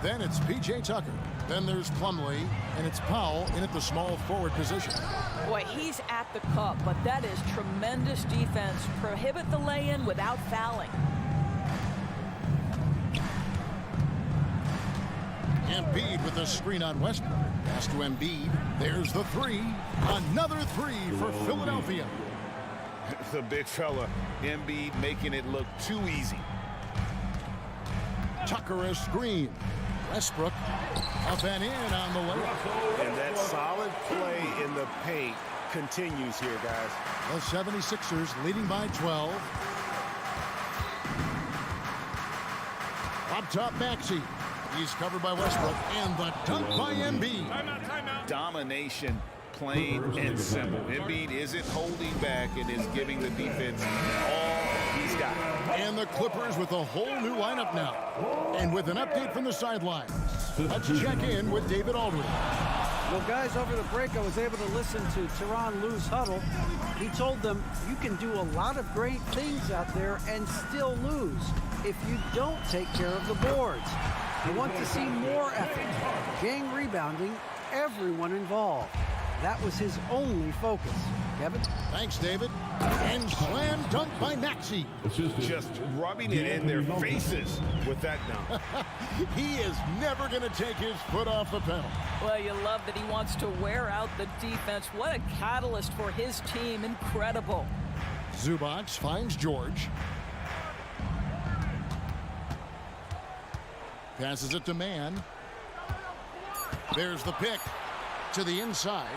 Then it's P.J. Tucker. Then there's Plumlee, and it's Powell in at the small forward position. Boy, he's at the cup, but that is tremendous defense. Prohibit the lay-in without fouling. Embiid with a screen on Westbrook. Pass to Embiid. There's the three. Another three for Philadelphia. The big fella, Embiid, making it look too easy. Tucker a screen. Westbrook up and in on the layup. And that solid play in the paint continues here, guys. The 76ers leading by 12. Up top, Maxey. He's covered by Westbrook. And the dunk by Embiid. Timeout. Domination, plain and simple. Embiid isn't holding back and is giving the defense all he's got. And the Clippers with a whole new lineup now. And with an update from the sidelines, let's check in with David Aldridge. Well, guys, over the break, I was able to listen to Tyronn Lue's huddle. He told them, you can do a lot of great things out there and still lose if you don't take care of the boards. I want to see more effort, gang rebounding, everyone involved. That was his only focus. Kevin? Thanks, David. And slam dunk by Maxey. Just rubbing it in their faces with that dunk. He is never going to take his foot off the pedal. Well, you love that he wants to wear out the defense. What a catalyst for his team. Incredible. Zubac finds George. Passes it to Mann. There's the pick to the inside.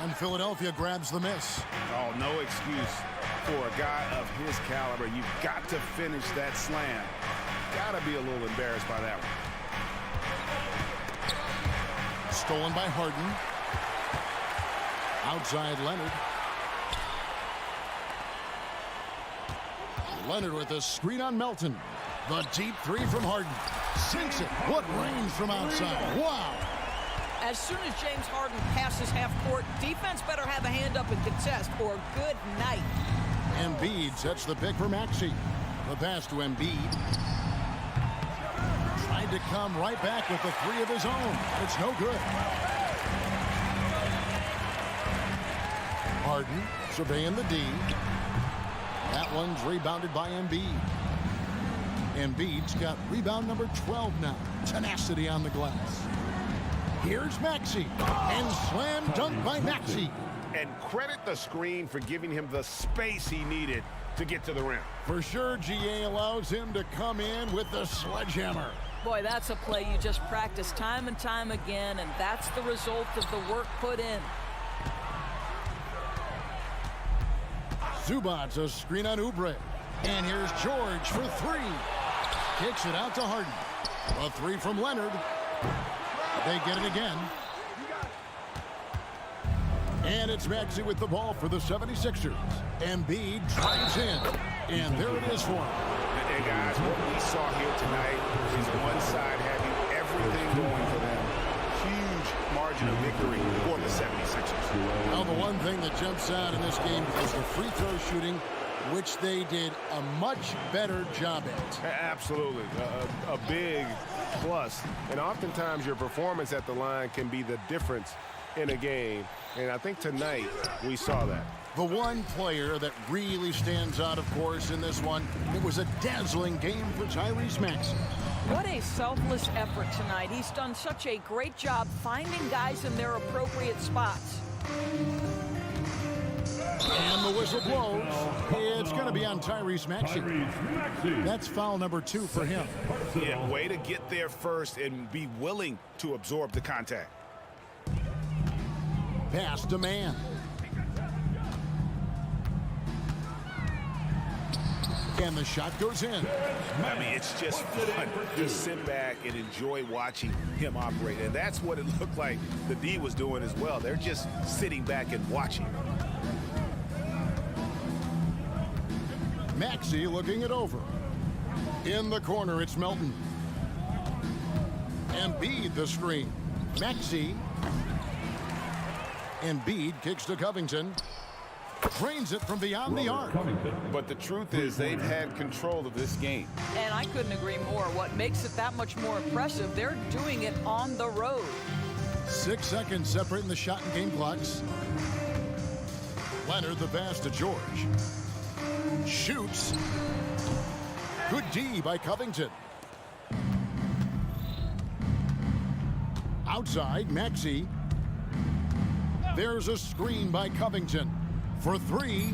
And Philadelphia grabs the miss. Oh, no excuse for a guy of his caliber. You've got to finish that slam. Got to be a little embarrassed by that one. Stolen by Harden. Outside Leonard. Leonard with a screen on Melton. The deep three from Harden. Sinks it. What range from outside. Wow. As soon as James Harden passes half court, defense better have a hand up and contest or good night. Embiid sets the pick for Maxey. The pass to Embiid. Tried to come right back with the three of his own. It's no good. Harden surveying the D. That one's rebounded by Embiid. Embiid's got rebound number 12 now. Tenacity on the glass. Here's Maxey. And slam dunk by Maxey. And credit the screen for giving him the space he needed to get to the rim. For sure, GA allows him to come in with the sledgehammer. Boy, that's a play you just practice time and time again, and that's the result of the work put in. Zubac a screen on Oubre. And here's George for three. Kicks it out to Harden. A three from Leonard. They get it again. And it's Maxey with the ball for the 76ers. Embiid drives in. And there it is for him. And guys, what we saw here tonight is one side having everything going for them. Huge margin of victory for the 76ers. Now, the one thing that jumps out in this game is the free throw shooting, which they did a much better job at. Absolutely. A big plus. And oftentimes your performance at the line can be the difference in a game. And I think tonight we saw that. The one player that really stands out, of course, in this one, it was a dazzling game for Tyrese Maxey. What a selfless effort tonight. He's done such a great job finding guys in their appropriate spots. And the whistle blows. It's going to be on Tyrese Maxey. That's foul number 2 for him. Yeah, way to get there first and be willing to absorb the contact. Pass to Mann. And the shot goes in. I mean, it's just fun to sit back and enjoy watching him operate. And that's what it looked like the D was doing as well. They're just sitting back and watching. Maxey looking it over. In the corner, it's Melton. Embiid the screen. Maxey. Embiid kicks to Covington. Drains it from beyond the arc. But the truth is they've had control of this game. And I couldn't agree more. What makes it that much more impressive, they're doing it on the road. 6 seconds separating the shot and game clocks. Leonard the pass to George. Shoots. Good D by Covington. Outside, Maxey. There's a screen by Covington for three.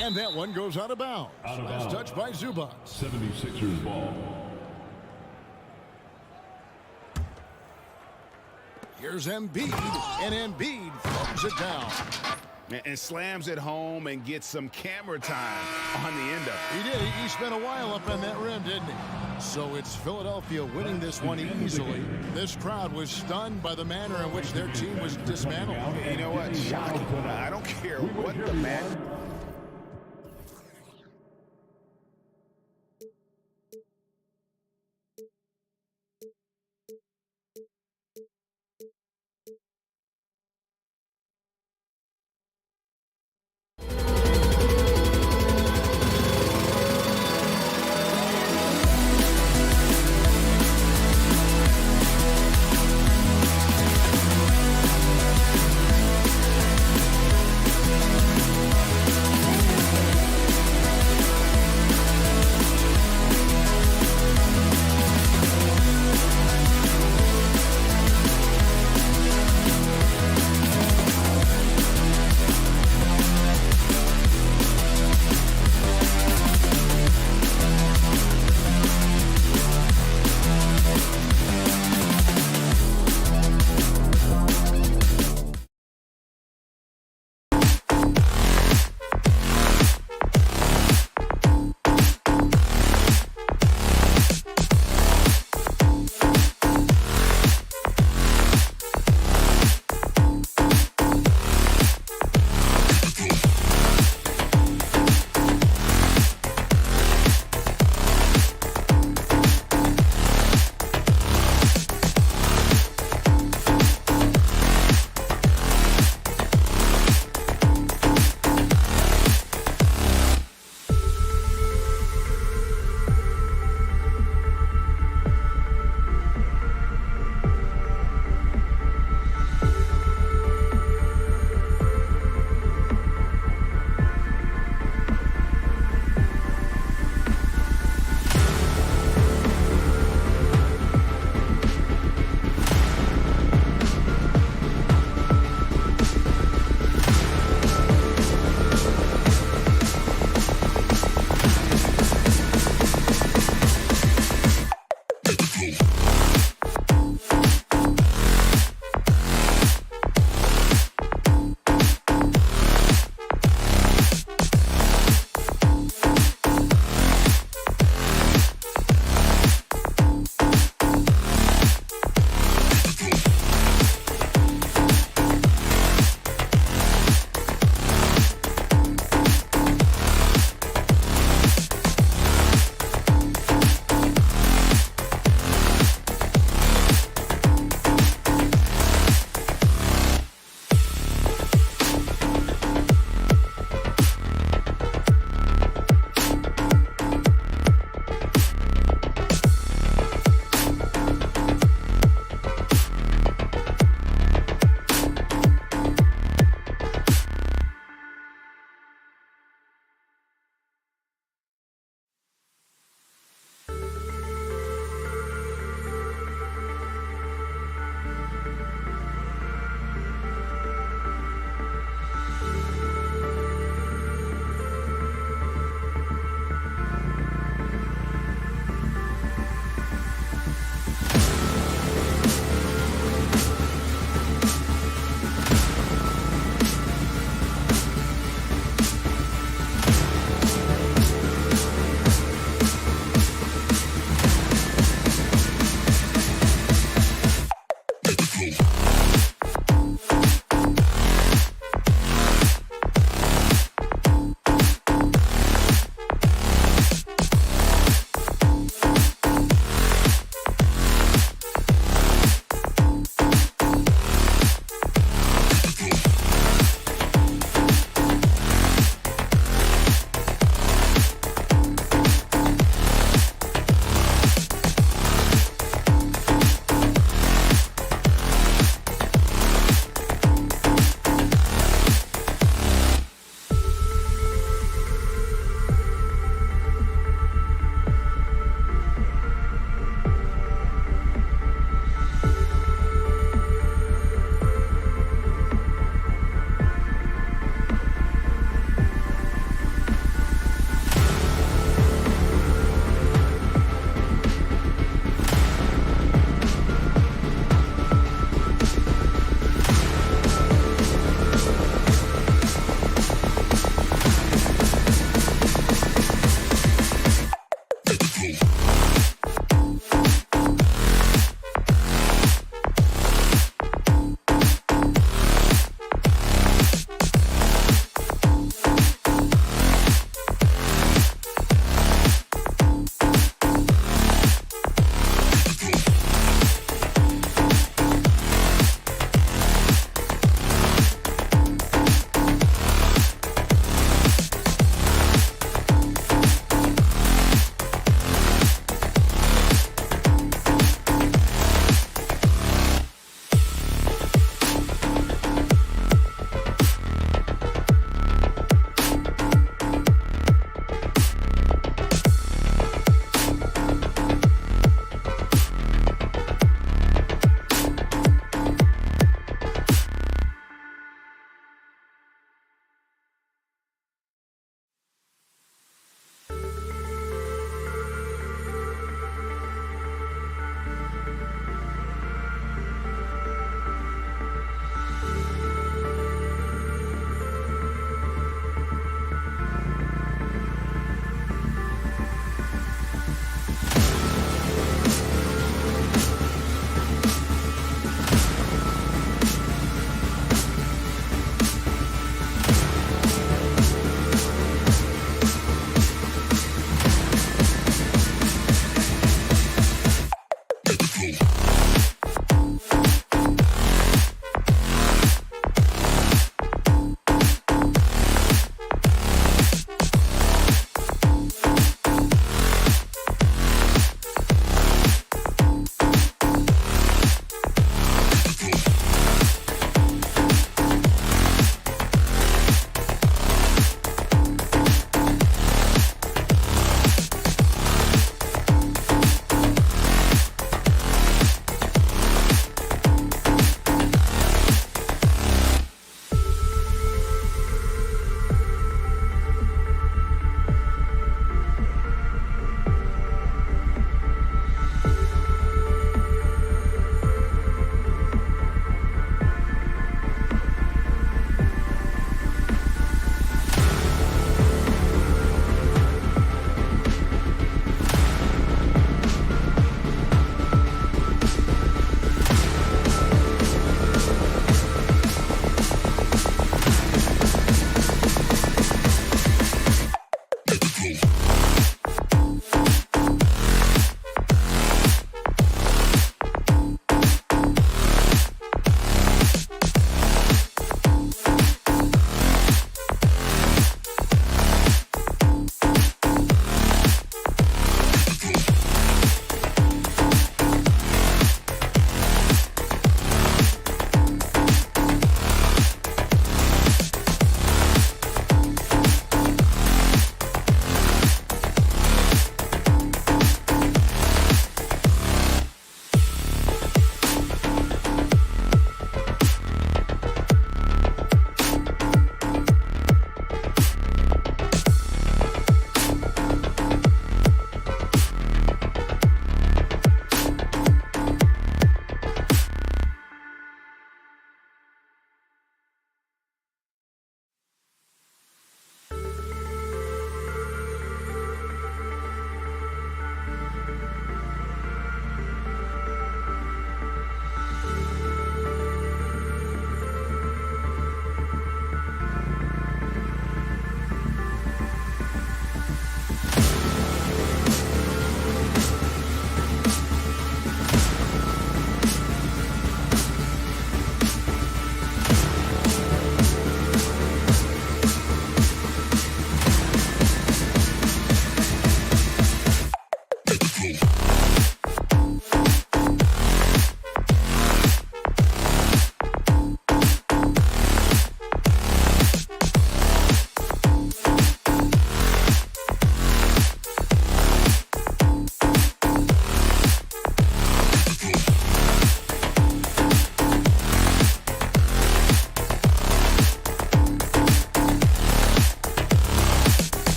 And that one goes out of bounds. Last touch by Zubac. 76ers ball. Here's Embiid, and Embiid throws it down. And slams it home and gets some camera time on the end of it. He did. He spent a while up on that rim, didn't he? So it's Philadelphia winning this one easily. This crowd was stunned by the manner in which their team was dismantled. You know what? Shocking. I don't care what the man.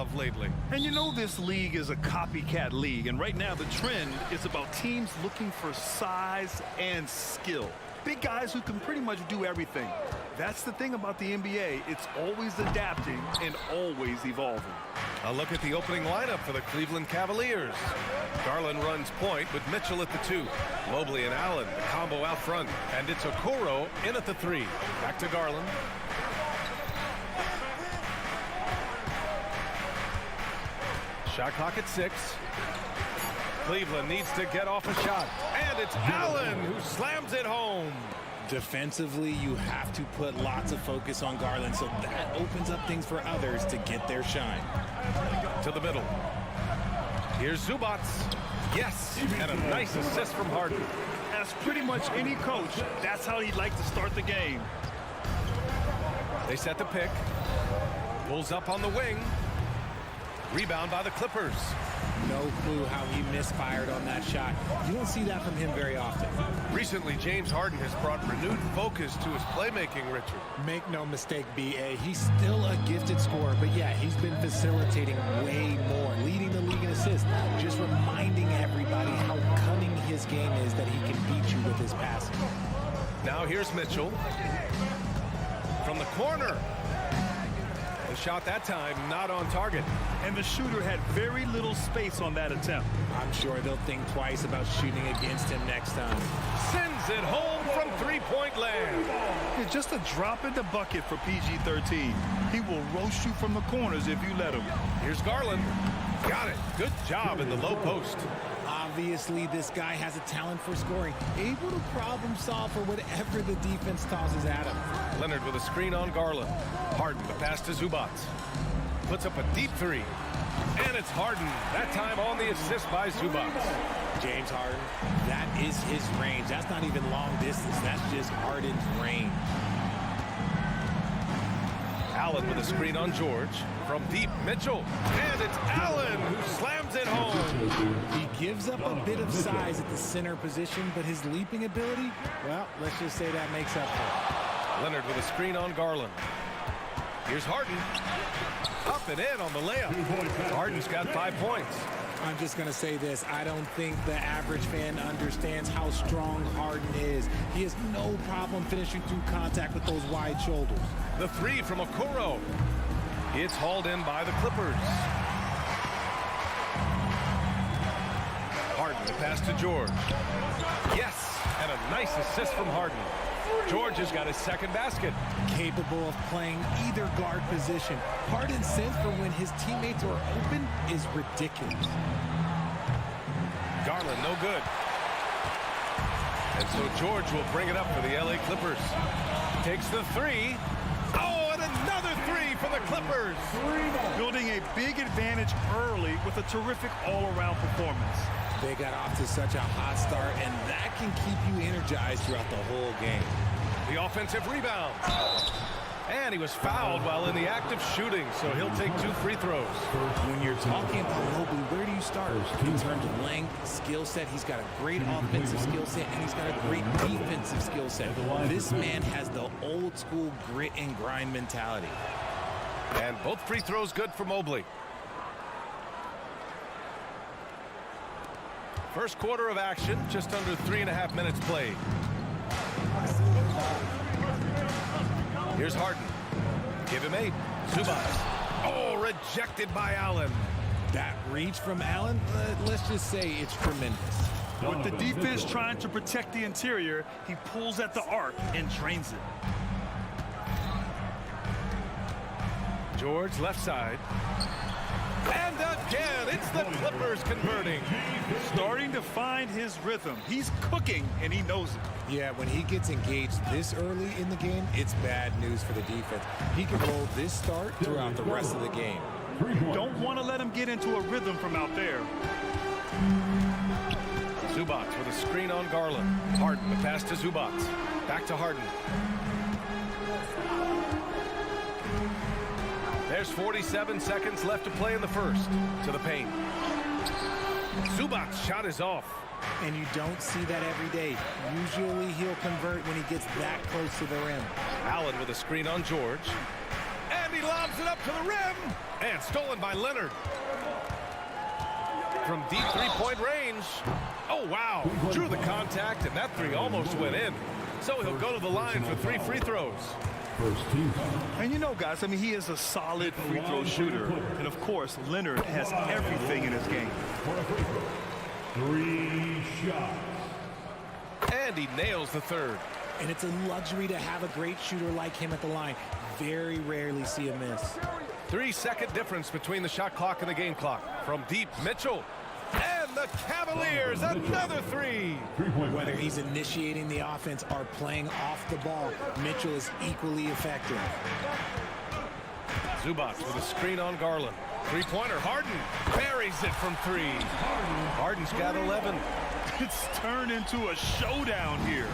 of lately. And you know this league is a copycat league, and right now the trend is about teams looking for size and skill. Big guys who can pretty much do everything. That's the thing about the NBA. It's always adapting and always evolving. A look at the opening lineup for the Cleveland Cavaliers. Garland runs point with Mitchell at the 2. Mobley and Allen, the combo out front. And it's Okoro in at the 3. Back to Garland. Shot clock at 6. Cleveland needs to get off a shot. And it's Allen who slams it home. Defensively, you have to put lots of focus on Garland, so that opens up things for others to get their shine. To the middle. Here's Zubats. Yes, and a nice assist from Harden. As pretty much any coach, that's how he'd like to start the game. They set the pick. Pulls up on the wing. Rebound by the Clippers. No clue how he misfired on that shot. You don't see that from him very often. Recently, James Harden has brought renewed focus to his playmaking, Richard. Make no mistake, B.A., he's still a gifted scorer, but yeah, he's been facilitating way more, leading the league in assists, just reminding everybody how cunning his game is, that he can beat you with his passing. Now here's Mitchell. From the corner. The shot that time not on target. And the shooter had very little space on that attempt. I'm sure they'll think twice about shooting against him next time. Sends it home from three-point land. It's just a drop in the bucket for PG-13. He will roast you from the corners if you let him. Here's Garland. Got it. Good job in the low post. Obviously, this guy has a talent for scoring, able to problem solve for whatever the defense tosses at him. Leonard with a screen on Garland. Harden, the pass to Zubats. Puts up a deep 3. And it's Harden. That time on the assist by Zubats. James Harden, that is his range. That's not even long distance. That's just Harden's range. Allen with a screen on George. From deep, Mitchell. And it's Allen who slams it home. He gives up a bit of size at the center position, but his leaping ability, well, let's just say that makes up for it. Leonard with a screen on Garland. Here's Harden. Up and in on the layup. Harden's got 5 points. I'm just going to say this. I don't think the average fan understands how strong Harden is. He has no problem finishing through contact with those wide shoulders. The 3 from Okoro. It's hauled in by the Clippers. Harden, the pass to George. Yes, and a nice assist from Harden. George has got his second basket. Capable of playing either guard position. Harden's sense for when his teammates are open is ridiculous. Garland, no good. And so George will bring it up for the LA Clippers. Takes the 3. Oh, and another 3 for the Clippers. Building a big advantage early with a terrific all-around performance. They got off to such a hot start, and that can keep you energized throughout the whole game. The offensive rebound. And he was fouled while in the act of shooting, so he'll take 2 free throws. When you're talking about Mobley, where do you start? In terms of length, skill set, he's got a great offensive skill set, and he's got a great defensive skill set. This man has the old school grit and grind mentality. And both free throws good for Mobley. First quarter of action, just under 3.5 minutes played. Here's Harden. Give him 8. Zubats. Oh, rejected by Allen. That reach from Allen, let's just say it's tremendous. With the defense trying to protect the interior, he pulls at the arc and drains it. George, left side. And again, it's the Clippers converting. Starting to find his rhythm. He's cooking, and he knows it. Yeah, when he gets engaged this early in the game, it's bad news for the defense. He can roll this start throughout the rest of the game. Don't want to let him get into a rhythm from out there. Zubats with a screen on Garland. Harden, the pass to Zubats. Back to Harden. There's 47 seconds left to play in the first. To the paint. Zubats' shot is off. And you don't see that every day. Usually he'll convert when he gets that close to the rim. Allen with a screen on George. And he lobs it up to the rim. And stolen by Leonard. From deep three-point range. Oh, wow. Drew the contact, and that three almost went in. So he'll go to the line for 3 free throws. And you know, guys, I mean, he is a solid free throw shooter. And, of course, Leonard has everything in his game. 3 shots. And he nails the third. And it's a luxury to have a great shooter like him at the line. Very rarely see a miss. 3-second difference between the shot clock and the game clock. From deep, Mitchell. And the Cavaliers, another 3. Whether he's initiating the offense or playing off the ball, Mitchell is equally effective. Zubac with a screen on Garland. Three-pointer, Harden buries it from 3. Harden's got 11. It's turned into a showdown here.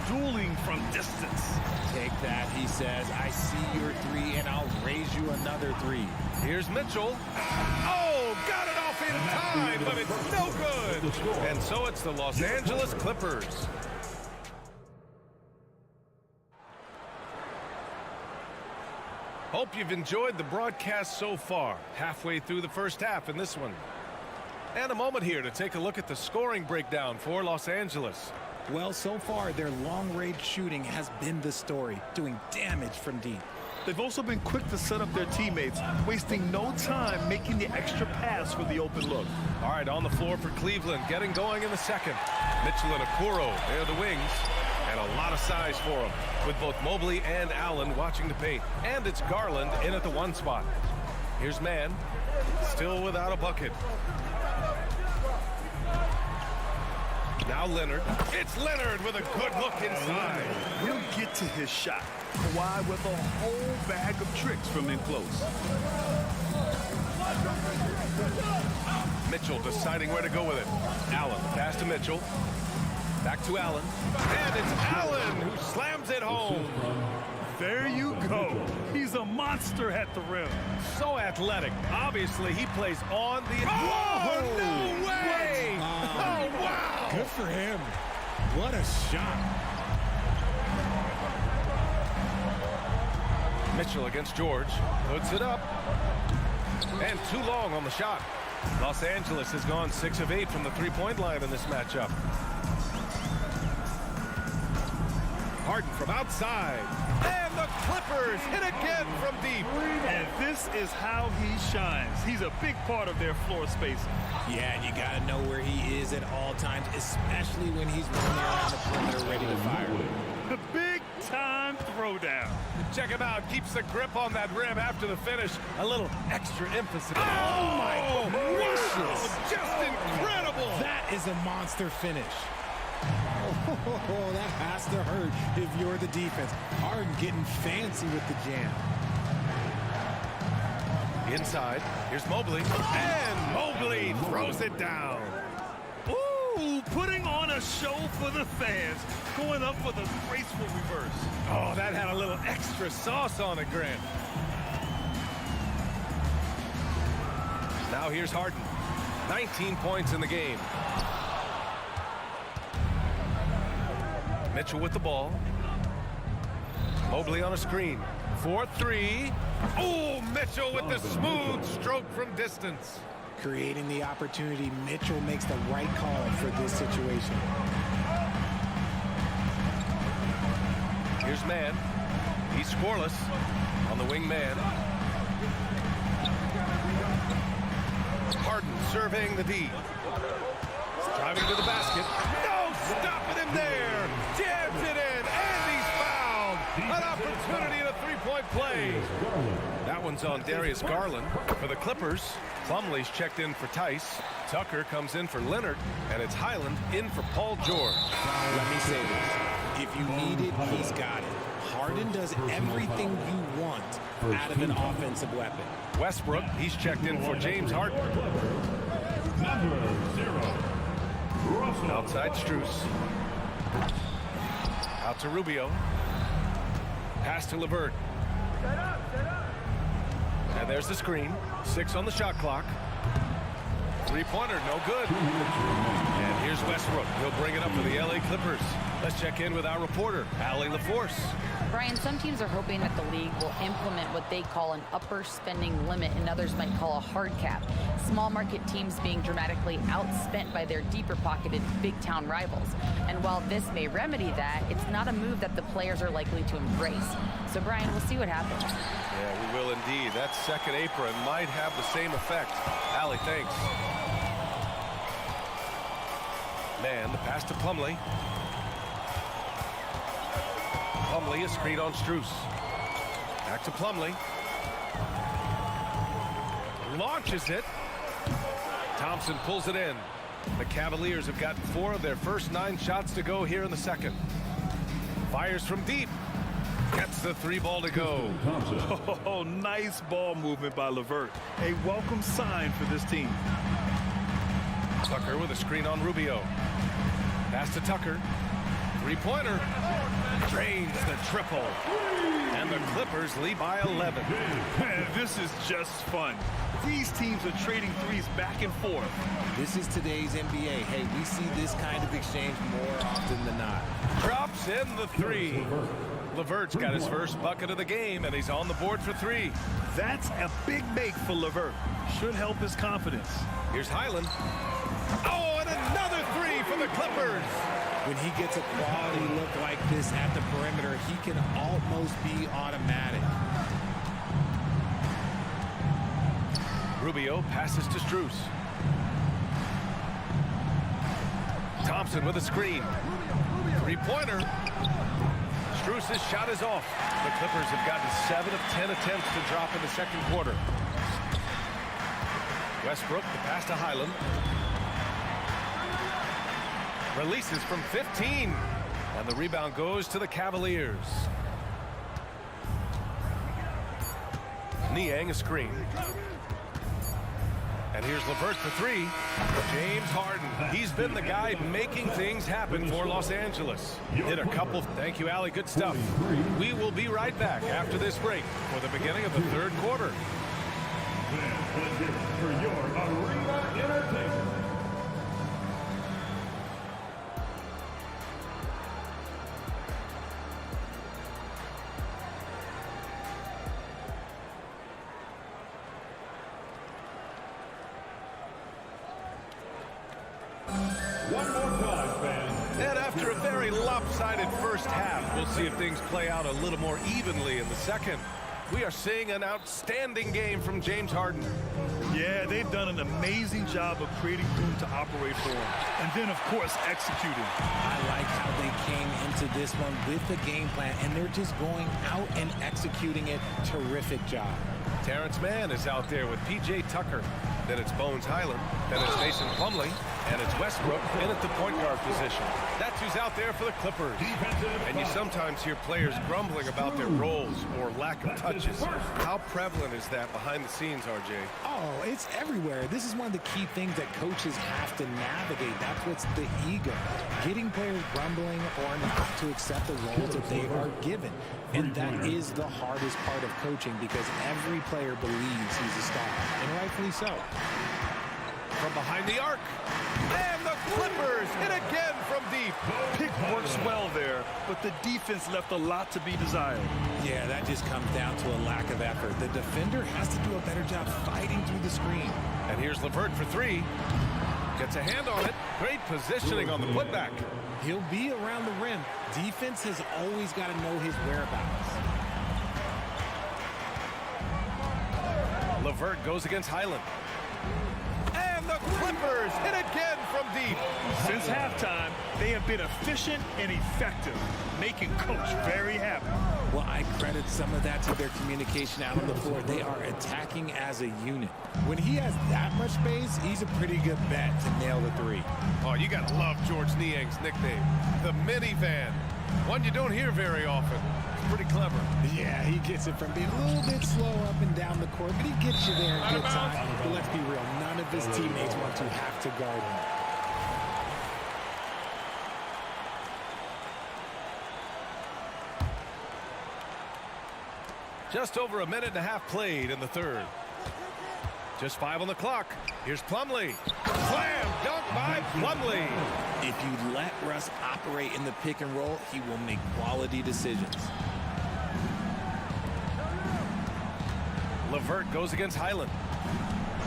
Dueling from distance. Take that, he says. I see your 3, and I'll raise you another 3. Here's Mitchell. Oh, got it off in time, but it's no good. And so it's the Los Angeles Clippers. Hope you've enjoyed the broadcast so far. Halfway through the first half in this one. And a moment here to take a look at the scoring breakdown for Los Angeles. Well, so far, their long-range shooting has been the story, doing damage from deep. They've also been quick to set up their teammates, wasting no time making the extra pass for the open look. All right, on the floor for Cleveland, getting going in the second. Mitchell and Okoro, they're the wings. And a lot of size for them, with both Mobley and Allen watching the paint. And it's Garland in at the 1 spot. Here's Mann, still without a bucket. Now Leonard. It's Leonard with a good look inside. He'll get to his shot. Kawhi with a whole bag of tricks from in close. Mitchell deciding where to go with it. Allen, pass to Mitchell. Back to Allen. And it's Allen who slams it home. There you go. He's a monster at the rim. So athletic. Obviously, he plays on the... Oh, no way! Oh, wow! Good for him. What a shot. Mitchell against George. Puts it up. And too long on the shot. Los Angeles has gone 6 of 8 from the three-point line in this matchup. Harden from outside. And the Clippers hit again from deep. And this is how he shines. He's a big part of their floor spacing. Yeah, and you got to know where he is at all times, especially when he's running around the perimeter ready to fire. The big-time throwdown. Check him out. Keeps the grip on that rim after the finish. A little extra emphasis. Oh my gracious. Just incredible. That is a monster finish. Oh, that has to hurt if you're the defense. Harden getting fancy with the jam. Inside, here's Mobley. And Mobley throws it down. Ooh, putting on a show for the fans. Going up with a graceful reverse. Oh, that had a little extra sauce on it, Grant. Now here's Harden. 19 points in the game. Mitchell with the ball. Mobley on a screen. 4-3. Oh, Mitchell with the smooth stroke from distance. Creating the opportunity, Mitchell makes the right call for this situation. Here's Mann. He's scoreless on the wing man. Harden surveying the D. Driving to the basket. No stopping him there. Jams it in, and he's fouled. An opportunity in a three-point play. That one's on Darius Garland. For the Clippers, Plumlee's checked in for Tice. Tucker comes in for Leonard, and it's Highland in for Paul George. Let me say this. If you need it, he's got it. Harden does everything you want out of an offensive weapon. Westbrook, he's checked in for James Harden. Outside Strus. Out to Rubio. Pass to LeVert. And there's the screen. 6 on the shot clock. Three-pointer, no good. And here's Westbrook. He'll bring it up for the LA Clippers. Let's check in with our reporter, Allie LaForce. Brian, some teams are hoping that the league will implement what they call an upper spending limit and others might call a hard cap. Small market teams being dramatically outspent by their deeper pocketed big town rivals. And while this may remedy that, it's not a move that the players are likely to embrace. So Brian, we'll see what happens. Yeah, we will indeed. That second apron might have the same effect. Allie, thanks. Man, the pass to Plumlee. Plumlee, a screen on Strus. Back to Plumlee. Launches it. Thompson pulls it in. The Cavaliers have gotten 4 of their first 9 shots to go here in the second. Fires from deep. Gets the 3 ball to go. Oh, nice ball movement by LeVert. A welcome sign for this team. Tucker with a screen on Rubio. Pass to Tucker. 3-pointer. Drains the triple. And the Clippers lead by 11. Man, this is just fun. These teams are trading threes back and forth. This is today's NBA. Hey, we see this kind of exchange more often than not. Drops in the 3. LeVert's got his first bucket of the game, and he's on the board for 3. That's a big make for LeVert. Should help his confidence. Here's Highland. Oh, and another 3 for the Clippers. When he gets a quality look like this at the perimeter, he can almost be automatic. Rubio passes to Strus. Thompson with a screen. 3-pointer. Strus' shot is off. The Clippers have gotten 7 of 10 attempts to drop in the second quarter. Westbrook, the pass to Highland. Releases from 15. And the rebound goes to the Cavaliers. Niang a screen. And here's LeVert for 3. James Harden. He's been the guy making things happen for Los Angeles. Hit a couple. Thank you, Allie. Good stuff. We will be right back after this break for the beginning of the third quarter. For your arena entertainment. One more time, fans. And after a very lopsided first half, we'll see if things play out a little more evenly in the second. We are seeing an outstanding game from James Harden. Yeah, they've done an amazing job of creating room to operate for him. And then, of course, executing. I like how they came into this one with the game plan, and they're just going out and executing it. Terrific job. Terrence Mann is out there with P.J. Tucker. Then it's Bones Highland. Then it's Mason Plumlee. And it's Westbrook in at the point guard position. That's who's out there for the Clippers. And you sometimes hear players grumbling about their roles or lack of touches. How prevalent is that behind the scenes, RJ? Oh, it's everywhere. This is one of the key things that coaches have to navigate. That's what's the ego. Getting players grumbling or not to accept the roles that they are given. And that is the hardest part of coaching because every player believes he's a star. And rightfully so. From behind the arc. And the Clippers hit again from deep. Pick works well there, but the defense left a lot to be desired. Yeah, that just comes down to a lack of effort. The defender has to do a better job fighting through the screen. And here's LeVert for 3. Gets a hand on it. Great positioning on the putback. He'll be around the rim. Defense has always got to know his whereabouts. LeVert goes against Highland. And the Clippers hit again from deep. Since halftime, they have been efficient and effective, making Coach very happy. Well, I credit some of that to their communication out on the floor. They are attacking as a unit. When he has that much space, he's a pretty good bet to nail the 3. Oh, you got to love George Niang's nickname, the minivan. One you don't hear very often. It's pretty clever. Yeah, he gets it from being a little bit slow up and down the court, but he gets you there in good time. But let's be real, none of his teammates want to have to guard him. Just over a minute and a half played in the third. Just 5 on the clock. Here's Plumlee. Slam dunk by Plumlee. If you let Russ operate in the pick and roll, he will make quality decisions. LeVert goes against Highland.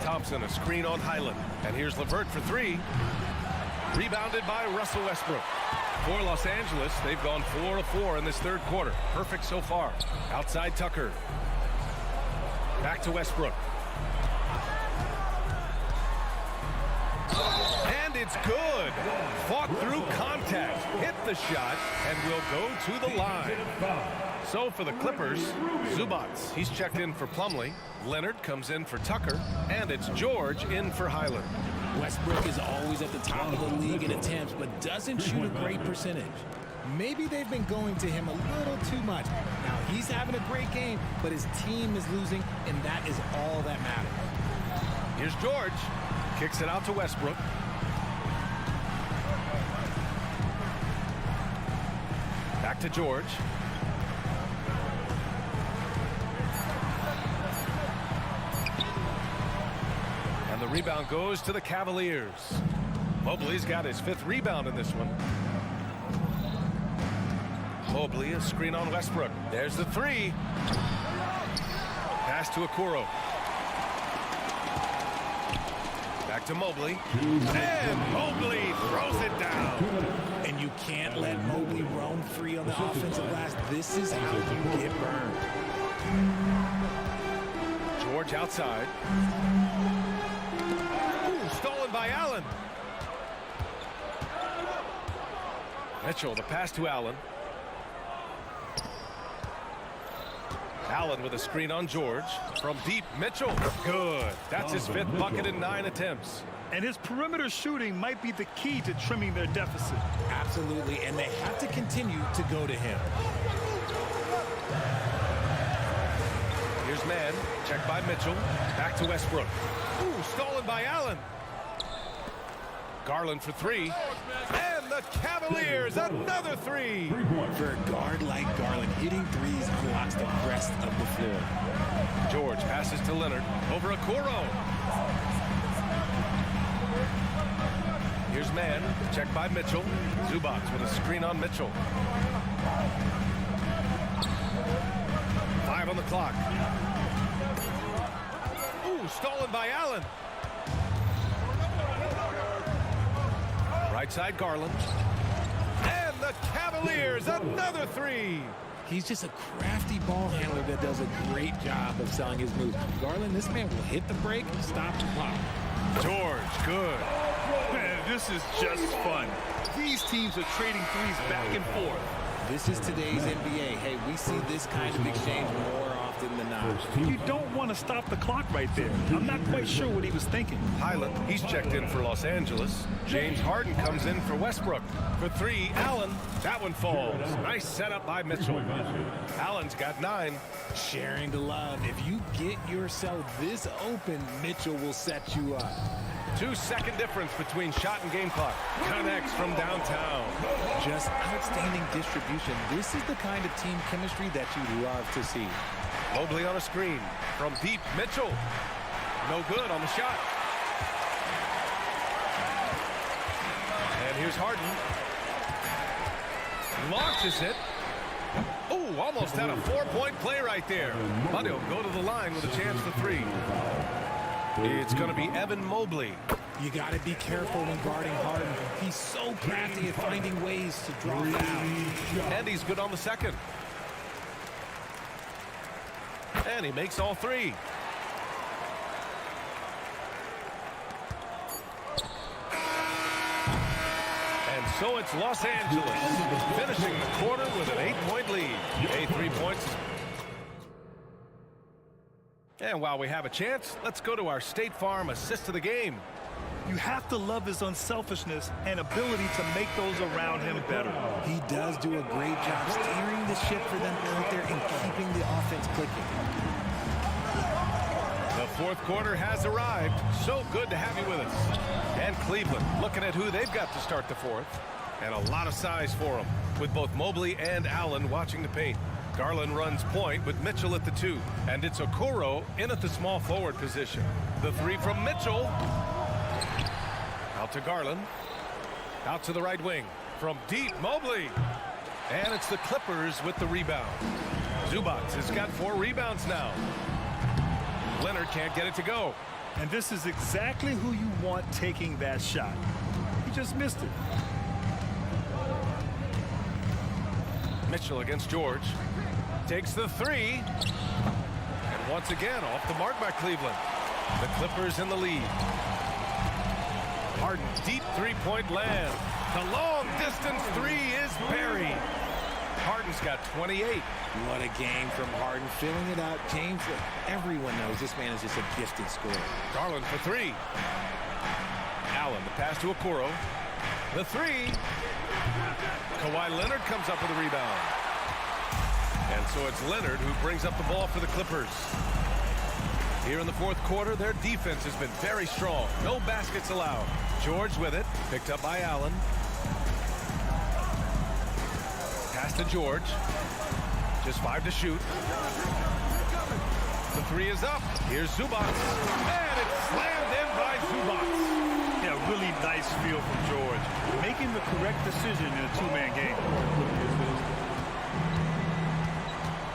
Thompson, a screen on Highland. And here's LeVert for three. Rebounded by Russell Westbrook. For Los Angeles, they've gone 4 of 4 in this third quarter. Perfect so far. Outside Tucker. Back to Westbrook. And it's good. Fought through contact. Hit the shot and will go to the line. So for the Clippers, Zubats, he's checked in for Plumlee. Leonard comes in for Tucker. And it's George in for Highland. Westbrook is always at the top of the league in attempts, but doesn't shoot a great percentage. Maybe they've been going to him a little too much. Now, he's having a great game, but his team is losing, and that is all that matters. Here's George. Kicks it out to Westbrook. Back to George. And the rebound goes to the Cavaliers. Mobley's got his 5th rebound in this one. Mobley, a screen on Westbrook. There's the 3. Pass to Okoro. Back to Mobley. And Mobley throws it down. And you can't let Mobley roam free on the offensive glass. This is how you get burned. George outside. Ooh, stolen by Allen. Mitchell, the pass to Allen. Allen with a screen on George. From deep, Mitchell. Good. That's his 5th bucket in 9 attempts. And his perimeter shooting might be the key to trimming their deficit. Absolutely, and they have to continue to go to him. Here's man. Checked by Mitchell. Back to Westbrook. Ooh, stolen by Allen. Garland for 3. And the Cavaliers, another 3. For a guard like Garland, hitting threes unlocks the rest of the floor. George passes to Leonard. Over Okoro. Here's man. Checked by Mitchell. Zubats with a screen on Mitchell. 5 on the clock. Ooh, stolen by Allen. Right side Garland. And the Cavaliers, another 3. He's just a crafty ball handler that does a great job of selling his moves. Garland, this man will hit the break, stop the pop. George, good. Man, this is just fun. These teams are trading threes back and forth. This is today's NBA. Hey, we see this kind of exchange more often than not. You don't want to stop the clock right there. I'm not quite sure what he was thinking. Highland, he's checked in for Los Angeles. James Harden comes in for Westbrook. For 3, Allen. That one falls. Nice setup by Mitchell. Allen's got 9. Sharing the love. If you get yourself this open, Mitchell will set you up. 2-second difference between shot and game clock. Connects from downtown. Just outstanding distribution. This is the kind of team chemistry that you love to see. Mobley on a screen. From deep, Mitchell. No good on the shot. And here's Harden. Launches it. Ooh, almost had a 4-point play right there. But he'll go to the line with a chance for 3. It's going to be Evan Mobley. You got to be careful when guarding Harden. He's so crafty at finding ways to draw fouls. And he's good on the second. And he makes all 3. And so it's Los Angeles finishing the quarter with an 8-point lead. 3 points. And while we have a chance, let's go to our State Farm assist of the game. You have to love his unselfishness and ability to make those around him better. He does do a great job steering the ship for them out there and keeping the offense clicking. The 4th quarter has arrived. So good to have you with us. And Cleveland looking at who they've got to start the 4th. And a lot of size for them, with both Mobley and Allen watching the paint. Garland runs point with Mitchell at the 2. And it's Okoro in at the small forward position. The 3 from Mitchell. Out to Garland. Out to the right wing. From deep, Mobley. And it's the Clippers with the rebound. Zubats has got 4 rebounds now. Leonard can't get it to go. And this is exactly who you want taking that shot. He just missed it. Mitchell against George. Takes the three. And once again, off the mark by Cleveland. The Clippers in the lead. Harden, deep three-point land. The long-distance three is buried. Harden's got 28. What a game from Harden, filling it out. James, everyone knows this man is just a gifted scorer. Garland for three. Allen, the pass to Okoro. The three. Kawhi Leonard comes up with a rebound. And so it's Leonard who brings up the ball for the Clippers. Here in the fourth quarter, their defense has been very strong. No baskets allowed. George with it, picked up by Allen. Pass to George. Just 5 to shoot. The three is up. Here's Zubac. And it's slammed in by Zubac. Yeah, really nice feel from George. Making the correct decision in a two-man game.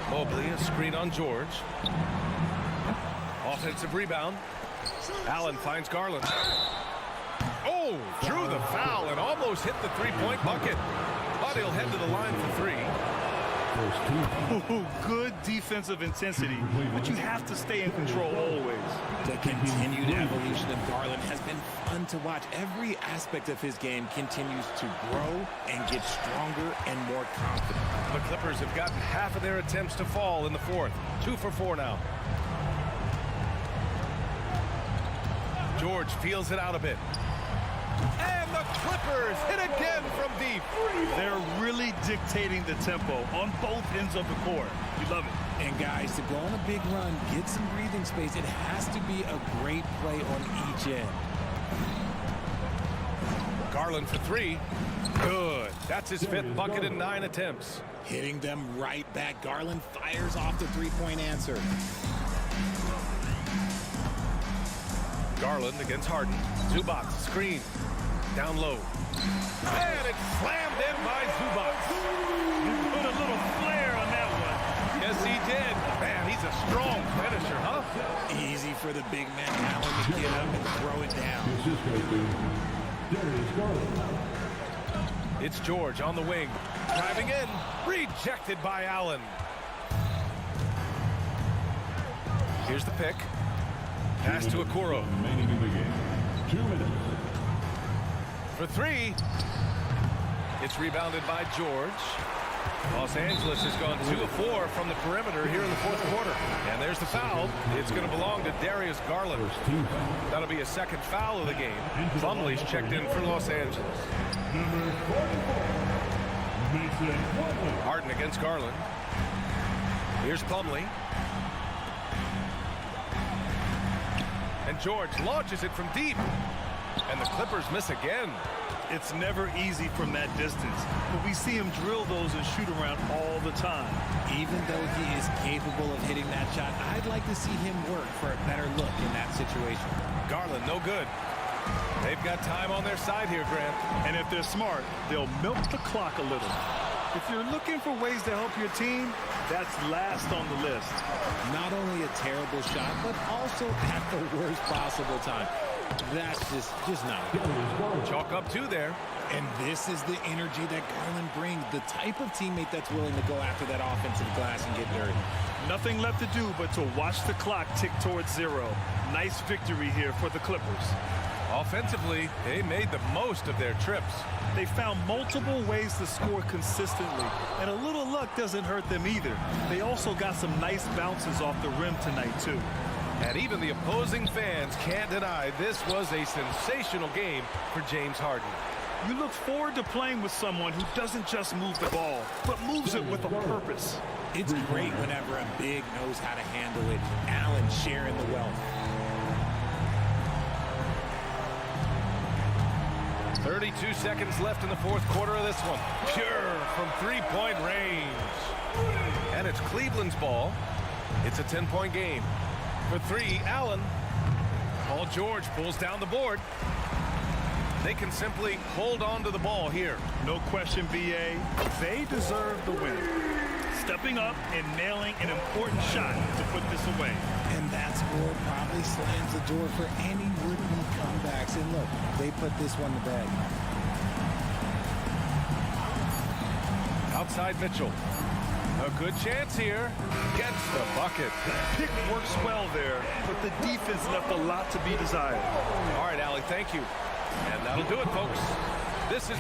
Mobley, a screen on George. Offensive rebound. Allen finds Garland. Oh, drew the foul and almost hit the three-point bucket. But he'll head to the line for three. Ooh, good defensive intensity, but you have to stay in control always. The continued evolution of Garland has been fun to watch. Every aspect of his game continues to grow and get stronger and more confident. The Clippers have gotten half of their attempts to fall in the fourth. 2 for 4 now. George feels it out a bit. And the Clippers hit again from deep. They're really dictating the tempo on both ends of the court. You love it. And guys, to go on a big run, get some breathing space, it has to be a great play on each end. Garland for three. Good. That's his 5th bucket in 9 attempts. Hitting them right back. Garland fires off the three-point answer. Garland against Harden. Zubac, screen. Down low. And it's slammed in by Zubac. You put a little flair on that one. Yes, he did. Man, he's a strong finisher, huh? Easy for the big man Allen to get up and throw it down. It's George on the wing. Driving in. Rejected by Allen. Here's the pick. Pass to Okoro. 2 minutes. For three. It's rebounded by George. Los Angeles has gone 2 of 4 from the perimeter here in the fourth quarter. And there's the foul. It's going to belong to Darius Garland. That'll be a 2nd foul of the game. Plumlee's checked in for Los Angeles. Harden against Garland. Here's Plumlee. And George launches it from deep. And the Clippers miss again. It's never easy from that distance, but we see him drill those and shoot around all the time. Even though he is capable of hitting that shot, I'd like to see him work for a better look in that situation. Garland, no good. They've got time on their side here, Grant. And if they're smart, they'll milk the clock a little. If you're looking for ways to help your team, that's last on the list. Not only a terrible shot, but also at the worst possible time. That's just not good. Chalk up 2 there. And this is the energy that Garland brings, the type of teammate that's willing to go after that offensive glass and get dirty. Nothing left to do but to watch the clock tick towards 0. Nice victory here for the Clippers. Offensively, they made the most of their trips. They found multiple ways to score consistently, and a little luck doesn't hurt them either. They also got some nice bounces off the rim tonight, too. And even the opposing fans can't deny this was a sensational game for James Harden. You look forward to playing with someone who doesn't just move the ball, but moves it with a purpose. It's great whenever a big knows how to handle it. Allen sharing the wealth. 32 seconds left in the fourth quarter of this one. Pure from three-point range. And it's Cleveland's ball. It's a 10-point game. For three, Allen. Paul George pulls down the board. They can simply hold on to the ball here. No question, BA. They deserve the win. stepping up and nailing an important shot to put this away. And that score probably slams the door for any would-be comebacks. And look, they put this one to bed. Outside Mitchell. A good chance here. Gets the bucket. Pick works well there, but the defense left a lot to be desired. All right, Allie, thank you. And that'll do it, folks. This is